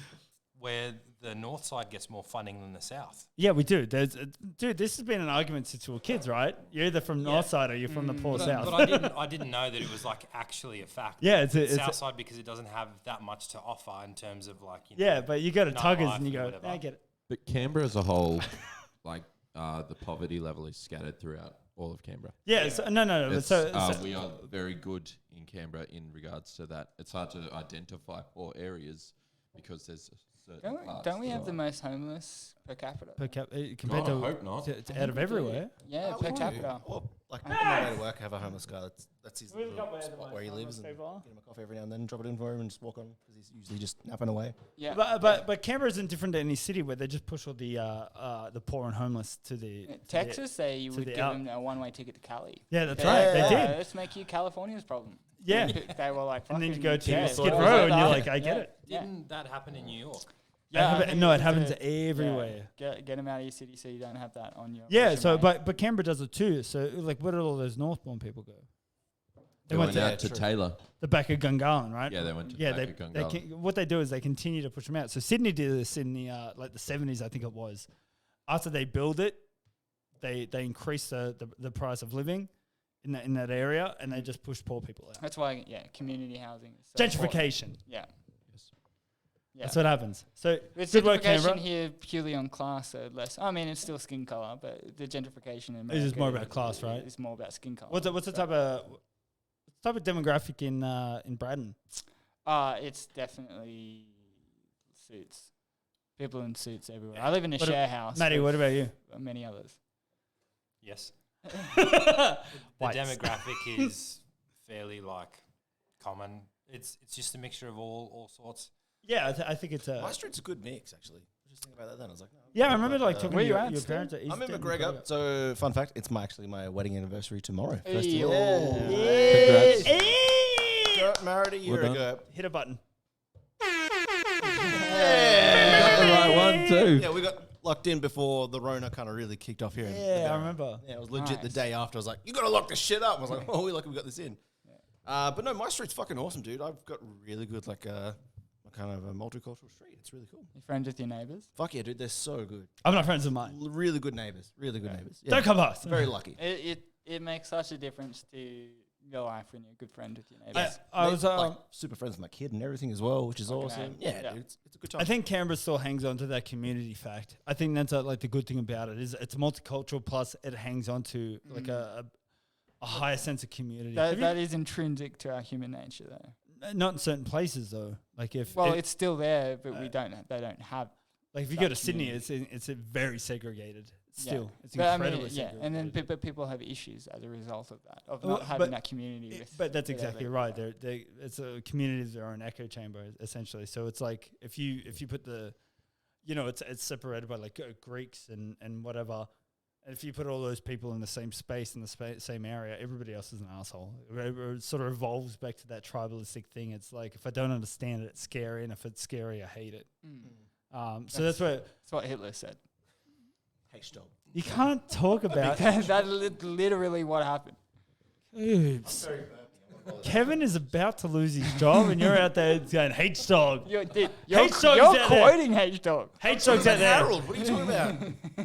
where the north side gets more funding than the south. Yeah, we do. Dude, this has been an argument since we were kids, right? You're either from North Side or you're from the poor South. But I didn't know that it was like actually a fact. Yeah, it's south side because it doesn't have that much to offer in terms of like yeah, but you go to Tuggers nightlife and you or go, whatever. I get it. But Canberra as a whole, like the poverty level is scattered throughout all of Canberra. Yeah, so, no. But It's, so we are very good in Canberra in regards to that. It's hard to identify poor areas because there's certain parts Don't we that have the are- most homeless per capita? compared God, I hope not. to out of everywhere. Yeah, per capita. Or, like, on my way to work, I have a homeless guy. That's his little spot where he lives, and get him a coffee every now and then, drop it in for him, and just walk on because he's usually just napping away. Yeah. But Canberra isn't different to any city where they just push all the poor and homeless to the Texas, you to would the give out- them a one-way ticket to Cali. Yeah, that's right. They did. Let's make you California's problem. Yeah. They were like, And then you fucking go to yeah, Skid well, Row and you're that. like, I get Yeah. it. Yeah. Didn't that happen in New York? No, it you happens need to- everywhere. Get them out of your city so you don't have that on your Yeah, so resume. but Canberra does it too. So like, where did all those Northbourne people go? They went out to Taylor. The back of Gungahlin, right? Yeah, they went to Yeah, the back of they Gungahlin. what they do is they continue to push them out. So Sydney did this in the like the 70s, I think it was. After they build it, they increase the price of living in that area, and they just push poor people out. That's why, community housing is so important. Gentrification. Yeah. Yeah. That's what happens. So It's good work, gentrification Canberra. here purely on class, so less. I mean, it's still skin color, but the gentrification in America It's more about class, right? It's more about skin color. What's the type of demographic in Braddon? It's definitely suits. People in suits everywhere. I live in a What a- share house. Matty, with what about you? Many others. Yes. Whites. The demographic is fairly like common. It's just a mixture of all sorts. Yeah, I think it's a. My street's a good mix, actually. I was just thinking about that then. I was like, no. Yeah, I remember like talking Where to you your, at your still? parents. I'm in McGregor. So, fun fact, it's my wedding anniversary tomorrow. Hey, First yo. year. Congrats. Got married a year Well done. ago. Hit a button. Hey. too. Yeah, we got locked in before the Rona kind of really kicked off here. in Yeah, I Darra. remember. Yeah, it was legit the Nice. day after. I was like, you got to lock this shit up. I was like, oh, we're lucky we got this in. But no, my street's fucking awesome, dude. I've got really good, like, kind of a multicultural street. It's really cool. You friends with your neighbours? Fuck yeah, dude. They're so good. I'm not friends with mine. Really good neighbors. Really good neighbors. Yeah. Don't come past. Very lucky. It makes such a difference to your life when you're a good friend with your neighbours. I was like super friends with my kid and everything as well, which is Fucking awesome. hell. Yeah, Yeah. dude, it's a good time. I think Canberra still hangs on to that community fact. I think that's like the good thing about it is it's multicultural plus it hangs on to like a higher sense of community. That is intrinsic to our human nature, though. Not in certain places though. Like if It's still there, but they don't have. like if you that go to Sydney, community. it's a very segregated. Still, it's But incredibly yeah, segregated. and then but people have issues as a result of that, of Well, not having that community. But that's whatever exactly you right. are. It's a communities are an echo chamber essentially. So it's like if you put the, it's separated by like Greeks and whatever. And if you put all those people in the same space in the same area, everybody else is an asshole. It sort of evolves back to that tribalistic thing. It's like if I don't understand it, it's scary, and if it's scary, I hate it. So that's what That's what Hitler said. Hey, stop. you can't talk about. That's literally what happened. Dude, Kevin is about to lose his job, and you're out there going H dog. You're H-Dog's out there. quoting H-Dog. H dog's out there. Harold, what are you talking about?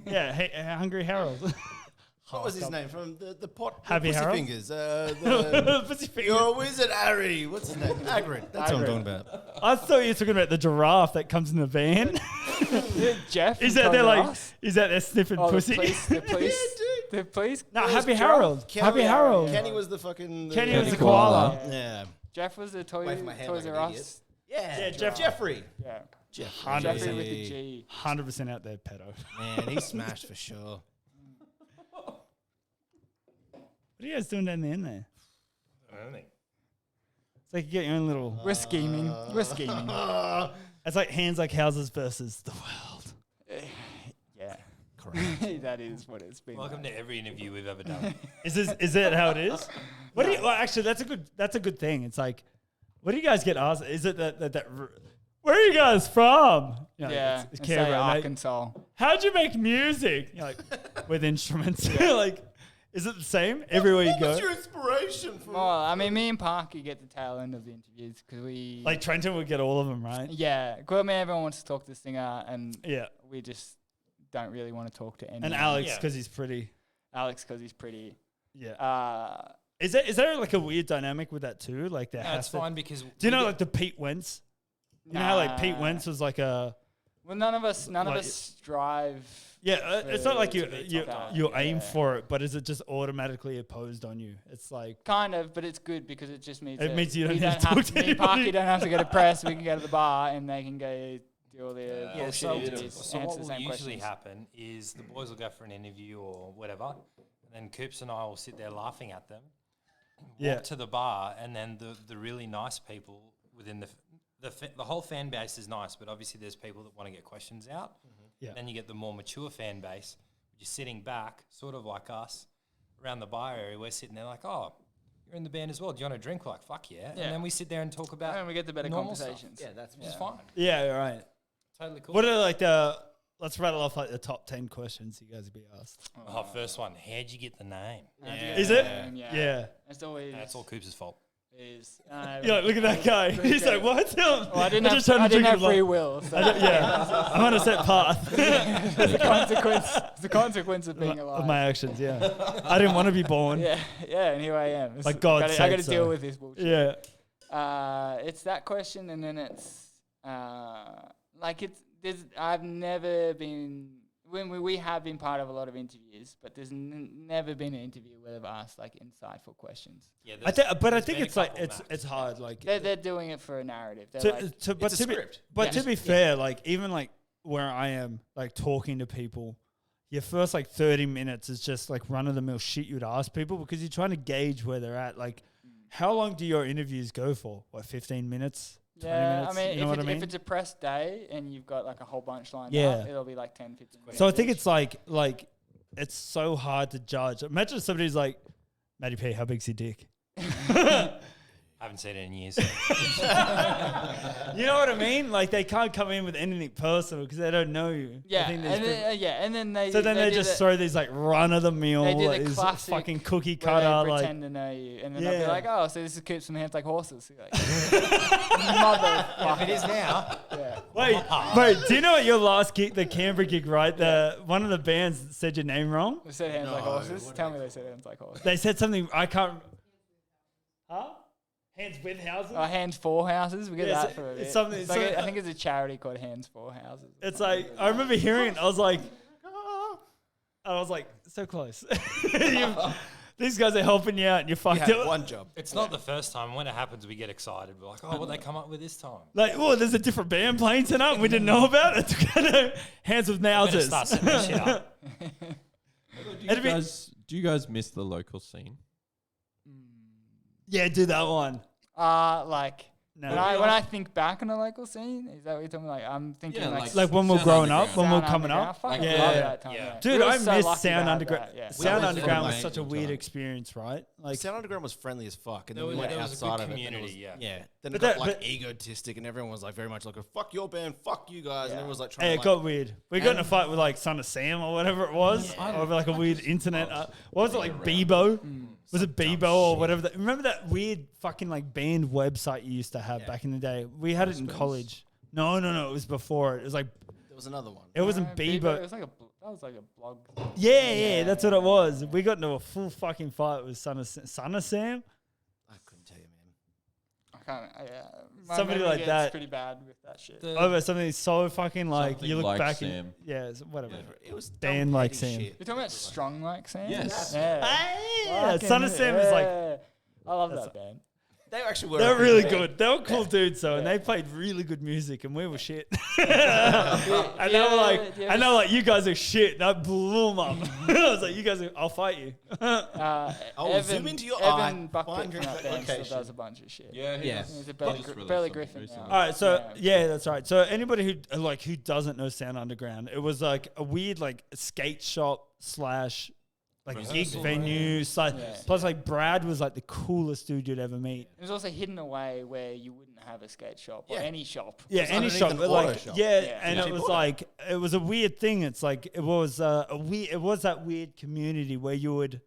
Yeah, Hungry Harold. What was his name from the pot? Happy Pussy Harold? Fingers. Pussy fingers. You're a wizard, Harry. What's his name? Hagrid. That's what I'm talking about. I thought you were talking about the giraffe that comes in the van. Jeff Is from that there Toys R like? Us? Is that there sniffing Oh, pussy? the police, the police. No, was Happy Jeff. Harold. Happy Harold. Kenny was the fucking. Kenny was the koala. koala. Yeah. Jeff was the Away from my head Toys like R an idiot. Us. Yeah, Jeff- Jeffrey. Yeah. Jeffrey. Jeffrey with the G. 100% out there, pedo. Man, he smashed for sure. What are you guys doing down the end there? It's like you get your own little. We're scheming. We're scheming. It's like hands like houses versus the world. Yeah. Correct. That is what it's been. Welcome like. to every interview we've ever done. Is that how it is? What do you? Well, actually, that's a good thing. It's like, what do you guys get asked? Is it that where are you guys from? You know, Yeah. it's Let's say Canberra, mate. Arkansas. How'd you make music? You're like with instruments. Like, is it the same everywhere you go? What's your inspiration for? Well, I mean, me and Parky get the tail end of the interviews because we. Like Trenton would get all of them, right? Yeah. Well, I mean, everyone wants to talk to the singer, and Yeah. we just don't really want to talk to anyone. And Alex, Yeah. because he's pretty. Alex, because he's pretty. Yeah. Is there like a weird dynamic with that too? Like that. No, it's fine because. Do you know like the Pete Wentz? You know how like Pete Wentz was like a. Well, none of us Like- strive. Yeah, it's not like to you be you top you guy, aim yeah. for it, but is it just automatically opposed on you? It's like Kind of, but it's good because it just means It that means you don't we need to have talk to me and anybody. Parky don't have to go to press. We can go to the bar and they can go do all their Yeah, bullshit so, interviews, so answer what the will same usually questions. happen is the boys will go for an interview or whatever, and then Coops and I will sit there laughing at them, walk Yeah. to the bar, and then the really nice people within the whole fan base is nice, but obviously there's people that want to get questions out. Yeah. Then you get the more mature fan base, which is sitting back, sort of like us, around the bar area. We're sitting there like, oh, you're in the band as well. Do you want a drink? We're like, fuck yeah. Yeah. And then we sit there and talk about And we get the better normal stuff. conversations. Yeah, that's just fine. yeah, right. Totally cool. What are like the? Let's rattle off like the top 10 questions you guys would be asked. Oh, first one. How'd you get the name? How'd you Yeah. get Is the it? name? Yeah. It's always. That's all Coops' fault. Is. Yeah, look at that guy. He's like, what? Well, I didn't just have, trying to drink have it free along. will. So Yeah, I'm on a set path it's the consequence. It's the consequence of being alive. of my actions. Yeah, I didn't want to be born. yeah, and here I am. Like God I said got to so. deal with this bullshit. Yeah. It's that question, and then it's like it's. I've never been. When we have been part of a lot of interviews, but there's never been an interview where they've asked like insightful questions. Yeah, I think it's like it's hard. Like They're doing it for a narrative. They're like, but It's a to be, script. but Yeah. to be fair, like even like where I am, like talking to people, your first like 30 minutes is just like run of the mill shit you'd ask people because you're trying to gauge where they're at. Like, how long do your interviews go for? What, 15 minutes? 20 yeah, minutes? I mean, you know what I mean? if it's a press day and you've got like a whole bunch lined Yeah. up, it'll be like 10, 15 minutes. So I think each. it's like it's so hard to judge. Imagine somebody's like, Matty P, how big's your dick? Hey, Haven't seen it in years. You know what I mean? Like they can't come in with anything personal because they don't know you. I Yeah, think and there's people- then, and then they. so then they do just the- throw these like run of the mill, They do like, the these classic fucking cookie where they cutter, like pretend to know you, and then they'll be Yeah. like, "Oh, so this is keeps some hands like horses." You're like, motherfucker. If it is now. Yeah. wait. Do you know at your last gig, the Canberra gig, right? The one of the bands said your name wrong. They said hands like No, horses. what Tell me they said hands like horses. They said something I can't. Huh? Hands with houses. Hands for houses. We get Yeah, that for a it's bit. something- It's like so- I think it's a charity called Hands for Houses. It's like I remember hearing it. I was like, I was like, so close. These guys are helping you out, and you're You fucked had up. one job. It's not the first time. When it happens, we get excited. We're like, oh, what they come up with this time? Like, oh, there's a different band playing tonight. We didn't know about it. Hands with Better houses. start setting that shit up. Do you guys miss the local scene? Yeah, do that one. Like No. when I think back on the local scene, is that what you're talking about? Like I'm thinking Yeah, like Like when we're Sound growing up, Underground. when we're Sound coming Underground. up. Fucking Yeah. love that time, Yeah. Dude, We were I so miss lucky to Sound have Underground. that, yeah. Sound went Underground to was the such a main weird time. experience, right? Like, Sound Underground was friendly as fuck, and There then we was- went there was a outside good of it. community, and it was, yeah. Then But it got that- like but- egotistic, and everyone was like very much like, a, "Fuck your band, fuck you guys," and Yeah. everyone was like trying hey, to it like, got weird. We got in a fight with like Son of Sam or whatever it was, over like a weird internet. What was it like Bebo? Was it Bebo or whatever? Remember that weird fucking like band website you used to have back in the day? We had it in college. No, it was before it. It was like there was another one. it wasn't It Bebo. was like that was like a blog. Yeah, that's what it was. We got into a full fucking fight with Son of Sam. I couldn't tell you, man. I can't. My Somebody memory like gets that. pretty bad with that shit. Over something so fucking like Something you look like back Sam. and whatever. It was Band dumb, like petty Sam. shit. You're talking about Strong Like Sam? Yes. Yeah. Yeah, Fucking Son of Sam is like yeah. I love that band. They actually were. they're a really band. good. They were cool dudes though, and they played really good music, and we were shit. And they were like, yeah, and they were like, you guys are shit. And I blew them up. I was like, you guys, I'll fight you. Zoom into your Evan eye, Bucket find from your that band still location. does a bunch of shit. Yeah, Yeah. He's a He Burley, just released Burley something Griffin recently. now. All right, so yeah, that's right. So anybody who doesn't know Sound Underground, it was like a weird like skate shop slash like gig Rehearsal venue. Yeah. Plus like Brad was like the coolest dude you'd ever meet. It was also hidden away where you wouldn't have a skate shop or Yeah. any shop. Yeah, It's any underneath shop, an but auto like shop. yeah, and Yeah. it was Cheap auto. like it was a weird thing. It's like it was it was that weird community where you would.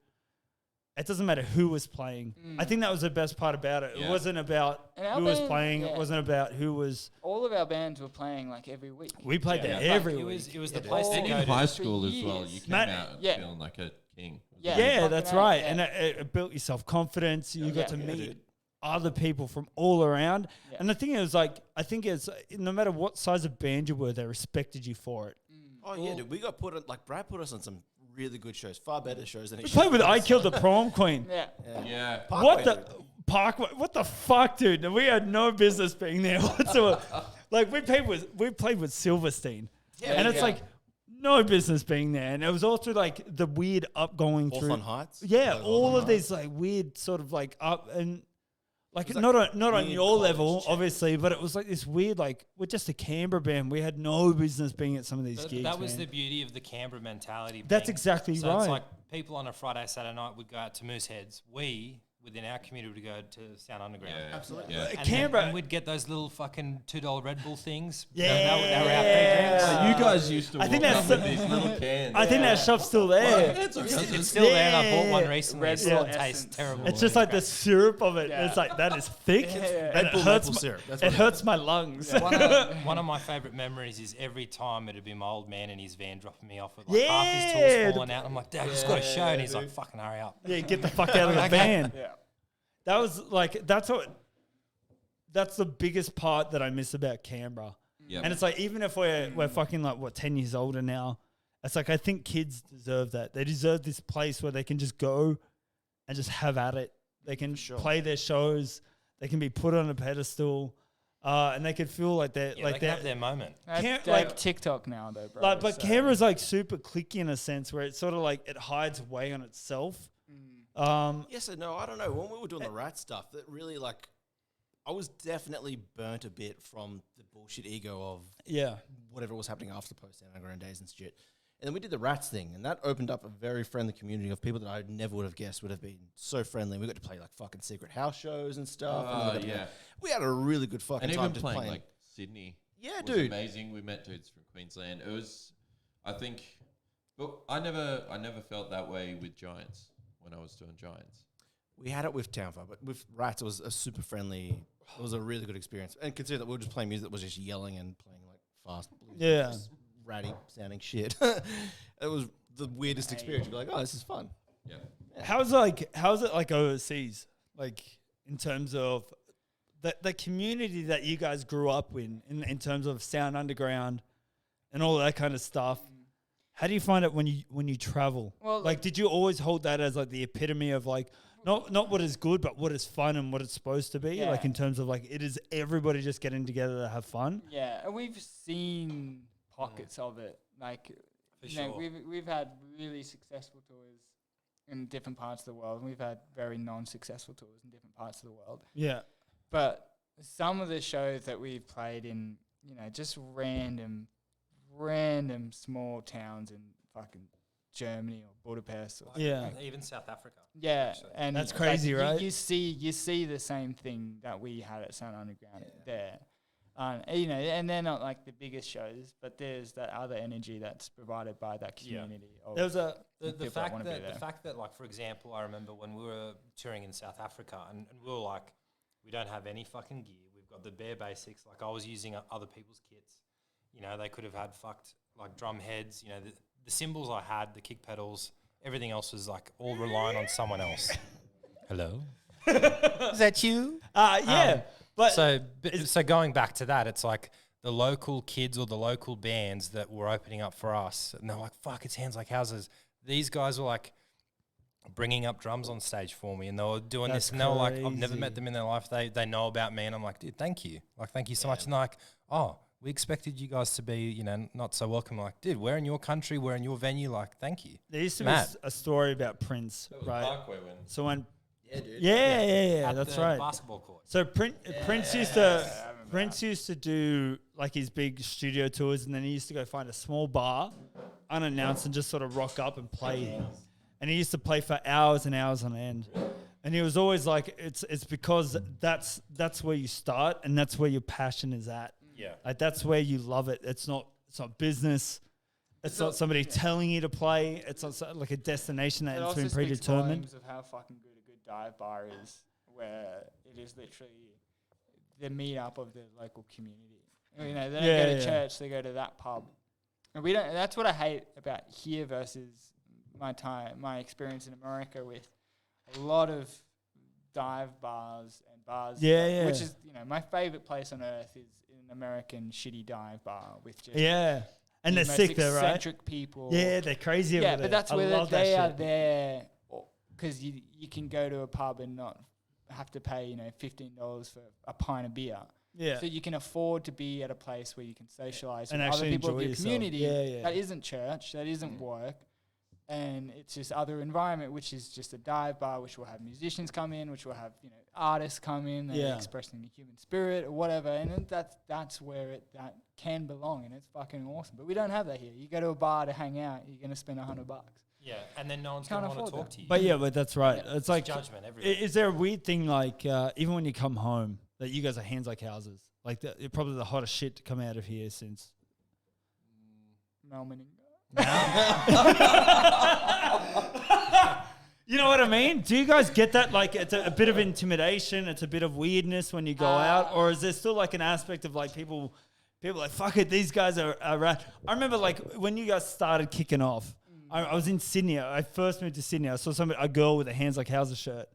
It doesn't matter who was playing. I think that was the best part about it. It Yeah. wasn't about And our who was band- playing. yeah. It wasn't about who was. All of our bands were playing like every week. We played Yeah. there every It week. was the Yeah, place to And go in to. high for school as well, years. you came Matt- out Yeah. feeling like a king. Yeah. Yeah, fucking that's A, right. yeah. And it built your self confidence. You got to Yeah, meet dude. other people from all around. Yeah. And the thing is, like, I think it's no matter what size of band you were, they respected you for it. Oh yeah, dude. We got put on, like Brad put us on some really good shows, far better shows than he We should played with have. I Killed the Prom Queen. Yeah. Yeah. What Parkway, the dude. Parkway? What the fuck, dude? And we had no business being there whatsoever. Like we played with Silverstein, and it's like no business being there. And it was all through like the weird up going through. Hawthorne Heights. Yeah, Like, all Hawthorne of these like weird sort of like up and like was like not on weird your college level, chat. obviously, but it was like this weird like we're just a Canberra band. We had no business being at some of these gigs. That was man. the beauty of the Canberra mentality. That's being- exactly so right. It's like people on a Friday, Saturday night would go out to Mooseheads. We, within our community, would go to Sound Underground. Yeah. Absolutely. Yeah. And Canberra. and we'd get those little fucking $2 Red Bull things. Yeah. They were our free drinks. So you guys used to I think walk that's up with the- these little cans. I think that shop's still there. It's still there, and I bought one Yeah. recently. Red It still Bull tastes essence. terrible. It's just like the syrup of it. Yeah. It's like that is thick. Yeah. And Red it Bull hurts maple my, syrup. That's it what it hurts my lungs. One of my favourite memories is every time it'd be my old man in his van dropping me off with like half his Yeah. tools falling out. I'm like, Dad, I just got a show, and he's like, fucking hurry up. Yeah, get the fuck out of the van. Yeah. That was like that's the biggest part that I miss about Canberra. Yep. And it's like even if we're fucking like what 10 years older now, it's like I think kids deserve that. They deserve this place where they can just go and just have at it. They can play their shows. They can be put on a pedestal, and they can feel like they're Yeah, like they can have they're their moment. Can't- They like- have TikTok now though, bro. like. But so- Canberra's like super clicky in a sense where it's sort of like it hides away on itself. Yes and no. I don't know. When we were doing the rat stuff, that really like, I was definitely burnt a bit from the bullshit ego of Yeah. whatever was happening after post underground days and shit. And then we did the rats thing, and that opened up a very friendly community of people that I never would have guessed would have been so friendly. We got to play like fucking secret house shows and stuff. And then we got to yeah. we had a really good fucking And time even just playing playing. like Sydney. Yeah, was dude. amazing. We met dudes from Queensland. It was, I think, but I never felt that way with Giants when I was doing Giants. We had it with Townfire, but with rats, it was a super friendly. It was a really good experience. And consider that we were just playing music that was just yelling and playing like fast blues. Yeah. Just ratty sounding shit. It was the weirdest experience. You'd be like, oh, this is fun. Yeah. How's it like overseas? Like in terms of the community that you guys grew up in terms of Sound Underground and all that kind of stuff. How do you find it when you travel? Well, like, did you always hold that as like the epitome of like not what is good, but what is fun and what it's supposed to be? Yeah. Like in terms of like it is everybody just getting together to have fun. Yeah, and we've seen pockets of it. Like, we've had really successful tours in different parts of the world. And we've had very non-successful tours in different parts of the world. Yeah. But some of the shows that we've played in, just random small towns in fucking Germany or Budapest or Even South Africa. yeah, actually. and That's crazy, right? You see the same thing that we had at Sound Underground there. And they're not like the biggest shows, but there's that other energy that's provided by that community. There was a The fact that like, for example, I remember when we were touring in South Africa and we were like, we don't have any fucking gear. We've got the bare basics. Like, I was using other people's kits. They could have had fucked like drum heads. The cymbals I had, the kick pedals, everything else was like all relying on someone else. Hello? Is that you? yeah. But So going back to that, it's like the local kids or the local bands that were opening up for us, and they're like, fuck, it's Hands Like Houses. These guys were like bringing up drums on stage for me, and they were doing That's this, and they were like, I've never crazy. met them in their life. They know about me, and I'm like, dude, thank you. Like, thank you so much. And they're like, oh, we expected you guys to be, not so welcome. Like, dude, we're in your country, we're in your venue. Like, thank you. there used to Matt. be a story about Prince, That was right? Parkway when. So when Yeah, dude. yeah, At that's the right. basketball court. So Prince used to do like his big studio tours, and then he used to go find a small bar, unannounced, and just sort of rock up and play. And he used to play for hours and hours on end. And he was always like, it's because that's where you start, and that's where your passion is at. Yeah. Like that's where you love it. It's not business. It's not somebody telling you to play. It's not like a destination that It has also been speaks predetermined. volumes of how fucking good a good dive bar is, where it is literally the meetup of the local community. They don't go to church; they go to that pub. And we don't. That's what I hate about here versus my experience in America with a lot of dive bars and bars. Which is my favorite place on earth is an American shitty dive bar with just And the they're most sick there, right? eccentric people. Yeah, they're crazy over Yeah, there. but that's I where love that they are shit. there because you can go to a pub and not have to pay $15 for a pint of beer. Yeah. So you can afford to be at a place where you can socialize And with other actually people of enjoy your yourself. community. Yeah. That isn't church. That isn't work. And it's just other environment, which is just a dive bar, which will have musicians come in, which will have artists come in, and expressing the human spirit or whatever. And then that's where that can belong, and it's fucking awesome. But we don't have that here. You go to a bar to hang out, you're gonna spend $100. Yeah, and then no one's Can't going to want afford to talk that. to you. But that's right. Yeah. It's like judgment everywhere. Is there a weird thing like even when you come home that you guys are Hands Like Houses? Like you're probably the hottest shit to come out of here since. Melman. You know what I mean? Do you guys get that? Like, it's a bit of intimidation. It's a bit of weirdness when you go out, or is there still like an aspect of like people like fuck it, these guys are right? I remember like when you guys started kicking off. I was in Sydney. I first moved to Sydney. I saw a girl with a Hands Like Houses shirt.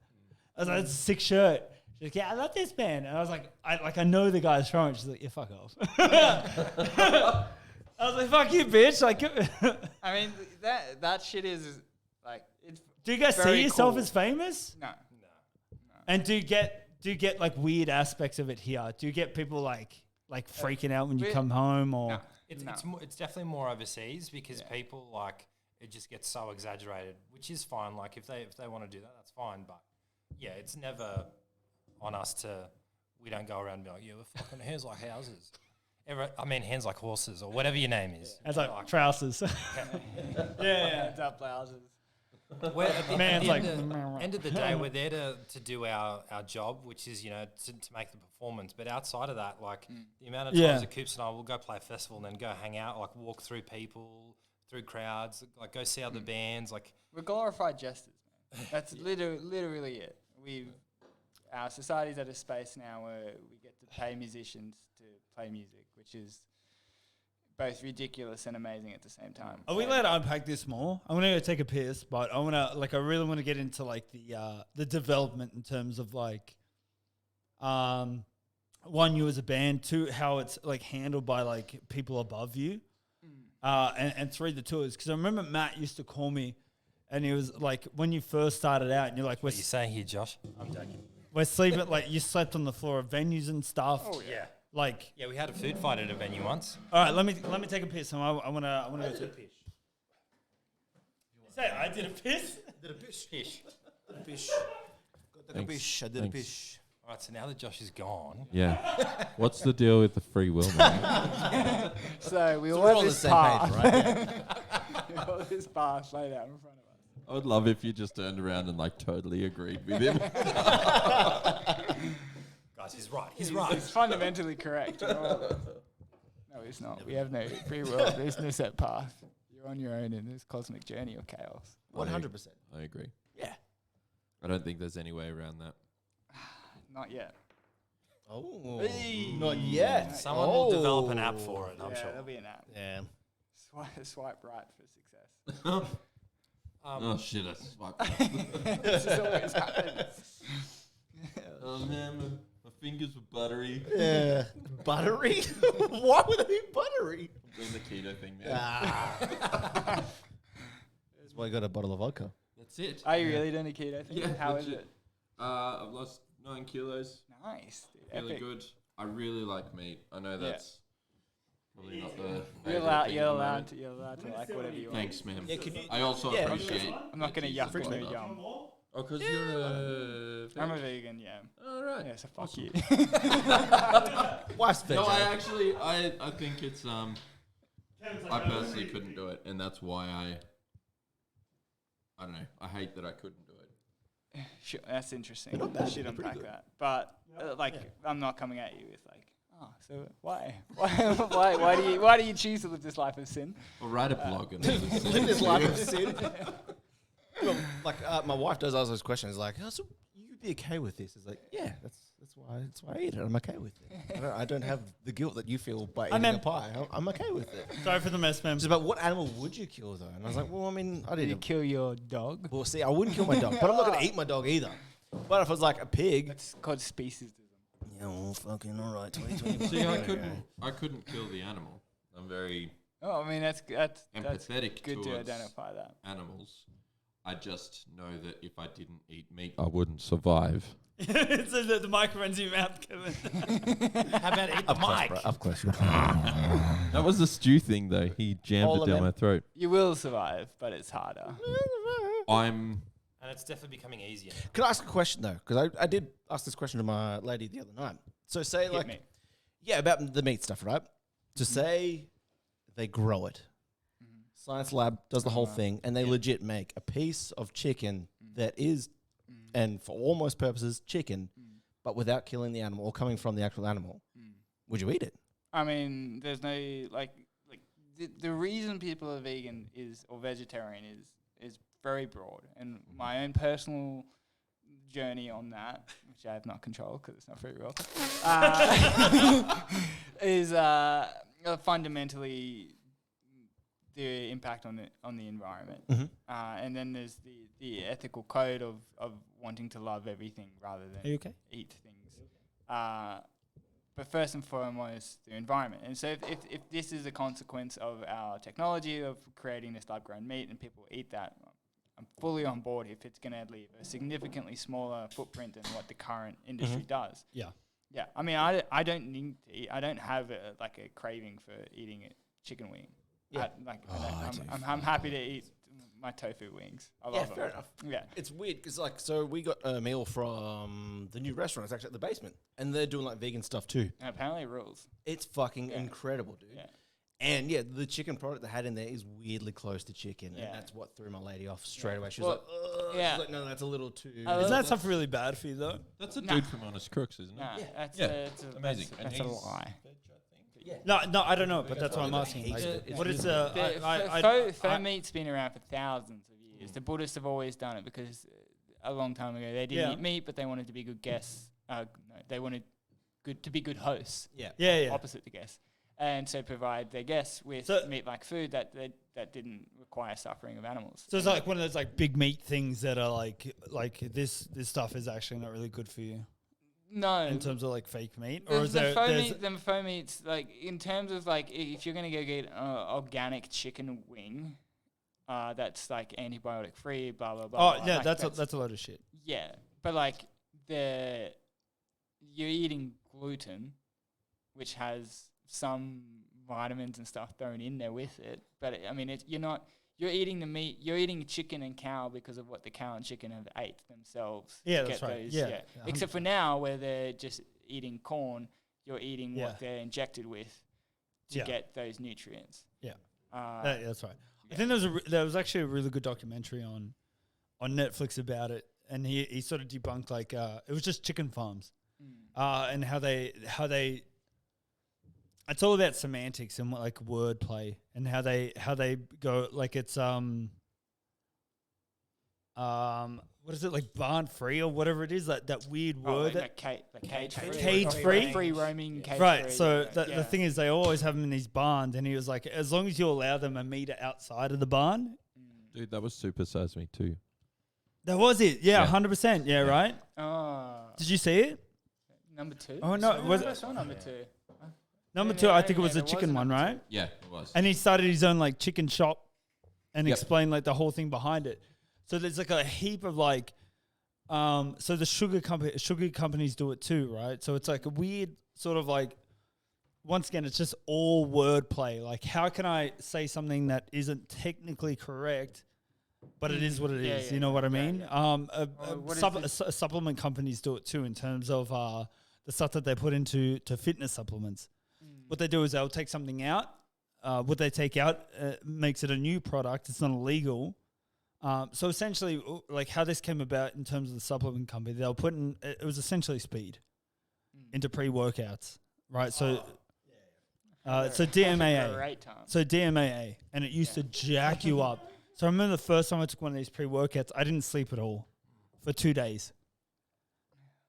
I was like, "That's a sick shirt." She's like, "Yeah, I love this band." And I was like, I know the guys from it. She's like, "Yeah, fuck off." I was like, "Fuck you, bitch!" Like, I mean, that shit is like it's. do you guys very see yourself cool. as famous? No. And do you get like weird aspects of it here? Do you get people like freaking out when you come home, or No. It's definitely more overseas because people like it just gets so exaggerated, which is fine. Like if they want to do that, that's fine. But yeah, it's never on us to. We don't go around and be like, yeah, we're fucking Hands Like Houses. I mean, hands like horses or whatever your name is. It's like trousers. yeah. Heads up blouses. Man's like, end of the day, we're there to do our job, which is, to make the performance. But outside of that, like the amount of times that Coops and I will go play a festival and then go hang out, like walk through people, through crowds, like go see other bands. Like We're glorified jesters, man. That's literally it. Our society's at a space now where we get to pay musicians to play music, which is both ridiculous and amazing at the same time. Are we allowed to unpack this more? I'm gonna go take a piss, but I really want to get into like the development in terms of like, one, you as a band, two, how it's like handled by like people above you, and three, the tours. Because I remember Matt used to call me, and he was like, when you first started out, and you're like, what are you saying here, Josh? I'm joking. We're sleeping like you slept on the floor of venues and stuff. Oh yeah. Like we had a food fight at a venue once. All right, let me take a piss. I want to go to a piss. You say I did a piss? Did a pish. Fish. Did a pish. Got Thanks. a pish. I did a pish. All right, so now that Josh is gone, Yeah. What's the deal with the free will, man? So we all we're have on the this same path. page, right? We all have this path laid out in front of us. I would love if you just turned around and like totally agreed with him. guys, he's right. He's right. It's fundamentally correct. No, it's not. We have no free will. There's no set path. You're on your own in this cosmic journey of chaos. 100%. I agree. Yeah. I don't think there's any way around that. Not yet. Oh. Not yet. Someone will develop an app for it, I'm sure. There'll be an app. Yeah. Swipe right for success. Oh shit! I swiped. This is always happens. Oh man, my fingers were buttery. Yeah. Buttery? Why would they be buttery? I'm doing the keto thing, man. That's why you got a bottle of vodka. That's it. Are you really doing a keto thing? Yeah. How is legit. it? I've lost 9 kilos. Nice. Dude. Really Epic. good. I really like meat. I know that's probably not the. You're favourite allowed. thing You're at the allowed moment. to. You're allowed to like whatever you want. Thanks, man. Yeah, could you- I also Yeah. appreciate. I'm not gonna yuck Jesus, on why no not? yum. Oh, because you're a. I'm a vegan. Yeah. All right. Yeah. So fuck you. Wife's No, veg. I actually, I think it's I personally couldn't do it, and that's why I don't know. I hate that I couldn't do it. Sure, that's interesting. They're not bad, Should they're pretty unpack good. that. But I'm not coming at you with like, so why? Why do you choose to live this life of sin? Or write a blog and Live this life of sin. Well, like my wife does ask those questions. Like, oh, so you'd be okay with this? It's like, yeah, that's why I eat it. I'm okay with it. I don't have the guilt that you feel by eating a pie. I'm okay with it. Sorry for the mess, man. It's about what animal would you kill though? And I was like, well, I mean, I Do you didn't. kill your dog? Well, see, I wouldn't kill my dog, but I'm not gonna eat my dog either. But if it was like a pig, It's called speciesism. yeah, well, fucking all right, 2020. See, I couldn't kill the animal. I'm very Oh, I mean that's empathetic good to towards identify that. animals. I just know that if I didn't eat meat, I wouldn't survive. So the microphone's in your mouth, Kevin. How about eat the mic? Up close. That was the stew thing, though. He jammed All it of down them. my throat. You will survive, but it's harder. I'm. And it's definitely becoming easier. Can I ask a question though? Because I did ask this question to my lady the other night. So say Hit like, me. yeah, about the meat stuff, right? So say they grow it. Science lab does the whole thing, and they legit make a piece of chicken that is, and for almost purposes, chicken, but without killing the animal or coming from the actual animal. Would you eat it? I mean, there's no like the reason people are vegan or vegetarian is very broad, and my own personal journey on that, which I have not controlled because it's not free will, is fundamentally the impact on the environment, and then there's the ethical code of wanting to love everything rather than Are you okay? eat things. But first and foremost, the environment. And so if this is a consequence of our technology of creating this lab-grown meat and people eat that, I'm fully on board if it's going to leave a significantly smaller footprint than what the current industry does. Yeah. Yeah. I mean, I don't need to eat. I don't have a craving for eating a chicken wing. Yeah. I'm happy to eat my tofu wings. I Yeah, love them. fair enough. Yeah. It's weird because like, so we got a meal from the new restaurant. It's actually at the basement, and they're doing like vegan stuff too. And apparently it rules. It's fucking incredible, dude. Yeah. And yeah, the chicken product they had in there is weirdly close to chicken, Yeah. and that's what threw my lady off straight away. She Well, was like, "Ugh." yeah. She's like, no, that's a little too. Isn't that stuff really bad for you though? That's a Nah. dude from Honest Crooks, isn't it? Nah, that's Yeah, that's amazing. And That's a he's lie. No, I don't know, but that's what I'm asking. Hates Like, it. It's what is Faux meat's been around for thousands of years. The Buddhists have always done it because a long time ago they didn't Yeah. eat meat, but they wanted to be good guests. No, they wanted to be good hosts. Yeah. Yeah. Opposite the guests, and so provide their guests with So- meat-like food that didn't require suffering of animals. So it's like one of those like big meat things that are like this stuff is actually not really good for you No, in terms of like fake meat, the, or is the there? faux there's- meat, the faux meats, like in terms of like if you're gonna go get organic chicken wing, that's like antibiotic free, blah blah blah. Oh blah, yeah, like that's a load of shit. yeah, but like you're eating gluten, which has some vitamins and stuff thrown in there with it. But I mean, you're eating the meat. You're eating chicken and cow because of what the cow and chicken have ate themselves. to Yeah, that's get right. those- Yeah, Except for now, where they're just eating corn, you're eating Yeah. what they're injected with to Yeah. get those nutrients. Yeah. Uh, That's right. I think there was actually a really good documentary on Netflix about it, and he sort of debunked like it was just chicken farms, and how they it's all about semantics and like wordplay and how they go like it's what is it, like barn free or whatever it is, that weird word like cage free. Cage free? Free roaming cage right. free. So yeah. the thing is, they always have them in these barns, and he was like, as long as you allow them a meter outside of the barn. Dude, that was Super Size Me too. That was it. Yeah, Yeah. 100%. Yeah, right. Did you see it? Number 2. Oh, no, So was I it- saw number 2. Number Yeah, 2, I yeah, think it was yeah, the there chicken was a one, number right? Yeah, it was. And he started his own like chicken shop and Yep. explained like the whole thing behind it. So there's like a heap of like, so the sugar companies do it too, right? So it's like a weird sort of like, once again, it's just all wordplay. Like, how can I say something that isn't technically correct, but it is what it is? Yeah, You know what I yeah, mean? yeah. What is Supplement companies do it too in terms of the stuff that they put into fitness supplements. What they do is they'll take something out. What they take out makes it a new product. It's not illegal. So essentially, like how this came about in terms of the supplement company, they'll put in, it was essentially speed into pre-workouts, right? So, so DMAA. Great time. So DMAA, and it used to jack you up. So I remember the first time I took one of these pre-workouts, I didn't sleep at all for 2 days.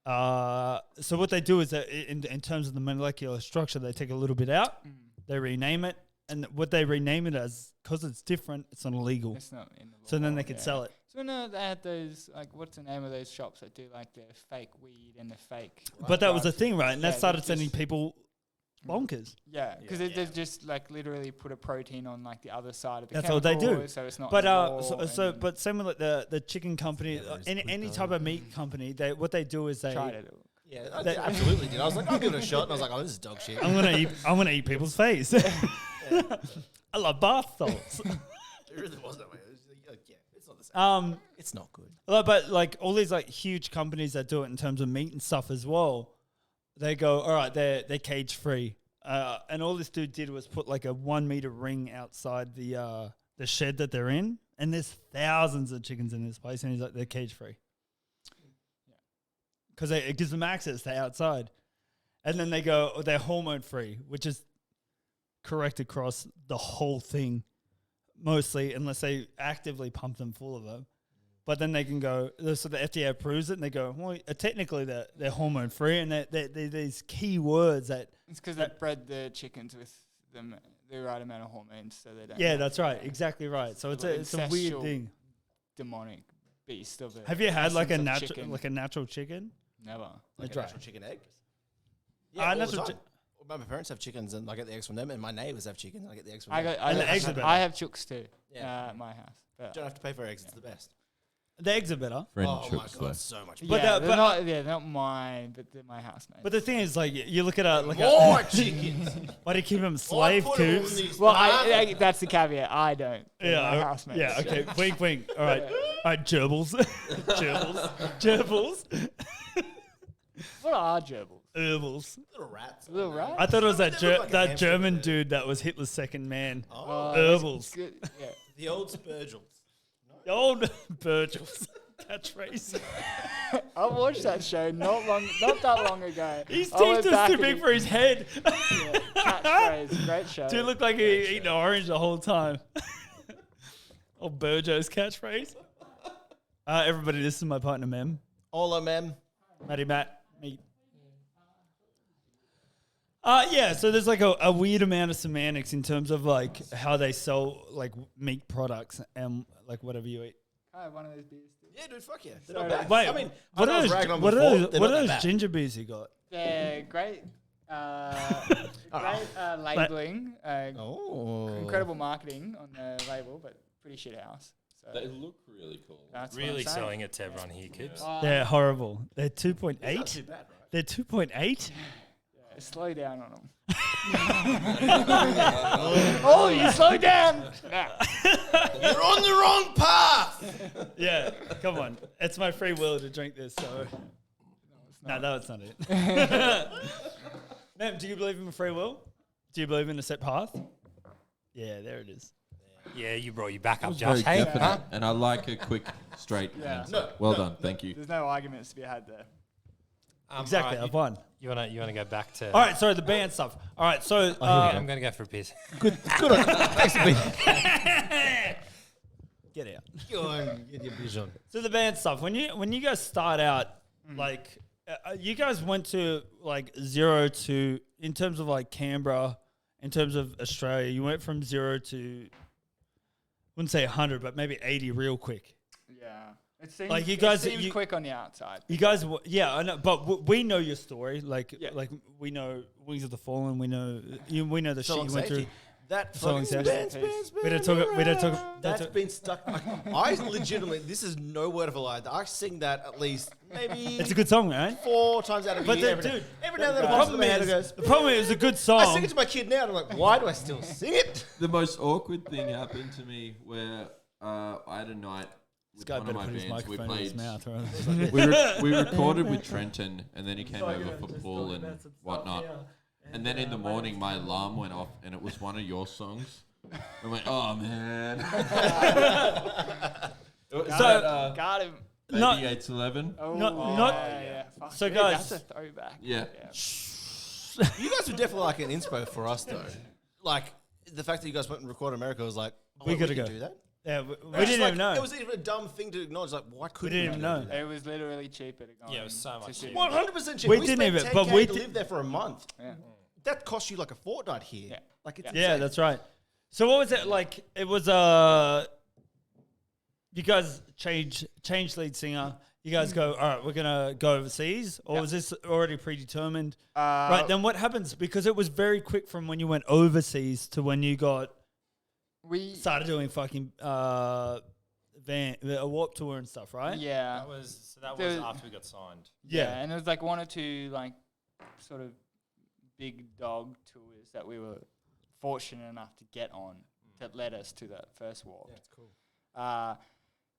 So what they do is that in terms of the molecular structure, they take a little bit out, they rename it, and what they rename it as, because it's different, it's not illegal. It's not in the So then law, they could yeah. sell it. So no, they had those, like, what's the name of those shops that do like the fake weed and the fake? But that was the thing, right? And Yeah, that started they sending just- people bonkers. Yeah, because they've just like literally put a protein on like the other side of the That's what they do. chemical, so it's not. But raw and but same with like the chicken company, any type of meat company, what they do is they tried it. Yeah, I absolutely did. I was like, I'll give it a shot, and I was like, oh, this is dog shit. I'm gonna eat people's face. I love bath salts. It really was that way. It was like, yeah, it's not the same. It's not good. But like all these like huge companies that do it in terms of meat and stuff as well, they go, all right, they're cage free. And all this dude did was put like a 1 meter ring outside the shed that they're in, and there's thousands of chickens in this place, and he's like, they're cage free. Because it gives them access to outside. And then they go, they're hormone free, which is correct across the whole thing, mostly, unless they actively pump them full of them. But then they can go, so the FDA approves it, and they go, well, technically they're hormone free, and they're these key words that. It's because they bred the chickens with the right amount of hormones, so they don't. Yeah, have that's right, exactly right. So it's a weird incestual thing. demonic beast of it. Have you had like a essence of natural chicken. chicken? Never. Like That's a right. natural chicken egg. Yeah, all the natural time. My parents have chickens, and I get the eggs from them, and my neighbours have chickens, and I get the eggs from I them. got. And the eggs are better. I have chooks too. Yeah. At my house. You But don't have to pay for eggs. It's the best. The eggs are better. Oh my Friendships, god, so much. But yeah, that- they're not mine, but they're my housemates. But the thing is, like, you look at a More chickens. why do you keep them slave put 'em in coops? these well, baths. that's the caveat. I don't. They're my Yeah, housemates. yeah, okay. Wink, wink. All right, gerbils, gerbils. What are gerbils? Herbals. Little rats. Little rat? I thought it was that They look like a that hamster German bird. dude that was Hitler's second man. Oh, Herbals. Good. Yeah. the old Spurgels. The old Virgil's catchphrase. I watched that show not that long ago. His I teeth went was back too and big it- for his head. Yeah, catchphrase, great show. Dude looked like he eating an orange the whole time. Old Burjo's catchphrase. Everybody, this is my partner, Mem. Hola, mem. Matty Matt. Me. Yeah, so there's like a weird amount of semantics in terms of like how they sell like meat products and like whatever you eat. I have one of those beers. Too. Yeah, dude, fuck yeah. They're Sorry. not bad. Wait, I mean, what I know I are was those? ragging on What are before, those? they're What not are that those bad. ginger beers you got? They're great. Great labeling. Oh. Incredible marketing on the label, but pretty shit house. So They look really cool. that's what Really I'm saying. selling it to everyone here, kids. They're horrible. They're 2.8. Not too bad, right? They're 2.8. Yeah, slow down on them. Oh, you slow down. Nah. You're on the wrong path. Yeah, come on. It's my free will to drink this. So no, that's not it. Ma'am, do you believe in free will? Do you believe in a set path? Yeah, there it is. Yeah, you brought you back up, Very Josh. Hey, definite, huh? and I like a quick, straight answer. Well done, thank you. There's no arguments to be had there. Exactly, alright, I've won. You wanna go back to? All right, sorry, the band stuff. All right, so I'm gonna go for a piss. Good on. Thanks for being. get out. Go on, get your vision. So the band stuff. When you guys start out, like you guys went to like 0 to in terms of like Canberra, in terms of Australia, you went from 0 to wouldn't say 100, but maybe 80 real quick. Yeah. It seems, Like you guys- it seems you- quick on the outside. You guys, yeah, I know, but we know your story. Like, Yeah. like we know Wings of the Fallen. We know we know the So shit long you went safety. through. That So long fucking safety. spin, We don't talk. We don't talk. That's been stuck. I legitimately, this is no word of a lie. I sing that at least maybe It's a good song, right? 4 times out of But year. the- dude, every now and then The it pops in problem my head is, and goes, the problem is, it's a good I song. sing it to my kid now, and I'm like, why do I still sing it? The most awkward thing happened to me where I had a night This with guy one of better my put his bands. We microphone in his played. mouth. Right? We recorded with Trenton, and then he came over for Paul and whatnot. And then in the morning, my alarm went off, and it was one of your songs. I went, oh man. So, Got him. Not- 8811. Oh, not- yeah. Fuck, so dude, guys- that's a throwback. Yeah. You guys were definitely like an inspo for us, though. Like, the fact that you guys went and recorded America was like, oh, We wait, gotta can go. do that? yeah, we It's didn't like, even know. It was even a dumb thing to acknowledge. Like, why couldn't didn't even know. It was literally cheaper to go. Yeah, it was so to much Sydney. cheaper. 100% cheap. We We didn't spent even- 10K but we to di- live there for a month. Yeah. That cost you like a fortnight here. Yeah. Like, it's Yeah, insane. that's right. So what was it like? It was you guys change lead singer. You guys go, all right, we're gonna go overseas, or was this already predetermined? Right. Then what happens? Because it was very quick from when you went overseas to when you We started doing fucking a Warped Tour and stuff, right? yeah. That was There was- after we got signed. Yeah, and there was like 1 or 2 like sort of big dog tours that we were fortunate enough to get on that led us to that first walk. That's cool.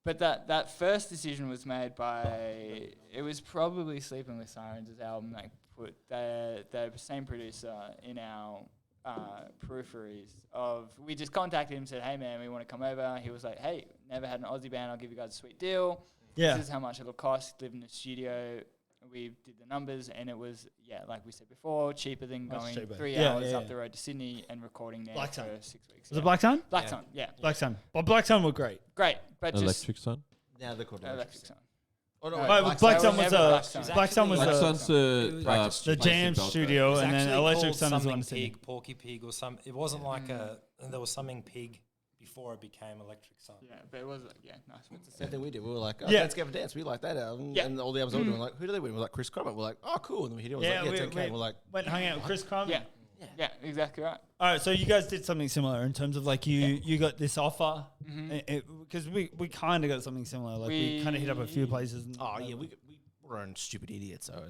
But that first decision was made by it was probably Sleeping with Sirens' album. Like put the same producer in our peripheries of we just contacted him, said, hey man, we want to come over. He was like, hey, never had an Aussie band, I'll give you guys a sweet deal. Yeah. This is how much it'll cost. Live in the studio. We did the numbers, and it was like we said before, cheaper than Much going cheaper. 3 Yeah, hours yeah, up yeah. the road to Sydney and recording there Black for Sun. 6 weeks. Was it Black Sun? Black Sun, yeah. Black Sun. Well, Black Sun were great. Great, but Electric Sun. Now they're called just Electric Sun. Oh, no, No, wait, Oh, Black Black Sun Sun was never a Black Sun. Black Sun was Black a Sun's the the jam studio, It was and then actually Electric called Sun is the one something in Sydney. pig, Porky Pig, or some. It wasn't like there was something pig before it became Electric Sun. Yeah, but it was nice. What's the Same thing we did. We were like, Yeah. Dance Gavin Dance. We like that album. Yeah. And all the albums we were doing, like, who do they win? We're like, Chris Connor. We're like, oh, cool. And then we hit it. It was Yeah, like, we 10K. We're like, went hung out with Chris Crumb. Yeah. Yeah, exactly right. All right, so you guys did something similar in terms of like you got this offer because we kind of got something similar. Like we kind of hit up a few places. And Oh yeah, we were our own stupid idiots. So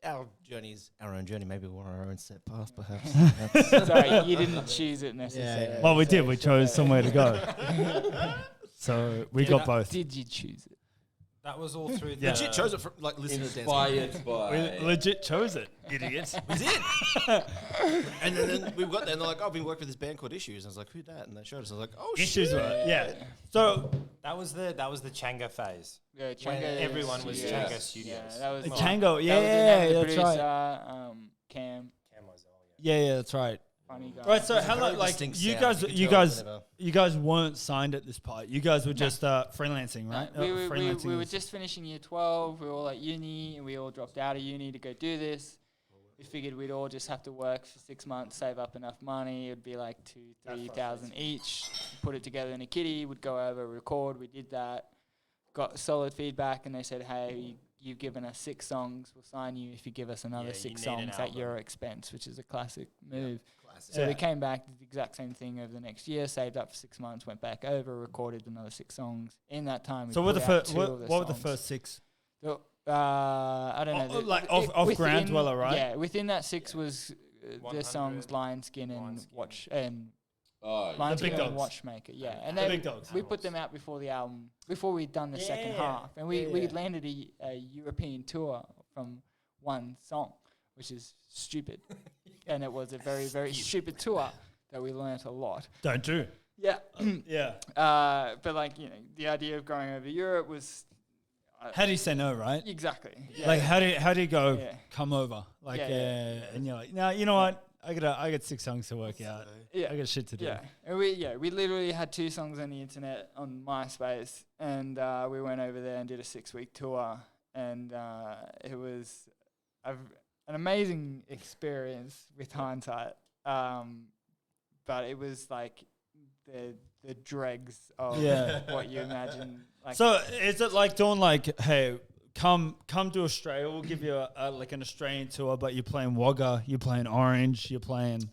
our journey's our own journey. Maybe we're on our own set path, perhaps. Sorry, you didn't choose it necessarily. yeah. Well, we did. so- We chose somewhere to go. So we got both. Did you choose it? That was all through the. Yeah. Legit chose it from like listening to dance. Inspired by. We legit chose it, idiots. We did. And then we got there and they're like, oh, I've been working with this band called Issues. And I was like, who that? And they showed us. I was like, oh, Issues shit. were yeah. So That was the Changa phase. Yeah, When Changa everyone was Studios. Changa Studios. Yeah, that was Chango, that was the yeah, name of the that's right. producer, Cam, Cam Mozell, yeah. Yeah, that's right. funny guy. Right, so There's a how very long, like distinct you sound. guys, You can you tell guys, whenever- you guys weren't signed at this part. You guys were just freelancing, right? We Freelancing were is- just finishing year 12. We were all at uni, and we all dropped out of uni to go do this. We figured we'd all just have to work for 6 months, save up enough money. It'd be like 2,000-3,000 each. Put it together in a kitty. Would go over, record. We did that. Got solid feedback, and they said, "Hey, you've given us 6 songs. We'll sign you if you give us another Yeah, 6 you need an songs at your album. expense," which is a classic move. Classic. So Yeah. we came back, did the exact same thing over the next year, saved up for 6 months, went back over, recorded another 6 songs. In that time, we So what put the out first? 2 What, of the what were the songs. first 6? I don't know. Oh, like off ground dweller, right? Yeah, within that 6 was the 100, songs Lion Skin and Lion Skin. Watch and Oh, Lion The big Skin and dogs. Watchmaker. Yeah, and The then big dogs. we put them out before the album, before we'd done the second Yeah. half, and we Yeah. landed a European tour from one song, which is stupid, and it was a very very stupid tour that we learnt a lot. Don't do. Yeah. Yeah. But like, you know, the idea of going over Europe was How do you say no, right? exactly. Yeah. Like how do you go? Yeah. Come over, like Yeah. and you're like, no, you know what? I got 6 songs to work out. Yeah. I got shit to do. Yeah, and we literally had 2 songs on the internet on MySpace, and we went over there and did a 6-week tour, and it was an amazing experience with hindsight. But it was like the dregs of Yeah. what you imagine. Like, So is it like doing like, hey, come to Australia, we'll give you a like an Australian tour, but you're playing Wagga, you're playing Orange, you're playing,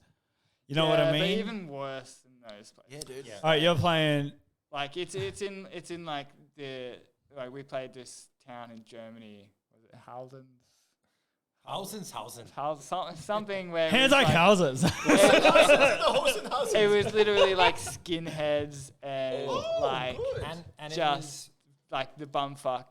you know what I yeah, mean? But even worse than those places. Yeah, dude. Yeah. All right, you're playing. Like it's in like we played this town in Germany. Was it Halden? Something where Hands it was like houses. it was literally like skinheads and like And just like the bumfuck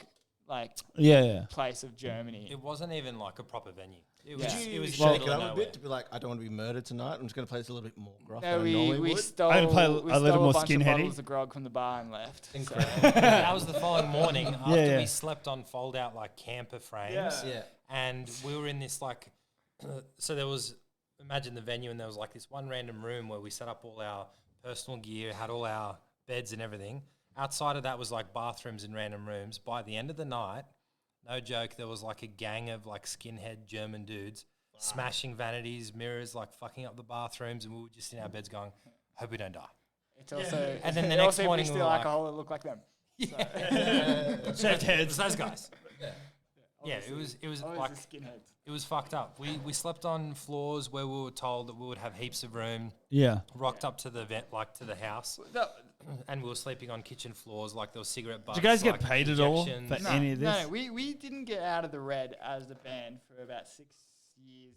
like yeah. place of Germany. it wasn't even like a proper venue. It Yeah. was, Did it you was shake middle it of up a nowhere. bit to be like, I don't want to be murdered tonight. I'm just going to play this a little bit more gruff No, than I normally we would. stole I'm gonna play we a little stole more a bunch of skinheady. bottles of grog from the bar and left. So, That was the following morning after yeah. we slept on fold out like camper frames. Yeah. And we were in this like, so there was, imagine the venue, and there was like this one random room where we set up all our personal gear, had all our beds and everything. Outside of that was like bathrooms in random rooms. By the end of the night, no joke, there was like a gang of like skinhead German dudes smashing vanities, mirrors, like fucking up the bathrooms, and we were just in our beds going, hope we don't die. it's also And then the it next also if we morning we steal were like- alcohol that look like them. Shaved It heads. was those guys. Yeah, it was Always like, the skinheads. it was fucked up. We slept on floors where we were told that we would have heaps of room, Yeah. rocked up to the to the house, That- and we were sleeping on kitchen floors, like there was cigarette butts. Did you guys get like paid at all injections. for No, any of this? no, we didn't get out of the red as the band for about 6 years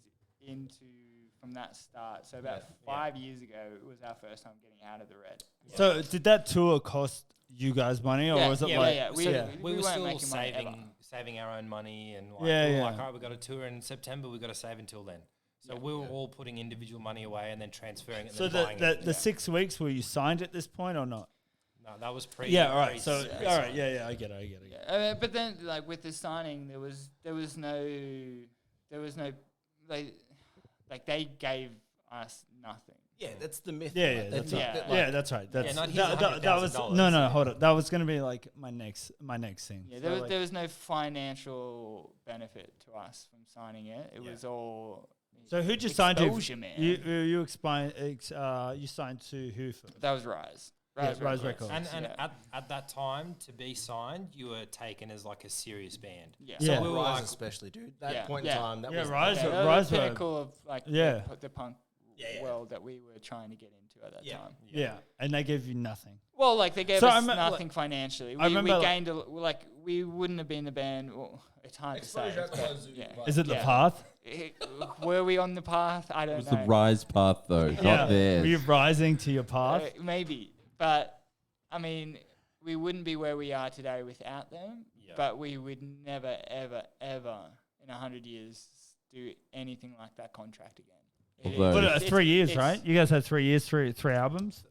from that start. So about 5 years ago, it was our first time getting out of the red. So did that tour cost you guys money, or was it like? yeah. So We we were weren't still making money ever. saving our own money, and like, Yeah, we were yeah. like, all right, we got a tour in September, we got to save until then. So we were all putting individual money away and then transferring it. So and then buying it. the 6 weeks, were you signed at this point or not? No, that was pre. Yeah. All right. pre- So pre- all right. Yeah. I get it. Yeah, but then like with the signing, there was no like they gave us nothing. Yeah, that's the myth. Yeah. right? Yeah. That's That- right. yeah. that, like, Yeah. That's right. That's not here's that was $100,000. no. Hold it. That was gonna be like my next thing. Yeah, So, there was no financial benefit to us from signing it. It was all. So who just signed you? exposure, man. You signed to who first? That was Rise. Yeah, Rise Records. And Yeah. at that time, to be signed, you were taken as like a serious band. Yeah. Yeah. So we were Rise like, especially, dude. That Yeah. point Yeah. in time, that Yeah, was Rise Yeah, were- that was Rise the were- pinnacle of like Yeah. the punk. world that we were trying to get into at that time. Yeah, and they gave you nothing. Well, like they gave So us I nothing financially. I We remember, gained like we wouldn't have been the band. Well, it's hard to say. But Is it the Yeah. path? Were we on the path? I It don't was know. the rise path though, Yeah. not theirs. Were you rising to your path? Maybe, but I mean, we wouldn't be where we are today without them. But we would never, ever, ever in 100 years do anything like that contract again. Although- But It's- 3 years, it's- right? You guys had 3 years, three albums.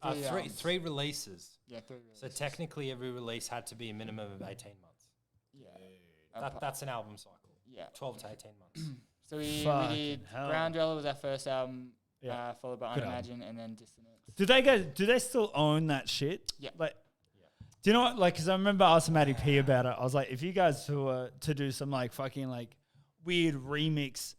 Three releases. Yeah, 3 So releases. technically, every release had to be a minimum of 18 months. Yeah. That's an album cycle. Yeah. 12 to 18 months. So we Fucking did hell. Ground Dweller was our first album, Yeah. followed by Good Unimagine and then Dissonance. Do they still own that shit? Yeah. Like, do you know what? Like, because I remember asking Matty P about it. I was like, if you guys were to do some like fucking like weird remix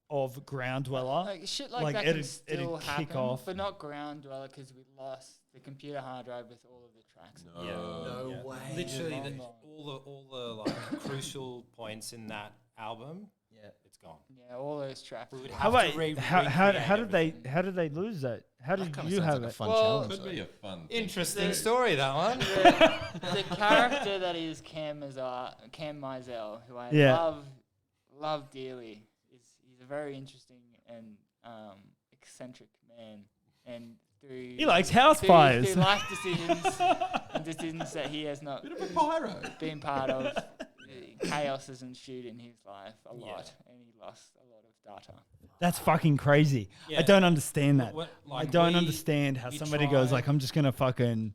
of Ground Dweller, Like shit like, like, that it'd- can still it'd kick happen, off. but not Ground Dweller because we lost the computer hard drive with all of the tracks. No way. Literally, Long gone. all the like crucial points in that album, it's gone. Yeah, all those tracks. We would how, have to wait, re- how recreate did they everything. how did they lose that? How did Kinda you sounds have like a it? fun Well, challenge. Could though. be a fun. Interesting story, that one. The character that is Cam Mizell, who I Yeah. love dearly, he's a very interesting and eccentric man, and through He likes house through fires. life decisions and decisions that he has not been part of, chaos has ensued in his life a lot, and he lost a lot of data. That's fucking crazy. I Yeah. don't understand that. What- I like don't we- understand how we somebody goes tried- like, I'm just gonna fucking.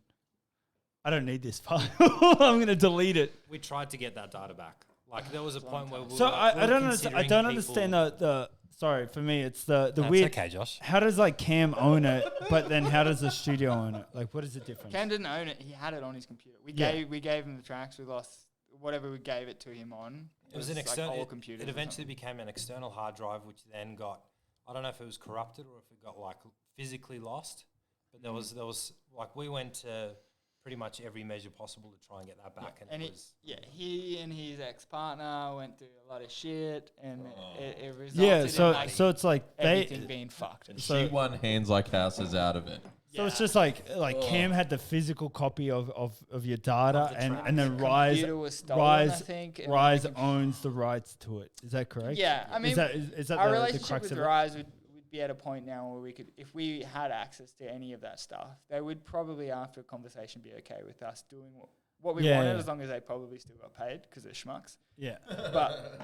I don't need this file. I'm gonna delete it. We tried to get that data back. Like there was a point where we So were, I we were don't understand. I considering don't people- understand the. Sorry, for me, it's the No, it's weird. okay, Josh. How does like Cam own it, but then how does the studio own it? Like, what is the difference? Cam didn't own it; he had it on his computer. We Yeah. gave him the tracks. We lost whatever we gave it to him on. It was an like external. old computers It or eventually something. became an external hard drive, which then got. I don't know if it was corrupted or if it got like physically lost. But there was like we went to pretty much every measure possible to try and get that back, and it was. He and his ex-partner went through a lot of shit, and it resulted Yeah, in so like so it's like everything they. being fucked. And So- she won hands like houses out of it. So it's just like Cam had the physical copy of your data, and then Rise Computer was stolen, I think, and Rise then the owns the rights to it. Is that correct? Yeah, I mean, is that our the relationship crux with of it? Rise would be at a point now where we could, if we had access to any of that stuff, they would probably, after a conversation, be okay with us doing what we Yeah, wanted, yeah. as long as they probably still got paid because they're schmucks. Yeah. But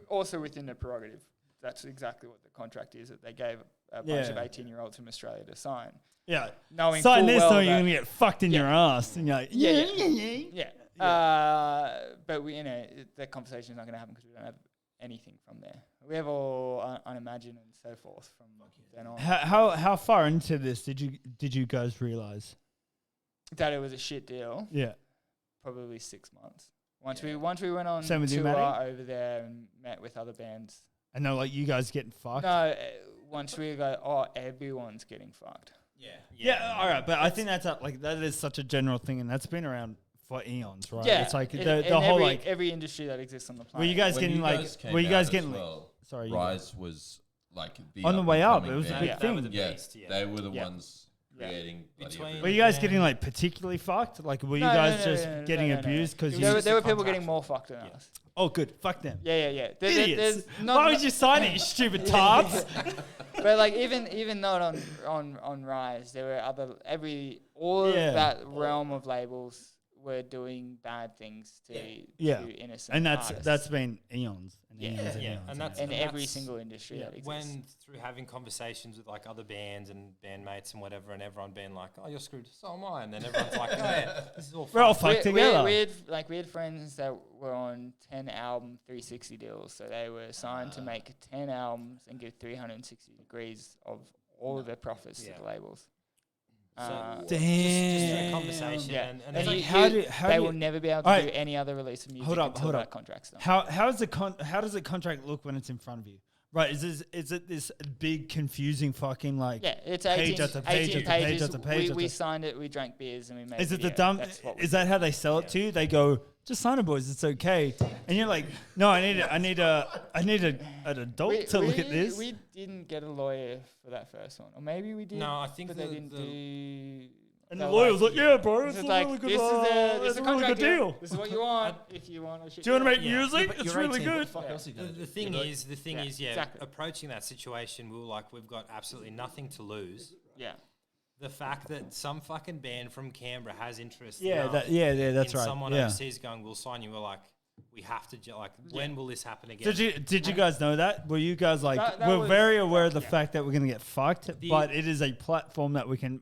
also within the prerogative. That's exactly what the contract is, that they gave a bunch of Yeah. 18-year-olds from Australia to sign. Yeah. Knowing Sign full this, well so you're that- gonna get fucked in your ass, and you're like, Yeah. But we, that conversation is not going to happen because we don't have anything from there. We have all Unimagine and so forth from then on. How far into this did you guys realize? That it was a shit deal. Yeah. Probably 6 months. Once we went on Same with you, tour Matty? over there and met with other bands. I know, like you guys getting fucked. No, once we go, everyone's getting fucked. Yeah, all right, but I think that's that is such a general thing, and that's been around for eons, right? Yeah, It's like in the whole every industry that exists on the planet. Were you guys When getting you like? guys came Were you out guys as getting well, Sorry, Rise was like the on the way up? up-and-coming It was a band. big Yeah, they thing. were the Yeah, beast, yeah. they were the Yeah. ones Yeah. creating. bloody Between- everything. Were you guys getting like particularly fucked? Like, were you guys just getting abused because there, you? there were people getting more fucked than us. Oh, good. Fuck them. Yeah. Idiots. There's not, Why would you sign it, you stupid tarts? But like even not on Rise, there were all Yeah. of that realm of labels were doing bad things to innocent And artists. that's been eons and Yeah. eons and Yeah, eons. and that's in every that's- single industry that exists. When through having conversations with like other bands and bandmates and whatever, and everyone being like, "Oh, you're screwed," so am I, and then everyone's like, "Oh yeah, this is all." We're all fucked." fucked together. We had friends that were on 10 album 360 deals, so they were signed to make 10 albums and give 360 degrees of all of their profits to the labels. So Damn. just through conversation, Yeah, and and it's like, they will never be able to do any other release of music until that contract's done. How does the contract look when it's in front of you? Right, is it this big confusing fucking like It's page 18, after page 18 after page pages. after page? We signed it, we drank beers, and we made Is it the video. dumb? That's what we Is did. that how they sell it to you? They go, just sign it, boys. It's okay. And you're like, no, I need an adult to look at this. We didn't get a lawyer for that first one, or maybe we did. No, I think but they didn't do. And they the were lawyer's like, yeah, bro, this it's is a like really good, this is a it's a really contract good deal. This is what you want if you want to. Do you want to make Yeah. music? But It's you're really 18, what good. the fuck else are you gonna do? The thing is, exactly. approaching that situation, we were like, we've got absolutely nothing to lose. Yeah. The fact that some fucking band from Canberra has interest Yeah, enough that's in right. someone Yeah. overseas going, we'll sign you. We're like, we have to, when will this happen again? Did you guys know that? Were you guys like, That we're was- very aware of the fact that we're going to get fucked, The- but it is a platform that we can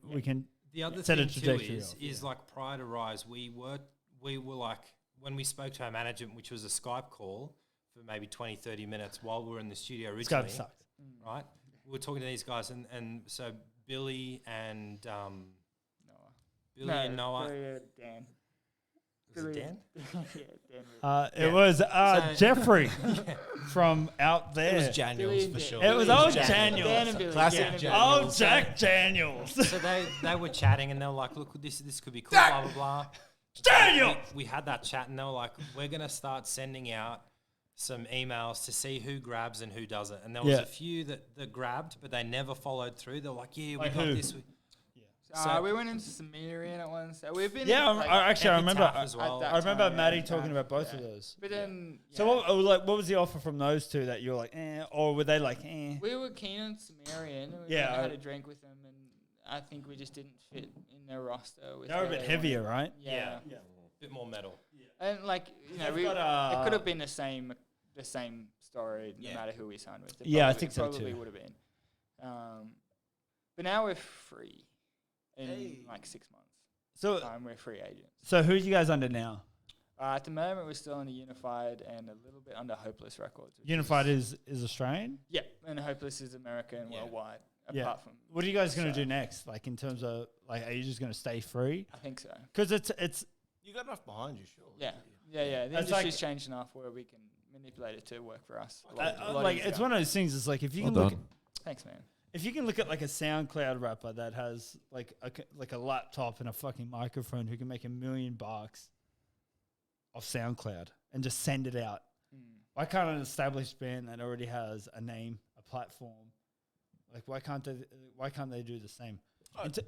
The other set a thing too trajectory is of, like prior to Rise, we were like, when we spoke to our management, which was a Skype call for maybe 20, 30 minutes while we were in the studio originally. Skype sucks. Right? We were talking to these guys, and so Billy and Noah. Dan. Was it Dan? Dan. It was So- Jeffrey from out there. It was Daniels for Billy- sure. It was Billy old and Daniels. Dan and Billy. Classic Dan and Billy. Daniels. Oh, Jack Daniels. So they were chatting, and they were like, look, this could be cool, blah, blah, blah. Daniel! We had that chat, and they were like, we're going to start sending out some emails to see who grabs and who doesn't. And there was Yeah. a few that grabbed, but they never followed through. They were like, yeah, we Like got who? this. We went into Sumerian at once. So we've been. Yeah, like, I remember. Epitaph as well. at that I remember time, Maddie yeah, talking about both of yeah. those. But then. So what was the offer from those two that you were like, or were they like, We were keen on Sumerian. We Yeah, had a drink with them, and I think we just didn't fit in their roster. With They were a where bit they heavier, wanted. right? Yeah. Bit more metal. And like They've we, got, it could have been the same story no matter who we signed with. It Yeah, I probably- think it so probably too. would have been. But now we're free in like 6 months. So We're free agents. so who are you guys under now? At the moment, we're still under Unified and a little bit under Hopeless Records. which Unified is Australian. Yeah, and Hopeless is American worldwide. Yeah. Apart from, What are you guys gonna so- do next? Like in terms of like, are you just gonna stay free? I think so. Because it's You got enough behind you, sure. Yeah. The It's like- industry's changed enough where we can manipulate it to work for us. A lot like easier. it's one of those things. It's like if you Well can look. done. Thanks, man. If you can look at like a SoundCloud rapper that has like a laptop and a fucking microphone who can make $1 million off SoundCloud and just send it out, why can't an established band that already has a name, a platform, like why can't they do the same?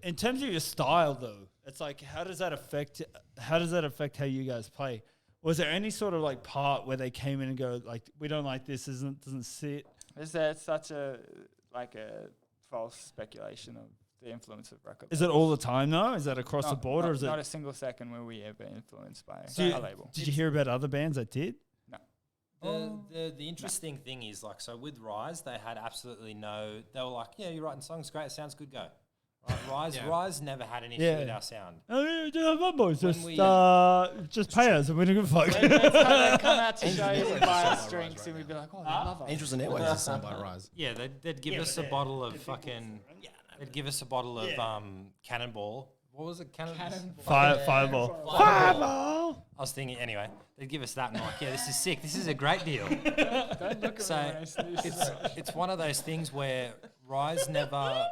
In terms of your style, though, it's like how does that affect how you guys play? Was there any sort of like part where they came in and go like, we don't like this, doesn't sit? It's such a false speculation of the influence of record. Is it all the time though? Is that across the board, or is it? Not a single second were we ever influenced by Do you- a label. Did you hear about other bands that did? The interesting thing is like, so with Rise, they had absolutely no, they were like, yeah, you're writing songs, great, it sounds good, go. Right? Rise never had an issue Yeah. with our sound. Oh, yeah, my boys, When just we- just pay us and we don't give a fuck. They'd come out to shows and buy us drinks, and we'd be like, "Oh, I love us." Angels and Airways is signed by Rise. Yeah, they'd give us a bottle of fucking, they'd give us a bottle of Cannonball. What was it? Fireball. Fireball. I was thinking, anyway, they'd give us that and like, yeah, this is sick. This is a great deal. Don't look at So me when I sneeze. it's one of those things where Rise never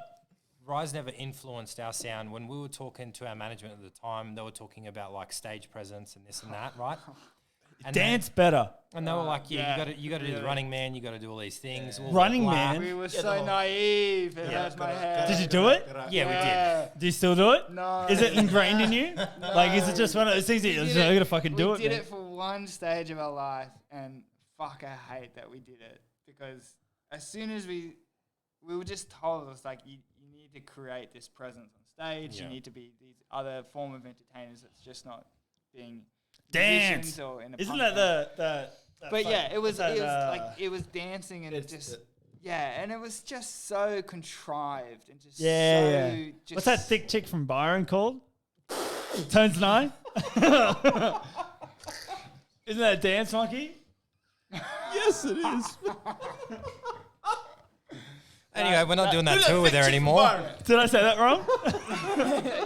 influenced our sound. When we were talking to our management at the time, they were talking about like stage presence and this and that, right? And Dance better. and they were like, yeah, you got to do the Running Man, you got to do all these things. All Running black. Man? We were so naive. It hurts my head. Did you do it? Yeah, Do you still do it? No. Is it ingrained in you? Like, is it just one of those things that you're We just did like, I gotta fucking do we it? did man. it for one stage of our life, and fuck, I hate that we did it, because as soon as we were just told, it's like you need to create this presence on stage. Yeah. You need to be these other form of entertainers that's just not being Dance. musicians or in a Isn't punk that band. the But yeah, it was that, it was dancing and and it was just so contrived and just Yeah. just What's that thick chick from Byron called? Tones 9? Isn't that a dance monkey? Yes, it is. Anyway, we're not doing that tour with her anymore. Did I say that wrong?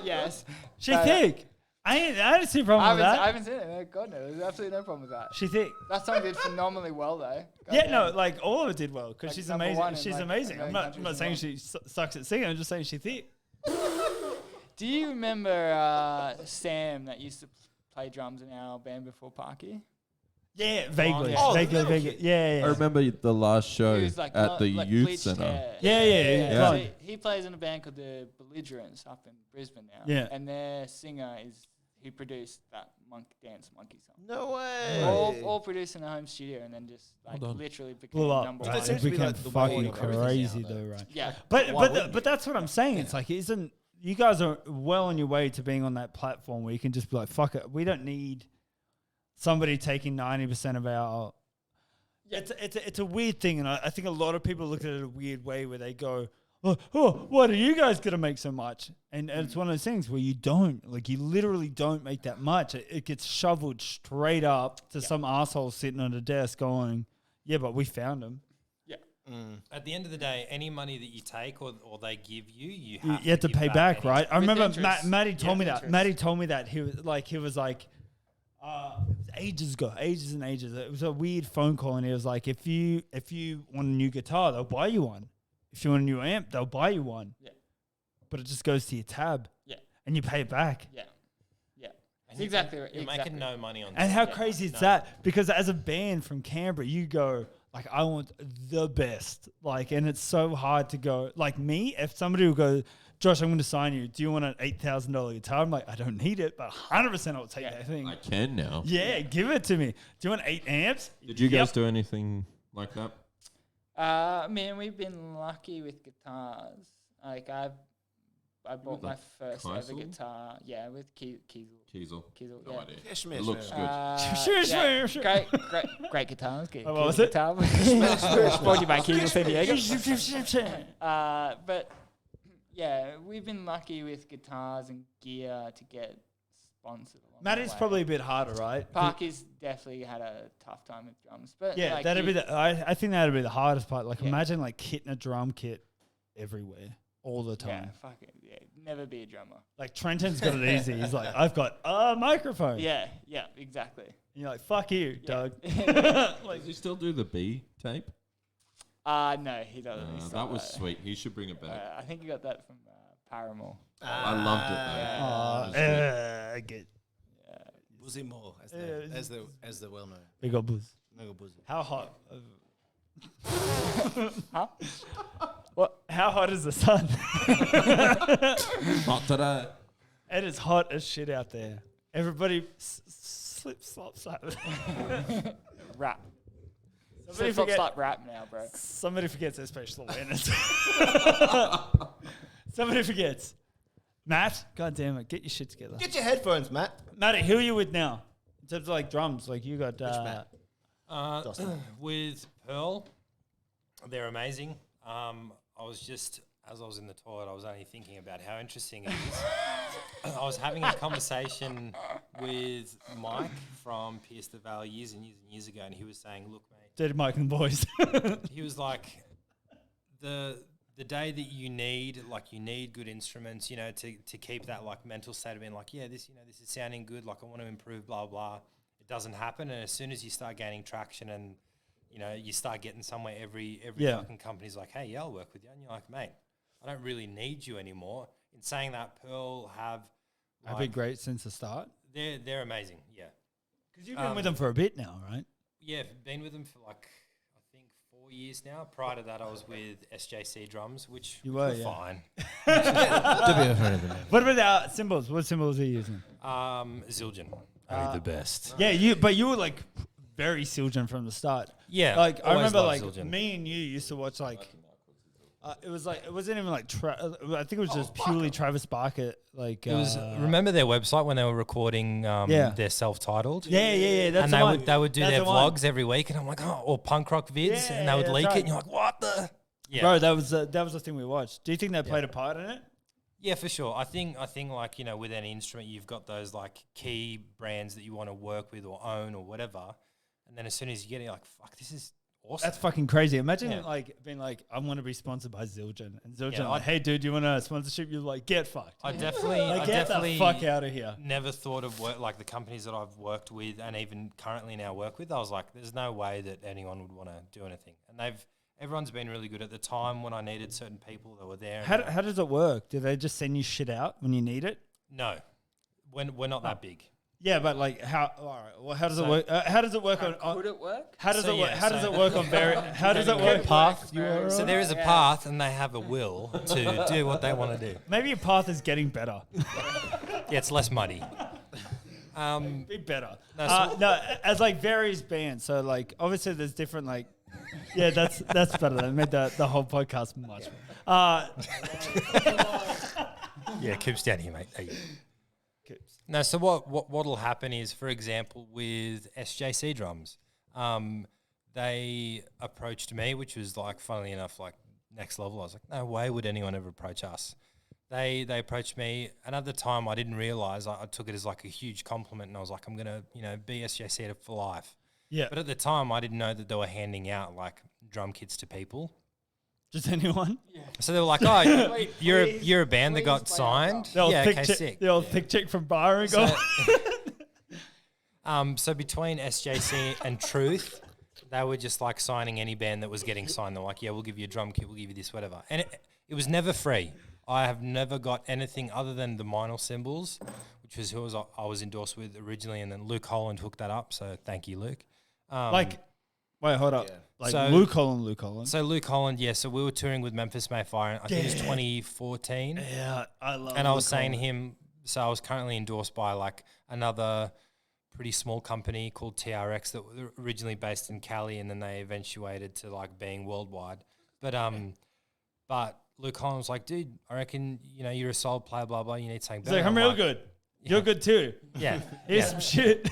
yes. She But, thick. I didn't see a problem with I that. haven't seen it. God no, there's absolutely no problem with that. She thick. That song did phenomenally well though. Yeah, no, Goddamn. like all of it did well because Like she's number amazing. one in, She's like, amazing. I'm American not saying she sucks at singing. I'm just saying she's thick. Do you remember Sam that used to play drums in our band before Parky. Yeah, vaguely. Oh, Vaguely. Yeah. I remember the last show He was like at the youth bleached centre. hair. Yeah. So he plays in a band called the Belligerents up in Brisbane now. Yeah. And their singer he produced that Dance Monkey song. No way. All produced in a home studio and then just like Hold on. literally became Blew up. number Right? one. It seems It to be became like the fucking way of everything crazy now, though, though. right? Yeah. But that's what I'm saying. It's like, isn't you guys are well on your way to being on that platform where you can just be like, fuck it, we don't need somebody taking 90% of our. It's a weird thing, and I think a lot of people look at it a weird way where they go, oh, what are you guys gonna make so much? And it's one of those things where you don't, like, you literally don't make that much. It gets shoveled straight up to some asshole sitting on a desk going, yeah, but we found him. At the end of the day, any money that you take or they give you, you You have to give pay back, any- right? I With remember interest. Matty told me With that. interest. Matty told me that he was like, it was ages ago, ages and ages. It was a weird phone call, and he was like, if you want a new guitar, they'll buy you one. If you want a new amp, they'll buy you one. Yeah. But it just goes to your tab. Yeah. And you pay it back. Yeah. Yeah. And you- Exactly right. You're Exactly. making no money on And that. how Yeah. crazy is No. that? Because as a band from Canberra, you go like, I want the best. Like, and it's so hard to go. Like me, if somebody would go, Josh, I'm going to sign you. Do you want an $8,000 guitar? I'm like, I don't need it, but 100% I'll take that thing. I can now. Yeah, give it to me. Do you want 8 amps? Did you guys Yep. do anything like that? Man, we've been lucky with guitars. Like I bought my like first ever Keisel? guitar. Yeah, with Kiesel. Kiesel. Kiesel, No yeah. idea. Yeah, schmear, It looks schmear. good. Sure. Great guitars. Good, Oh, what was it? guitar. Brought you by Kiesel San Diego. But yeah, we've been lucky with guitars and gear to get sponsored. along the Matty's way. probably a bit harder, right? Parky's definitely had a tough time with drums, but Yeah, like that'd be I think that'd be the hardest part. Like, Yeah. imagine like kitting a drum kit everywhere all the time. yeah, fuck it, yeah, never be a drummer. Like Trenton's got it easy. He's like, I've got a microphone. Yeah, exactly. And you're like, fuck you, Yeah. Doug. Does he still do the B tape? No, he doesn't. He that stopped was sweet. He should bring it back. I think he got that from Paramore. I loved it though. Yeah. I get Buzzy more, as the well known. big old booze. Mega buzzy. How hot? Huh? What? How hot is the sun? Not today. It is hot as shit out there. Everybody slip, slop, slap. Rap. Somebody Flip, forget- slap rap now, bro. Somebody forgets their spatial awareness. Somebody forgets. Matt, God damn it, get your shit together. Get your headphones, Matt. Matty, who are you with now? In terms of like drums, like you got. Matt? With Pearl, they're amazing. I was just, as I was in the toilet, I was only thinking about how interesting it is. I was having a conversation with Mike from Pierce the Valley years and years ago, and he was saying, look, mate, Dirty Mike and the boys. he was like, the day that you need good instruments, to keep that like mental state of being like, yeah, this is sounding good, like I want to improve, blah, blah. It doesn't happen. And as soon as you start gaining traction and, you start getting somewhere, every Yeah. fucking company's like, hey, yeah, I'll work with you. And you're like, mate, I don't really need you anymore. In saying that, Pearl have I've been great since the start. they're amazing. Yeah. Because you've been with them for a bit now, right? Yeah, been with them for like, I think 4 years now. Prior to that, I was with SJC Drums, which You were were, yeah. fine. What about cymbals? What cymbals are you using? Zildjian. Only the best. Yeah, but you were like very Siljan from the start. Yeah. Like I always remember, loved like Zildjian. me and you used to watch like. It was like it wasn't even like I think it was just purely Travis Barker. Like It was. Remember their website when they were recording Yeah. their self-titled? Yeah. That's And the they one. would they would do That's their the one. vlogs every week, and I'm like, oh, or punk rock vids, and they would Yeah, leak that's it, right. and you're like, what the? Yeah, Bro, that was the thing we watched. Do you think they played a part in it? yeah, for sure. I think like with any instrument, you've got those like key brands that you want to work with or own or whatever, and then as soon as you get it, you're like, fuck, this is awesome. That's fucking crazy. Imagine Yeah. like being like, I want to be sponsored by Zildjian, and Zildjian Yeah, like, hey dude, you want a sponsorship? You're like, get fucked. I definitely, Like, I get definitely the fuck out of here. never thought of like the companies that I've worked with and even currently now work with. I was like, there's no way that anyone would want to do anything, and everyone's been really good. At the time when I needed certain people that were there. and How does it work? Do they just send you shit out when you need it? No, we're not that big. Yeah, but like how? All right. Well, how does it work? How does it work on? Could it work? How does So, it work? yeah, How does so- it work on How does it work? Path. So there is a path, and they have a will to do what they want to do. Maybe your path is getting better. Yeah, it's less muddy. Be better. No, No, as like various bands. So like obviously there's different like. Yeah, that's better. That made the whole podcast much better. Yeah, Coop's down here, mate. Hey. No, so what'll happen is, for example, with SJC drums, they approached me, which was like, funnily enough, like next level. I was like, no way would anyone ever approach us. They approached me, and at the time I didn't realize. I took it as like a huge compliment, and I was like, I'm gonna be SJC for life. Yeah. But at the time I didn't know that they were handing out like drum kits to people. Just anyone. So they were like, "Oh, you're a band that got signed." The old Yeah, thick okay, chick, sick. the old thick chick from Byron. So, so between SJC and Truth, they were just like signing any band that was getting signed. They're like, "Yeah, we'll give you a drum kit, we'll give you this, whatever." And it was never free. I have never got anything other than the Minor Cymbals, which was who I was endorsed with originally, and then Luke Holland hooked that up. So thank you, Luke. Wait, hold up. Yeah. Like So- Luke Holland. So Luke Holland, yeah. So we were touring with Memphis Mayfire. I think it was 2014. Yeah, I love. And I was Luke saying to Holland. him, so I was currently endorsed by like another pretty small company called TRX that were originally based in Cali, and then they eventuated to like being worldwide. But Luke Holland was like, dude, I reckon you're a solid player, blah blah. You need something He's better. like, I'm real good. You're good too. Yeah, Here's yeah. some shit.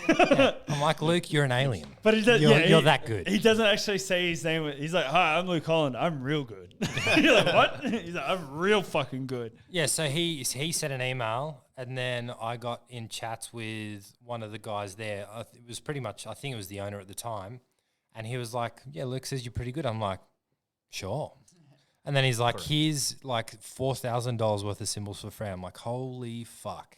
I'm like, Luke, you're an alien. But he does, You're that good. He doesn't actually say his name. He's like, "Hi, I'm Luke Holland. I'm real good." You're like, "What?" He's like, "I'm real fucking good." Yeah, so he sent an email, and then I got in chats with one of the guys there. It was pretty much, I think it was the owner at the time, and he was like, "Yeah, Luke says you're pretty good." I'm like, "Sure." And then he's like, "Here's like $4,000 worth of cymbals for free." I'm like, "Holy fuck!"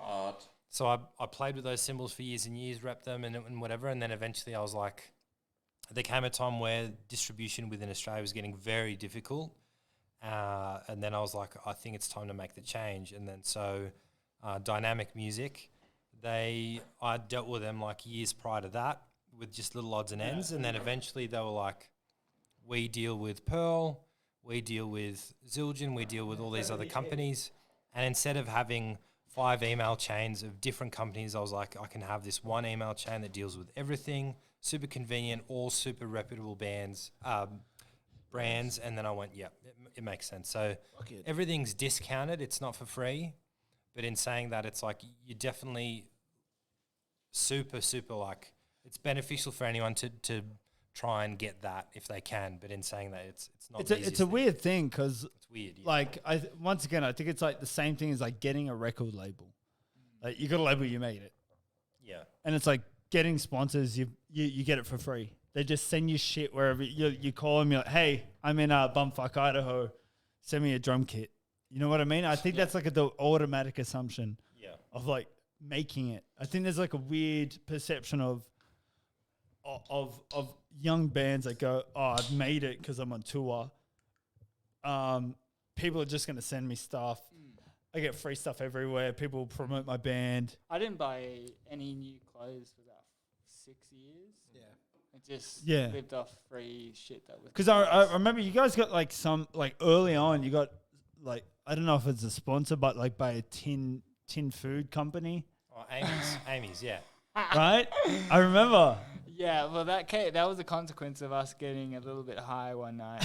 What? So I played with those cymbals for years and years, repped them and whatever, and then eventually I was like, there came a time where distribution within Australia was getting very difficult, and then I was like, I think it's time to make the change. And then so Dynamic Music, I dealt with them like years prior to that with just little odds and ends, and then eventually they were like, we deal with Pearl, we deal with Zildjian, we deal with all these other companies, and instead of having 5 email chains of different companies, I was like, I can have this one email chain that deals with everything, super convenient, all super reputable brands, and then I went, yeah, it makes sense. So everything's discounted, it's not for free, but in saying that, it's like you definitely super like, it's beneficial for anyone to try and get that if they can, but in saying that, it's not the It's easiest a thing. weird thing because It's weird, yeah. like once again, I think it's like the same thing as like getting a record label. Like you got a label, you made it, Yeah. and it's like getting sponsors. You get it for free. They just send you shit wherever you call them. You're like, hey, I'm in Bumfuck, Idaho. Send me a drum kit. You know what I mean? I think that's like the automatic assumption of like making it. I think there's like a weird perception of young bands that go, oh, I've made it because I'm on tour. People are just going to send me stuff. I get free stuff everywhere. People promote my band. I didn't buy any new clothes for about 6 years. Yeah. I just Yeah. lived off free shit that was. Because I remember you guys got like some, like early on, you got like, I don't know if it's a sponsor, but like by a tin food company, Oh, Amy's, yeah. right? I remember. Yeah, well, that was a consequence of us getting a little bit high one night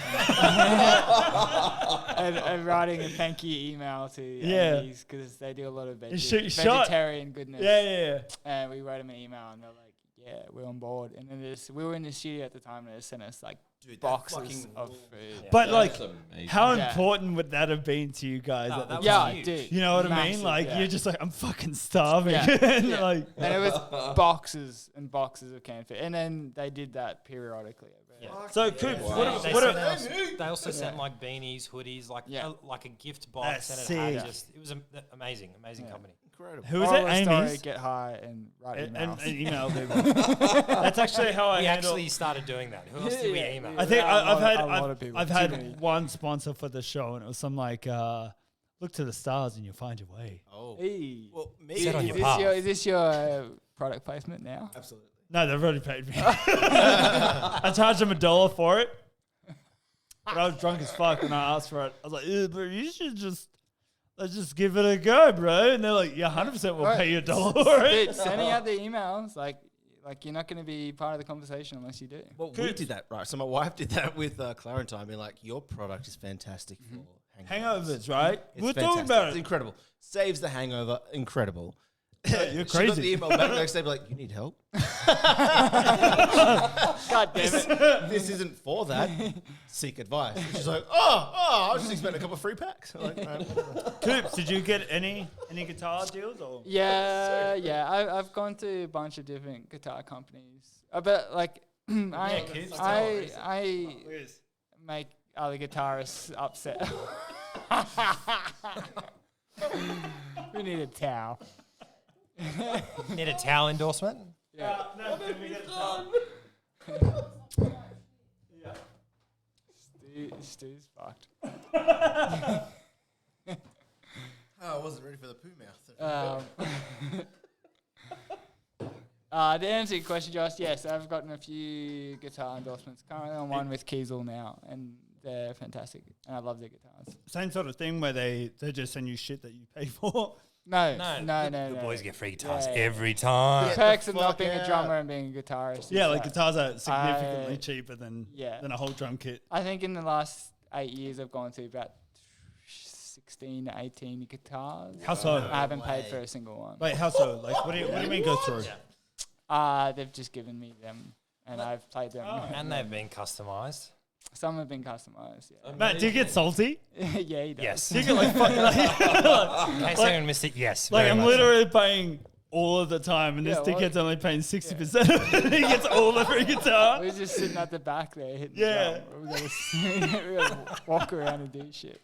and writing a thank you email to Amy's because they do a lot of vegetarian goodness. Yeah. And we wrote them an email and they're like, yeah, we're on board. And then we were in the studio at the time and they sent us like boxes of food. But like, That's amazing. how Yeah. important would that have been to you guys? at the that time? Yeah, dude. You know what I mean? Massive, Like yeah. you're just like, I'm fucking starving. Yeah. and Yeah. like, And it was boxes and boxes of canned food. And then they did that periodically. so Coop, They also sent like beanies, hoodies, like Yeah. like a gift box, That's and it had sick. just it was amazing company. Incredible. who is Moral it? of the story, Amy's. get high and write And emails. email people. That's actually how I We handle. actually started doing that. Who else did we email? I think Yeah, a lot of I've people. I've Too had many. one sponsor for the show, and it was some like look look to the stars and you'll find your way. Oh. Hey. Well, me. Set on Is your this path. your, is this your product placement now? Absolutely. No, they've already paid me. I charged them $1 for it. But I was drunk as fuck when I asked for it. I was like, bro, you should let's just give it a go, bro. And they're like, yeah, 100% we'll pay you $1 for it. Dude, sending out the emails, like you're not going to be part of the conversation unless you do. Well, we did that, right? So my wife did that with Clarentine, being like, your product is fantastic for Hangovers, right? It's We're fantastic. talking about It's it. incredible. Saves the hangover. Incredible. You're She got crazy. the email back the next day, be like, you need help? God damn it. This isn't for that. Seek advice. And she's like, I was just expecting a couple of free packs. I'm like, "No." Coops, did you get any guitar deals or? Yeah. I've gone to a bunch of different guitar companies. But like, I make other guitarists upset. We need a towel. Need a towel endorsement? Yeah. No, can we get a towel? Stu's fucked. I wasn't ready for the poo mouth. To answer your question, Josh, yes, I've gotten a few guitar endorsements. Currently on one with Kiesel now, and they're fantastic, and I love their guitars. Same sort of thing where they just send you shit that you pay for. No. The boys get free guitars Yeah. every time. The perks of fuck not being out. a drummer and being a guitarist. Yeah, is like that guitars are significantly I- cheaper than Yeah. a whole drum kit. I think in the last 8 years, I've gone to about 16, 18 guitars. How so? I haven't paid for a single one. Wait, how so? Like, what do you mean go through? They've just given me them, and I've played them. And they've been customized. Some have been customized. Yeah, Matt, do you get salty? yeah, he does. Yes. Do you get like fucking In case anyone missed it, yes. like very I'm much so. literally paying all of the time, and this Yeah, well, dickhead's only paying 60% of it. He gets all the free guitar. We're just sitting at the back there hitting Yeah. the drum. We gotta walk around and do shit.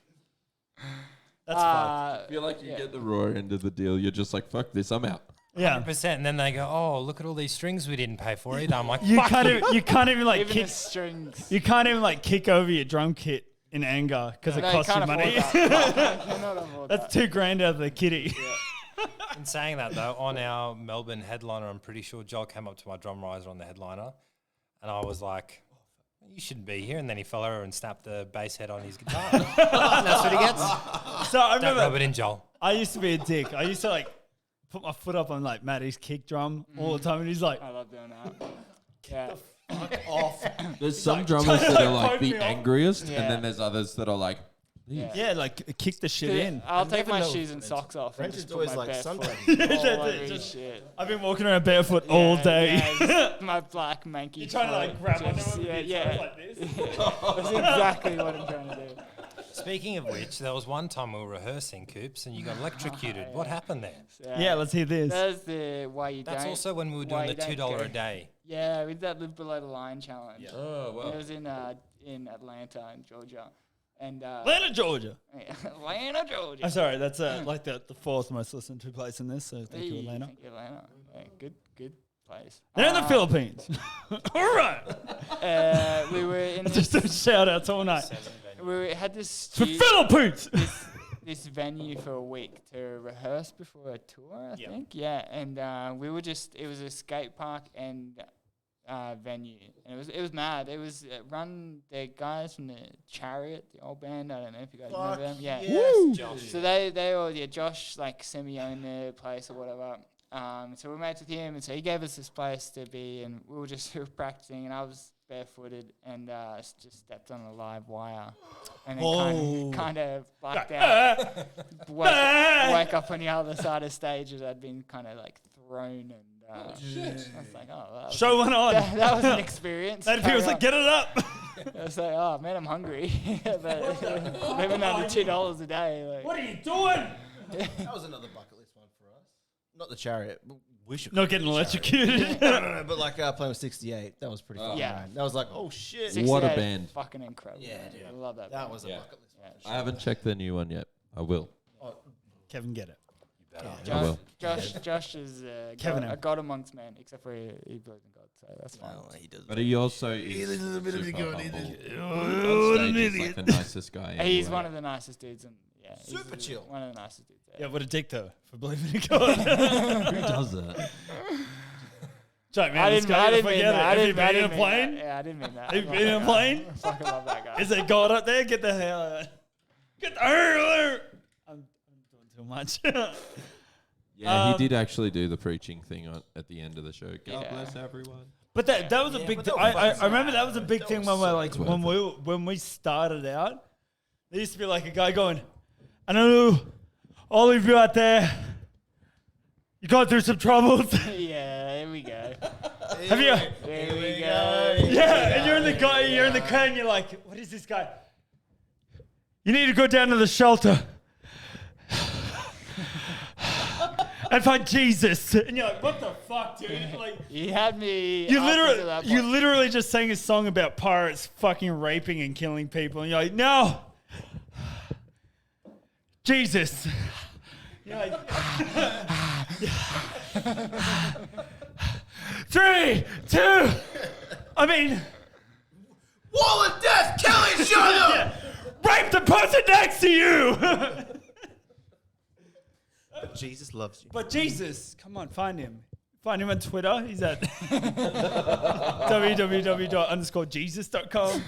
That's fucked. I feel like you get the raw end of the deal. You're just like, fuck this, I'm out. Yeah. 100%. And then they go, oh, look at all these strings we didn't pay for either. I'm like, You fuck can't you. even, you can't even like Even kick. the strings. You can't even like kick over your drum kit in anger because it No, costs you can't money. afford that. Cannot afford That's that. $2,000 out of the kitty. In saying that, though, on our Melbourne headliner, I'm pretty sure Joel came up to my drum riser on the headliner, and I was like, you shouldn't be here. And then he fell over and snapped the bass head on his guitar. That's what he gets. So I Don't rub it remember in, Joel. I used to be a dick. I used to like put my foot up on like Matty's kick drum all the time, and he's like, I love doing that. Yeah. off. There's some drummers that are like poke the me off. angriest, Yeah. and then there's others that are like, Yeah. Yeah, like kick the shit in. I'll take never my know shoes with and French. socks off and French just is put always my like bare sometimes. foot all That's over it, his just- shit. I've been walking around barefoot all day. Yeah, just my black manky. You're trying to like foot, grab onto just- him. Yeah, and yeah. like this. That's exactly what I'm trying to do. Speaking of which, there was one time we were rehearsing, Coops, and you got electrocuted. What happened there? So, Yeah, let's hear this. That's the why you That's don't. also when we were why doing the you don't $2 go- a day. Yeah, we did that live below the line challenge. oh, It was in Atlanta, in Georgia, and Atlanta, Georgia. Atlanta, Georgia. I'm sorry, that's like the fourth most listened to place in this, so thank you, Hey, Atlanta. Thank you, Atlanta. Yeah, good place. They're in the Philippines. All right. We were in Just this, a shout outs all night. we had this For Philippines! this venue for a week to rehearse before a tour, I think. Yeah, and we were just, it was a skate park and venue. And it was mad. It was run, the guys from the Chariot, the old band. I don't know if you guys know them. Yeah. So they all, Josh like semi-owned the place or whatever. So we mates with him, and so he gave us this place to be, and we were just practicing, and I was barefooted and just stepped on a live wire, and then kind of blacked out. Wake up on the other side of stage as I'd been kind of like thrown, and I was like, oh, that was, Show went on. that was an experience. Then people was like, get it up. I was like, oh man, I'm hungry, but living under $2 a day. Like, What are you doing? That was another bucket list one for us. Not the Chariot. We should Not getting electrocuted. no, but like playing with 68. That was pretty fun. Yeah. Man. That was like, oh shit. 68 What a is band. Fucking incredible. Yeah, man. dude. I love that. That band. was a Yeah. bucket list one. I haven't checked the new one yet. I will. Kevin, get it. I will. Josh is Kevin a M. god amongst men, except for he believes in God, so that's fine. Well, he does. But he also is He's a bit of a super god, humble. isn't On stage, he's like the nicest guy. He's anyway. one of the nicest dudes, and yeah, Yeah, Super he's chill. One of the nicest dudes there. Yeah, what a dick though for believing in God. Who does that? Joke, man. I Let's didn't, go. I didn't Forget mean it. that. I Have you didn't, I been in a didn't mean plane? that. Yeah, I didn't mean that. Have you I been in a love plane? that guy. I fucking love that guy. Is there God up there? Get the hell out. Get the hell out. I'm doing too much. Yeah, he did actually do the preaching thing at the end of the show. God Yeah. bless everyone. But that was a big but thing. that was I remember that was a big that thing was when so like worth when we started out. There used to be like a guy going, I know all of you out there, you going through some troubles. Yeah, here we go. Have you? Here we go. Yeah, and you're in the crowd and you're like, what is this guy? You need to go down to the shelter and find Jesus. And you're like, what the fuck, dude? Like, You had me. you up until that point. literally just sang a song about pirates fucking raping and killing people, and you're like, no, Jesus. You're like, 3, 2. I mean, Wall of death, kill each other! yeah, rape the person next to you. But Jesus loves you. But Jesus, come on, find him. Find him on Twitter. He's at www._jesus.com.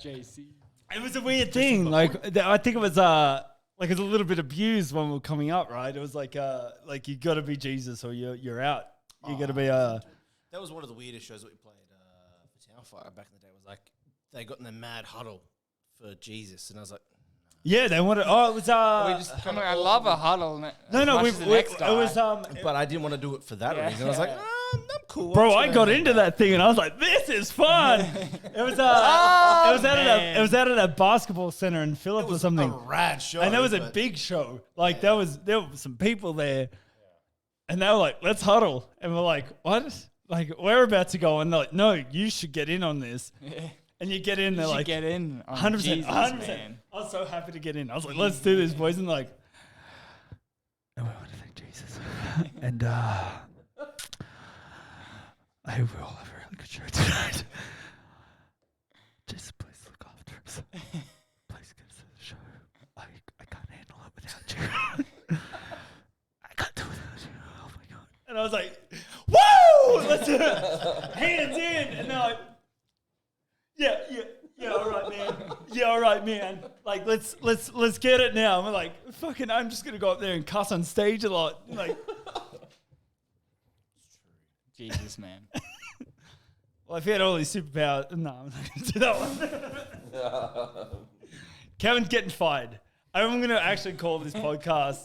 JC. It was a weird thing. Like I think it was like it was a little bit abused when we were coming up, right? It was like you got to be Jesus or you're out. You got to be That was one of the weirdest shows that we played for Townfire back in the day. Was like they got in a mad huddle for Jesus, and I was like, yeah. They wanted. Oh, it was I love a huddle. no. It was but I didn't want to do it for that Yeah. reason. I was like, I'm cool. Bro, I'm I just got gonna- into that thing and I was like, "This is fun." It was it was out at a basketball center in Phillip It or was something, a rad show. and it was a but- big show. Like there were some people there, and they were like, "Let's huddle," and we're like, "What?" Like we're about to go, and they're like, "No, you should get in on this." And you get in, they're You should like, get in. 100%, Jesus, 100%. man. I was so happy to get in. I was like, "Let's do this, boys!" And like, and we want to thank Jesus, and I hope we all have a really good show tonight. Jesus, please look after us. Please get us to the show. I can't handle it without you. I can't do it without you. Oh my god! And I was like, "Woo! Let's do it. Hands in!" And they're like, "Yeah, all right, man. Yeah, all right, man. Like, let's get it now." And we're like, "Fucking, I'm just gonna go up there and cuss on stage a lot." Like, Jesus, man. well, if he had all these superpowers, no, I'm not gonna do that one. Kevin's getting fired. I'm gonna actually call this podcast.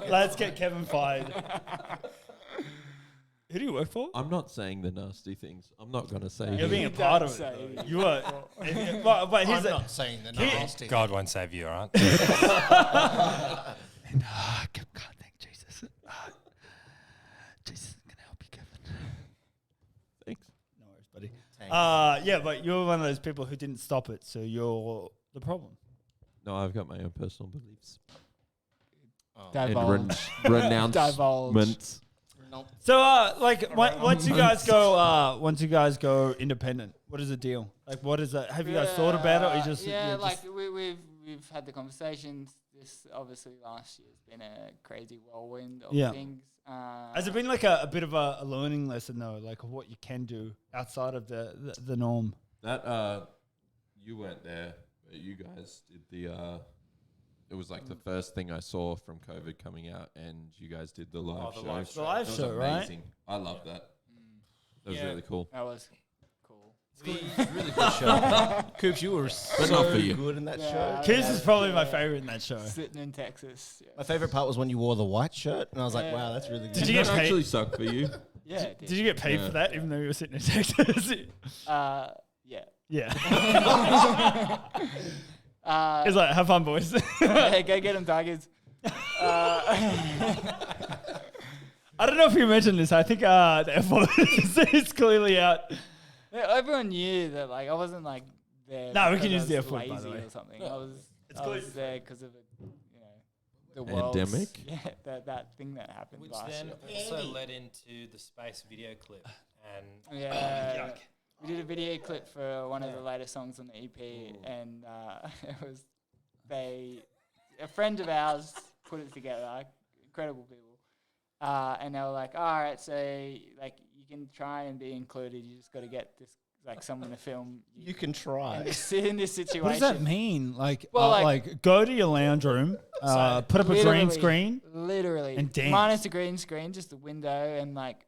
Let's get Kevin fired. Who do you work for? I'm not saying the nasty things. I'm not going to say You're who. being a Don't part of say it. it. You are. But here's I'm the. not saying the nasty. God won't save you, all right? And God, thank Jesus. Jesus is gonna help you, Kevin. Thanks. No worries, buddy. Thanks. Yeah, but you're one of those people who didn't stop it, so you're the problem. No, I've got my own personal beliefs. Divulge. And renouncements. Nope. So, once you guys go independent, what is the deal? Like, what is that? Have you guys thought about it, or you just yeah, you're like just- we've had the conversations. This obviously last year's been a crazy whirlwind of Yeah. things. Has it been like a bit of a learning lesson though, like of what you can do outside of the norm? That you weren't there, but you guys did the. It was like the first thing I saw from COVID coming out, and you guys did the live show. The live It was show, right? amazing. I loved that. That was Yeah. really cool. That was cool. Really good show. Coops, you were so not for you. good in that Yeah. show. Kids is probably my favorite in that show. Sitting in Texas. Yeah, My favorite part was when you wore the white shirt, and I was like, Yeah. wow, that's really good. Did you Did get that paid? actually suck for you? yeah. it Did you get paid Yeah. for that, even though you were sitting in Texas? Yeah. Yeah. Uh, It's like, have fun, boys. hey, go get them, Tigers. I don't know if you mentioned this. I think the F1 is clearly out. Yeah, everyone knew that, like, I wasn't like there. No, we because can I use the was F word, by lazy the way. or something. I was clearly there because of the world's- Pandemic? Yeah, that thing that happened Which last then year. also led into the space video clip. And Yeah, we did a video clip for one of the latest songs on the EP, and it was a friend of ours put it together. Like, incredible people. And they were like, all right, so like you can try and be included. You just got to get this like someone to film. You can try. In this situation. What does that mean? Like, Well, like go to your lounge room, put up a green Literally- screen, literally, and dance. minus the green screen, just the window, and like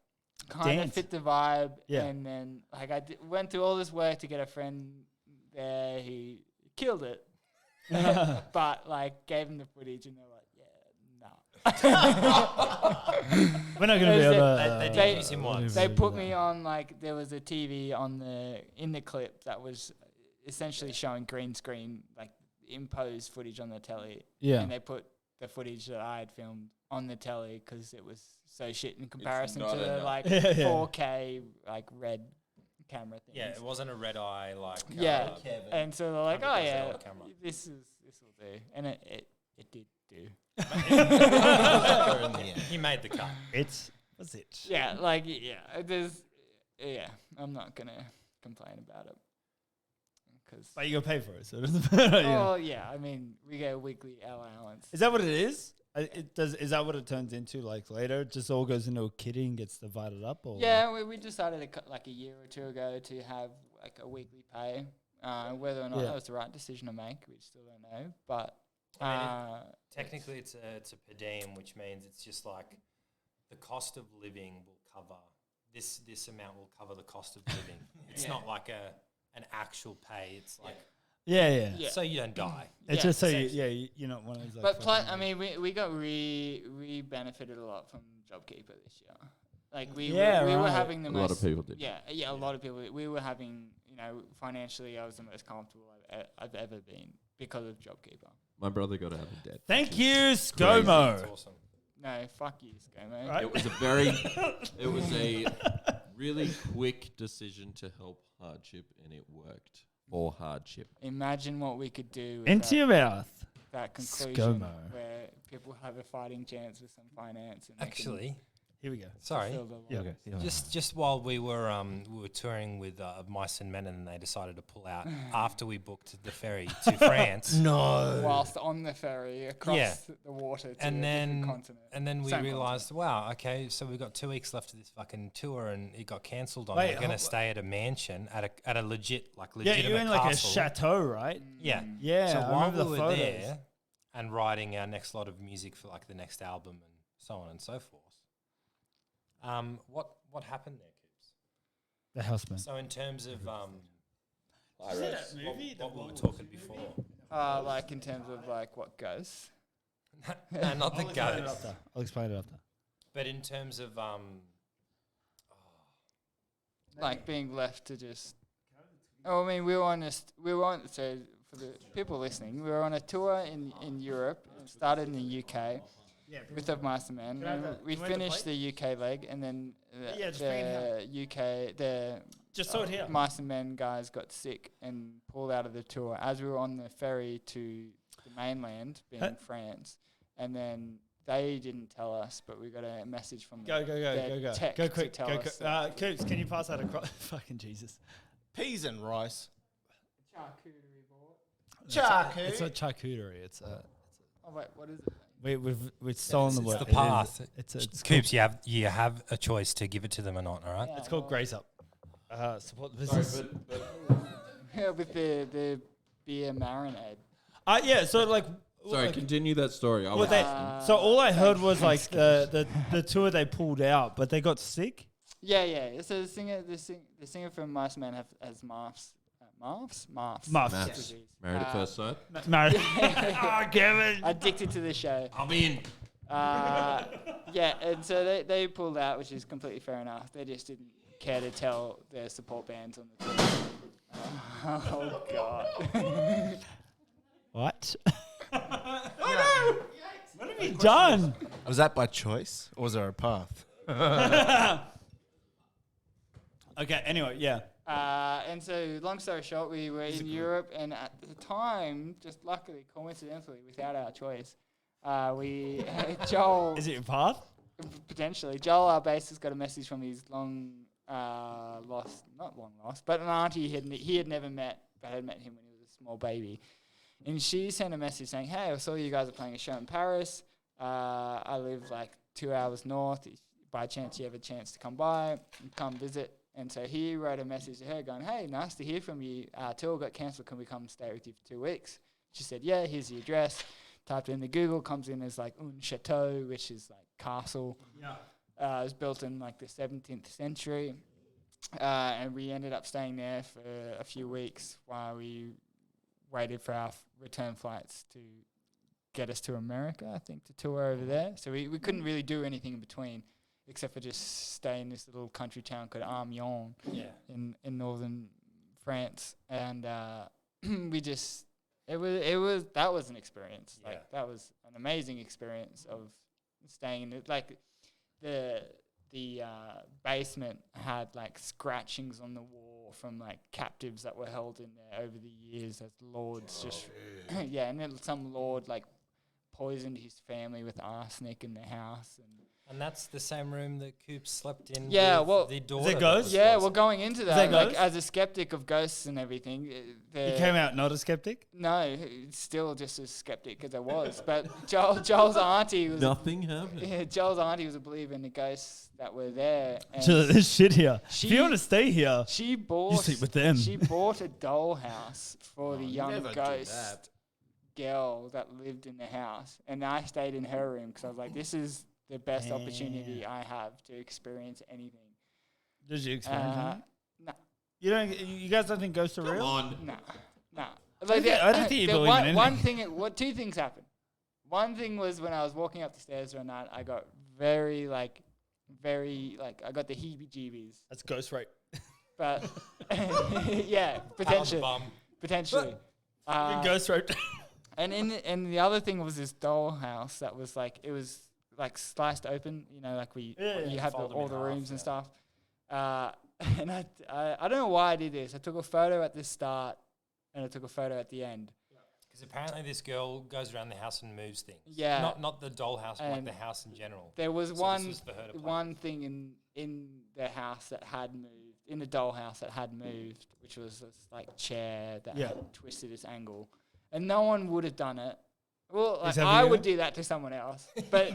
kind of Dance. fit the vibe. Yeah. And then like went through all this work to get a friend there. He killed it, but like gave him the footage, and they're like, we're not gonna be able to. They They- did use him once. they put me on like there was a TV in the clip that was essentially showing green screen like imposed footage on the telly. Yeah. And they put the footage that I had filmed on the telly because it was so shit in comparison not to the enough. like Yeah, yeah. 4K like red camera thing. Yeah, it wasn't a red eye like. Yeah. And so they're like, oh 100% yeah, on camera. this will do, and it did do. He made the cut. Was it? Yeah, like I'm not gonna complain about it because. But you gotta pay for it, so it doesn't matter. Yeah. Oh yeah, I mean we get a weekly allowance. Is that what it is? Is that what it turns into? Like later, it just all goes into a kitty and gets divided up, or Yeah, we decided like a year or two ago to have like a weekly pay. Whether or not Yeah. that was the right decision to make, we still don't know. But Technically, it's a per diem, which means it's just like the cost of living will cover this amount will cover the cost of living. It's not like an actual pay. It's like yeah. so you don't die. It's Yeah, just so you're not one of those. Like, but plus, fucking- I mean, we got we benefited a lot from JobKeeper this year. Like we Yeah, we were right. having the A most. lot of people did. Yeah, a lot of people. We were having, financially, I was the most comfortable I've ever been because of JobKeeper. My brother got out of debt. Thank you, That's ScoMo. awesome. No, fuck you, ScoMo. Right. It was a really quick decision to help hardship, and it worked for hardship. Imagine what we could do with Into your mouth. that conclusion ScoMo. where people have a fighting chance with some finance. And they can Actually, Here we go. sorry. fulfill the Yeah. law. Okay. Just while we were touring with Mice and Men, and they decided to pull out after we booked the ferry to France. No. Whilst on the ferry across the water to And a then different continent. and then we Same realised, wow, okay, so we've got 2 weeks left of this fucking tour, and it got cancelled on. Wait, We're going ho- to stay at a mansion at a legit Yeah, legitimate you're in like a castle. chateau, right? Yeah. Yeah. So I while remember we the were photos. there and writing our next lot of music for like the next album and so on and so forth, what happened there, Coops? The houseman. So in terms of that what movie? we were talking before, Like in terms of like what goes. no, not the I'll explain it ghost, after. I'll explain it after. but in terms of Like being left to just. Oh, I mean, we were on. So for the people listening, we were on a tour in Europe. It started in the UK with the Masterman. Can I have And that? we Can we have the finished the UK leg, and then Yeah, just bring it the UK Just so it here. Masterman guys got sick and pulled out of the tour as we were on the ferry to the mainland, being France, and then. They didn't tell us, but we got a message from Go their tech Go to quick. tell Go us quick. that Coops, can you pass that across? Fucking Jesus. Peas and rice. charcuterie board. It's a charcuterie. It's a. Oh wait, what is it? We've stolen the it's word. the It is- path. It's Coops, you have a choice to give it to them or not. All right. Yeah, It's called well, Grace Up. Support the business. Yeah, with the beer marinade. Yeah. So like. Sorry, like, continue that story. I well, was they, listening. so all I heard was like the tour they pulled out, but they got sick. Yeah. So the singer from Mice Man has MAFS. MAFS. Maths. Disease. Married at first sight. Married. Oh, Kevin. Addicted to the show. I'll be in. Yeah, and so they pulled out, which is completely fair enough. They just didn't care to tell their support bands on the tour. Oh God. What? What have you done? Was that by choice or was there a path? Okay. Anyway, yeah. And so, long story short, we were in Europe, and at the time, just luckily, coincidentally, without our choice, we Joel Is it your path? potentially Joel, our bassist, got a message from his not long lost, but an auntie he had never met, but had met him when he was a small baby, And she sent a message saying, hey, I saw you guys are playing a show in Paris. I live like 2 hours north. If by chance you have a chance to come by, come visit. And so he wrote a message to her going, hey, nice to hear from you. Tour got cancelled. Can we come stay with you for 2 weeks? She said, yeah, here's the address. Typed it into Google, comes in as like un chateau, which is like castle. Yeah. It was built in like the 17th century. And we ended up staying there for a few weeks while we waited for our return flights to get us to America, I think, to tour over there. So we couldn't really do anything in between, except for just stay in this little country town called Amiens in northern France. And that was an experience. Yeah. Like, that was an amazing experience of staying in it. Like, the basement had like scratchings on the wall from like captives that were held in there over the years as lords. And then some lord like poisoned his family with arsenic in the house. And that's the same room that Coop slept in. Yeah, with well, the daughter. Is it ghosts? Yeah, well, going into that, that like ghosts? as a skeptic of ghosts and everything, You came out not a skeptic? no, still just as skeptic as I was. But Joel's auntie was Nothing happened. Yeah, Joel's auntie was a believer in the ghosts that were there. And There's shit here. If She- you want to stay here, she bought sleep with them. She bought a dollhouse for the young never do ghost that. girl that lived in the house, and I stayed in her room because I was like, "This is the best opportunity I have to experience anything." did you experience that? No, You guys don't think ghosts are real? no. I don't think you believe in anything. Two things happened. One thing was when I was walking up the stairs one night, I got very I got the heebie-jeebies. That's ghost rape. But yeah, potentially. Ghost rape. And the other thing was this dollhouse that was like, it was like sliced open, you know, like you have all the rooms and stuff. And I don't know why I did this. I took a photo at the start and I took a photo at the end. Because apparently this girl goes around the house and moves things. Yeah. Not the dollhouse, but like And the house in general. There was So one this is for her to play one thing in the house that had moved, in the dollhouse that had moved, which was this like chair that had twisted its angle. And no one would have done it. Well, like, Except I you? would do that to someone else. But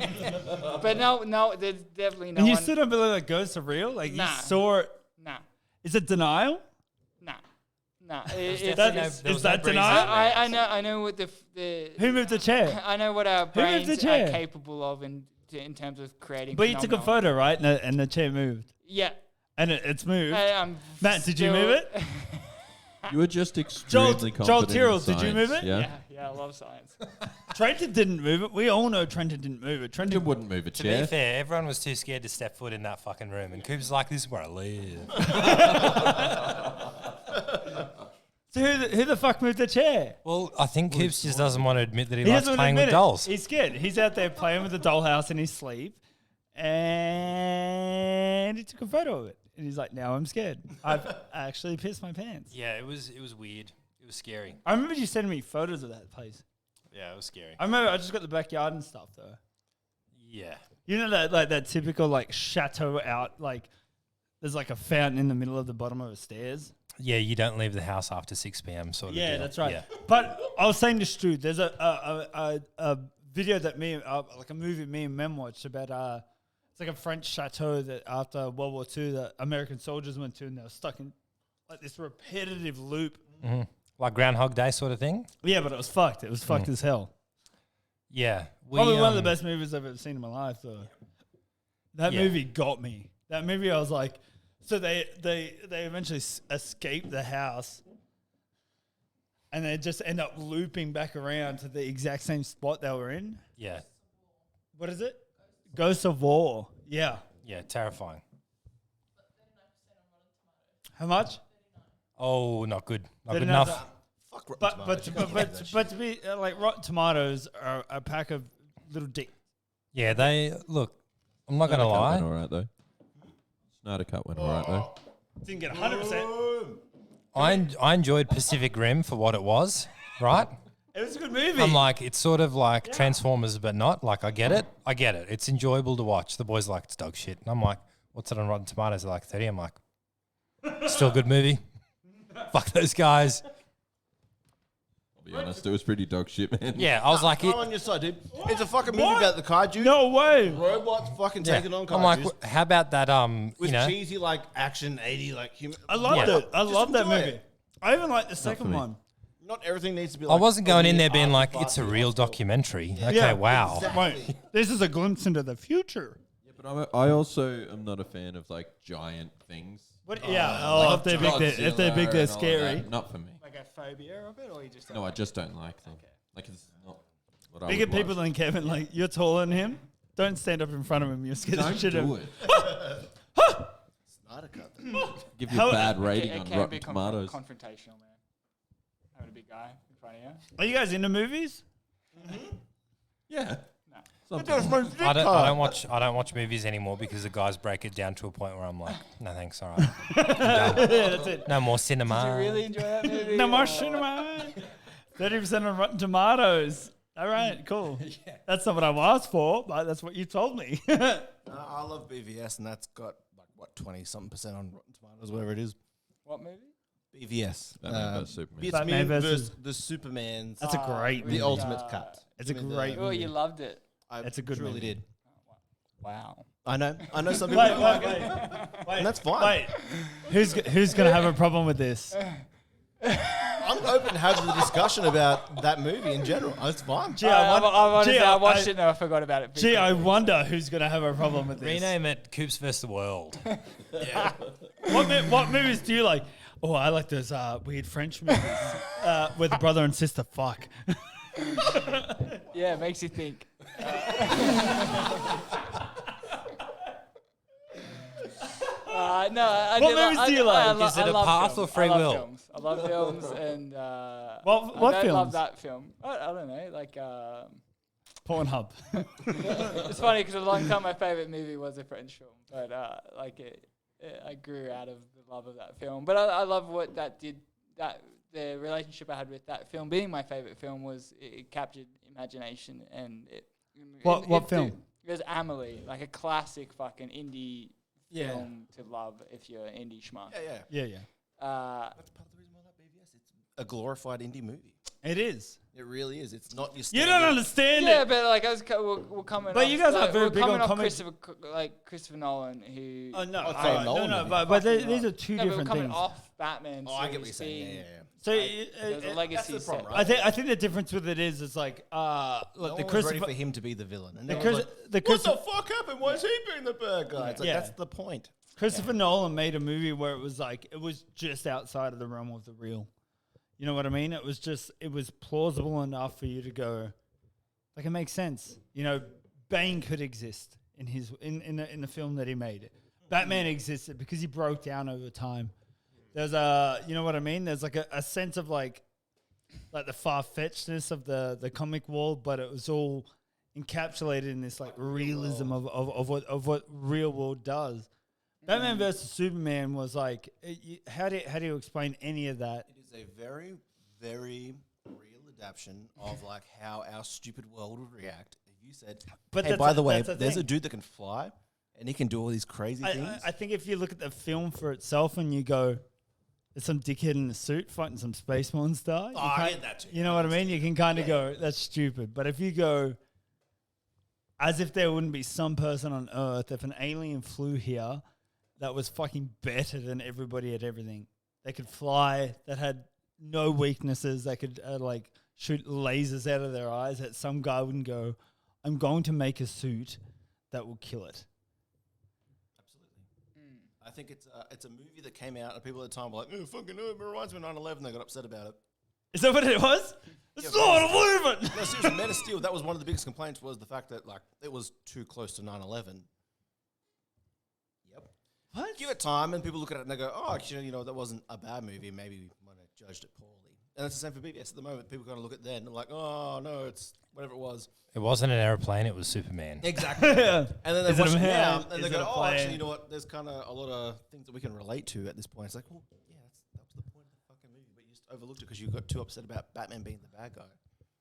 no, there's definitely no And you one. still don't believe that ghosts are real? Like, Nah. you saw it. Nah. Is it denial? Nah. There's It's definitely just- there was is that breeze denial? in there. I know what the Who moved the chair? I know what our Who moved the brains chair? are capable of in terms of creating. But you took a phenomenon. photo, right? And the chair moved. Yeah. And it's moved. I'm Matt, did you still- move it? You were just extremely Joel confident in Tyrrell, did you science, move it? Yeah. Yeah, I love science. Trenton didn't move it. We all know Trenton didn't move it. You Trenton wouldn't move a To be chair. fair, everyone was too scared to step foot in that fucking room. And Coop's like, this is where I live. So who the fuck moved the chair? Well, I think Coops just doesn't want to admit that he He likes doesn't playing admit with it. dolls. He's scared. He's out there playing with the dollhouse in his sleep, and he took a photo of it. And he's like, "Now I'm scared. I've actually pissed my pants." Yeah, it was weird. It was scary. I remember you sending me photos of that place. Yeah, it was scary. I remember I just got the backyard and stuff though. Yeah. You know that like that typical like chateau out like there's like a fountain in the middle of the bottom of the stairs. Yeah, you don't leave the house after 6 p.m. sort of Yeah, deal. that's right. Yeah. But I was saying to Stu, there's a video that like a movie me and Mem watched about it's like a French chateau that after World War II that American soldiers went to, and they were stuck in like this repetitive loop. Mm-hmm. Like Groundhog Day sort of thing? Yeah, but it was fucked. It was fucked as hell. Yeah. Probably one of the best movies I've ever seen in my life, though. That Yeah. movie got me. That movie, I was like, so they eventually escape the house, and they just end up looping back around to the exact same spot they were in. Yeah. What is it? Ghosts of War. Yeah. Yeah, terrifying. How much? Oh, not good. Not good 39. enough. Fuck Rotten But Tomatoes. You can't do that shit. to be like Rotten Tomatoes are a pack of little dick. Yeah, they look. I'm not gonna Snyder Cut lie. went all right though. Snyder Cut went all right though. Didn't get 100%. I enjoyed Pacific Rim for what it was. Right. It was a good movie. I'm like, it's sort of like Transformers, but not. Like, I get it. It's enjoyable to watch. The boys are like, it's dog shit. And I'm like, what's it on Rotten Tomatoes? They're like 30. I'm like, still a good movie. Fuck those guys. be honest. It was pretty dog shit, man. Yeah, I was like, I'm on your side, dude. It's a fucking movie about the kaiju. No way. Robots fucking taking on kaiju. I'm like, how about that? with you know, cheesy like action 80 like human. I loved it. I Just love that enjoy movie. it. I even like the second one. Not everything needs to be. I Like, wasn't going in there being art like, it's a department real hospital. documentary. Okay, Yeah, wow. Right. This is a glimpse into the future. Yeah, but I also am not a fan of like giant things. What? If they're big, if they're big, Godzilla they're and all scary. that. Not for me. Like a phobia of it, or you just No, I just don't like them. Like it's not what I Bigger would people watch. than Kevin. Like you're taller than him. Don't stand up in front of him. You're scared Don't of shit. do it. Snyder cut. Give you How- a bad It rating can on be Rotten Tomatoes. confrontational, man. Having a big guy in front of you. Are you guys into movies? Yeah. No. Something. I don't watch movies anymore because the guys break it down to a point where I'm like, no thanks, all right. Yeah, that's it. No more cinema. Did you really enjoy that movie? No more or- cinema. 30% on Rotten Tomatoes. All right, cool. That's not what I asked for, but that's what you told me. I love BVS, and that's got like what 20-something% on Rotten Tomatoes, whatever it is. What movie? BVS. Batman vs Superman. It's Batman me versus- the Superman's. That's a great the movie. ultimate cut. It's a Give me great Oh, movie. you loved it. I It's a good truly movie. did. Wow. I know some people Wait, don't like wait, it. wait. And that's fine. Wait, who's gonna have a problem with this? I'm open to have the discussion about that movie in general. It's fine. Gee, I I watched it and I forgot about it. Gee, I wonder who's gonna have a problem with this. Rename it Coops vs. the World. What movies do you like? Oh, I like those weird French movies with brother and sister fuck. Yeah, it makes you think. No, I What do movies do you like? Is it I a love path films. or free I love will? Films. I love films and What I don't love films? that film. I don't know, like Pornhub. it's funny because a long time my favorite movie was a French film, but I grew out of the love of that film. But I love what that did. That the relationship I had with that film being my favorite film was it captured imagination and it. What film? It was Amelie, like a classic fucking indie Yeah. film to love if you're an indie schmuck. Yeah. Yeah. That's part of the reason why I like BVS. It's a glorified indie movie. It is. It really is. It's not your You standard. don't understand Yeah, it. but like I was, we're coming. But off, you guys are like, very we're big coming on off comics. Christopher Nolan, who. Oh no, Oh, I- sorry, no, Nolan no, movie. but Fucking these are love. two No, but we're different coming things. off Batman. Oh, I get so what you're saying. being- Yeah. So There's a legacy that's the problem, set. right? I think the difference with it is like No look, the one was ready Christopher for him to be the villain. And the everyone's Chris- like, the what Chris- the fuck happened? Why is he being the bad guy? It's like, Yeah. that's the point. Christopher Nolan made a movie where it was like it was just outside of the realm of the real. You know what I mean? It was plausible enough for you to go, like it makes sense. You know, Bane could exist in his in the film that he made. Batman existed because he broke down over time. There's you know what I mean? There's like a sense of like the far-fetchedness of the comic world, but it was all encapsulated in this like realism of what real world does. Batman versus Superman was like, how do you explain any of that? It is a very, very real adaptation of like how our stupid world would react if you said, But hey, that's by a- the way, that's a there's a thing. dude that can fly and he can do all these crazy things. I think if you look at the film for itself and you go, there's some dickhead in a suit fighting some space monster. Oh, I get that too. You know what I mean? You can kind of go, that's stupid. But if you go, as if there wouldn't be some person on Earth, if an alien flew here that was fucking better than everybody at everything, they could fly, that had no weaknesses, they could like shoot lasers out of their eyes, that some guy wouldn't go, I'm going to make a suit that will kill it. I think it's a movie that came out and people at the time were like, oh, fucking no, it reminds me of 9/11. They got upset about it. Is that what it was? It's Yeah, not believe it. No, seriously, Man of Steel, that was one of the biggest complaints was the fact that like it was too close to 9/11. Yep. What? Give it time and people look at it and they go, oh, actually, you know, that wasn't a bad movie. Maybe we might have judged it poorly. And it's the same for BBS at the moment. People kind of look at then and like, oh, no, it's whatever it was. It wasn't an airplane, it was Superman. Exactly. Yeah. And then they Is it watch a it man? now and Is they it go, a oh, plane? actually, you know what? There's kind of a lot of things that we can relate to at this point. It's like, well, yeah, that was the point of the fucking movie, but you just overlooked it because you got too upset about Batman being the bad guy,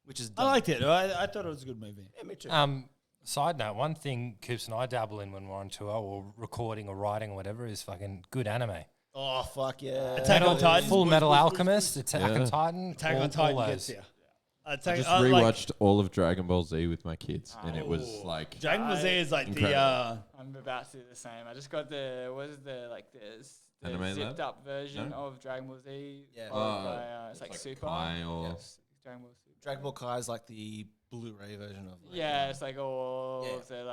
which is I dumb. liked it. I thought it was a good movie. Yeah, me too. Side note, one thing Coops and I dabble in when we're on tour or recording or writing or whatever is fucking good anime. Oh, fuck yeah. Attack on Titan. Full Metal Alchemist, Attack on Yeah. Titan. Attack all- on Titan all gets those. you. I just rewatched all of Dragon Ball Z with my kids, and it was like Dragon Ball Z is like incredible. I'm about to do the same. I just got the Anime zipped Lab? up version No? of Dragon Ball Z. Yeah. followed by, it's like like Super. Kai or- Yes, Dragon Ball Super. Dragon Ball Kai is like the Blu-ray version of. Like, Yeah, it's like all Yeah. of the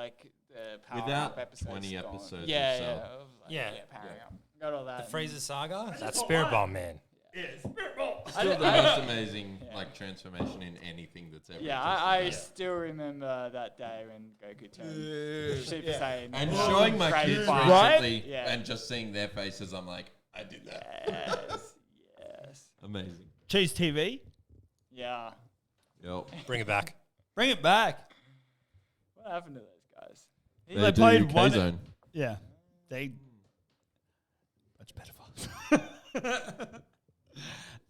power Without up episodes. 20 gone. episodes or Yeah, so. yeah, of, like, Yeah. powering up. Got all that. The and- Frieza saga. That's Spirit Bomb, man. Still the most amazing like transformation in anything that's ever. Yeah, I still remember that day when Goku turned Super Saiyan. And Whoa, showing my great kids fight. recently Yeah. and just seeing their faces, I'm like, I did that. Yes. Amazing. Cheese TV. Yeah. Yep. Bring it back. Bring it back. What happened to those guys? They played one. K-Zone. Yeah, they much better for.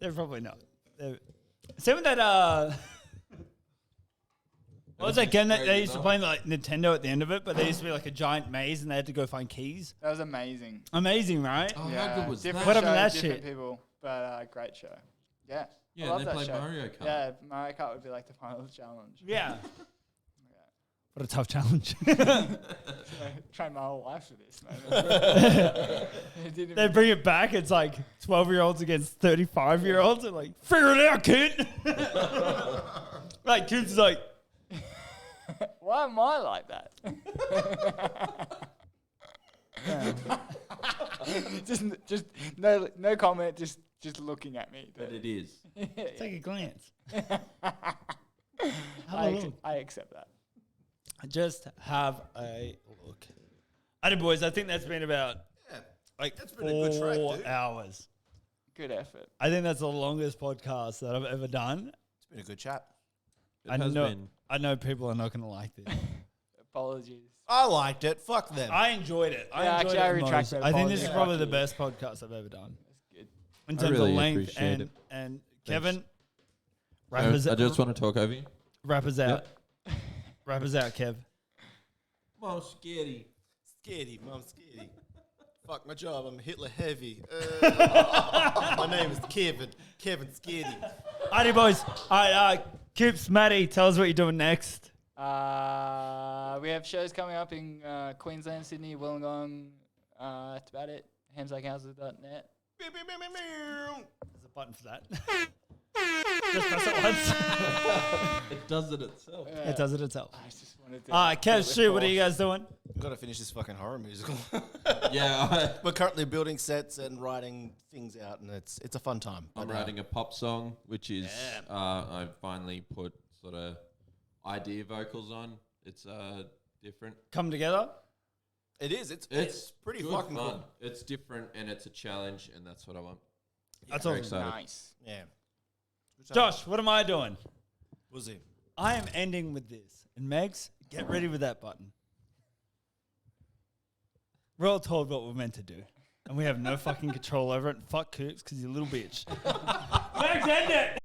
They're probably not. Same with that. What was that game that they used to play like Nintendo at the end of it? But there used to be like a giant maze, and they had to go find keys. That was amazing. Amazing, right? Oh, Yeah, how good was different that? What happened to show, that different shit? people, but great show. Yeah. Yeah, I love they that played show. Mario Kart. Yeah, Mario Kart would be like the final challenge. Yeah. What a tough challenge. Trained my whole life for this, man. They bring it back. It's like 12-year-olds against 35-year-olds. They're like, figure it out, kid. Like, kids like, Why am I like that? just no comment. Just looking at me. But it is. take a glance. I accept that. Just have a look. Alright, boys, I think that's been about like that's been a good track, 4 dude. hours. Good effort. I think that's the longest podcast that I've ever done. It's been a good chat. It has been. I know people are not going to like this. Apologies. I liked it. Fuck them. I enjoyed it. Yeah, enjoyed actually, I it the retract most. that I think this is apology. probably the Fuck best podcast I've ever done. That's good. In I terms really of length appreciate it. and Kevin, I just want to talk over you. wrap us out. Wrap us out, Kev. Mom, scary. Scaredy, mom, scaredy. Fuck my job. I'm Hitler heavy. My name is Kevin. Kevin Scaredy. Alrighty, boys. Alright, Coops, Matty, tell us what you're doing next. We have shows coming up in Queensland, Sydney, Wollongong. That's about it. hamslikehouses.net. There's a button for that. Just press it once. It does it itself. It does it itself. I just wanted to. Alright, Kev, shoot, what are you guys doing? We've got to finish this fucking horror musical. Yeah, We're currently building sets and writing things out, and it's a fun time. I'm But, writing a pop song, which is I finally put sort of idea vocals on. It's different. Come together? It is. It's pretty good fucking fun. cool. It's different and it's a challenge, and that's what I want. That's Very awesome. excited. Nice. Yeah. Good time. Josh, what am I doing? Was he? I am ending with this. And Megs, get ready with that button. We're all told what we're meant to do. And we have no fucking control over it. Fuck Coops, because he's a little bitch. Megs, end it!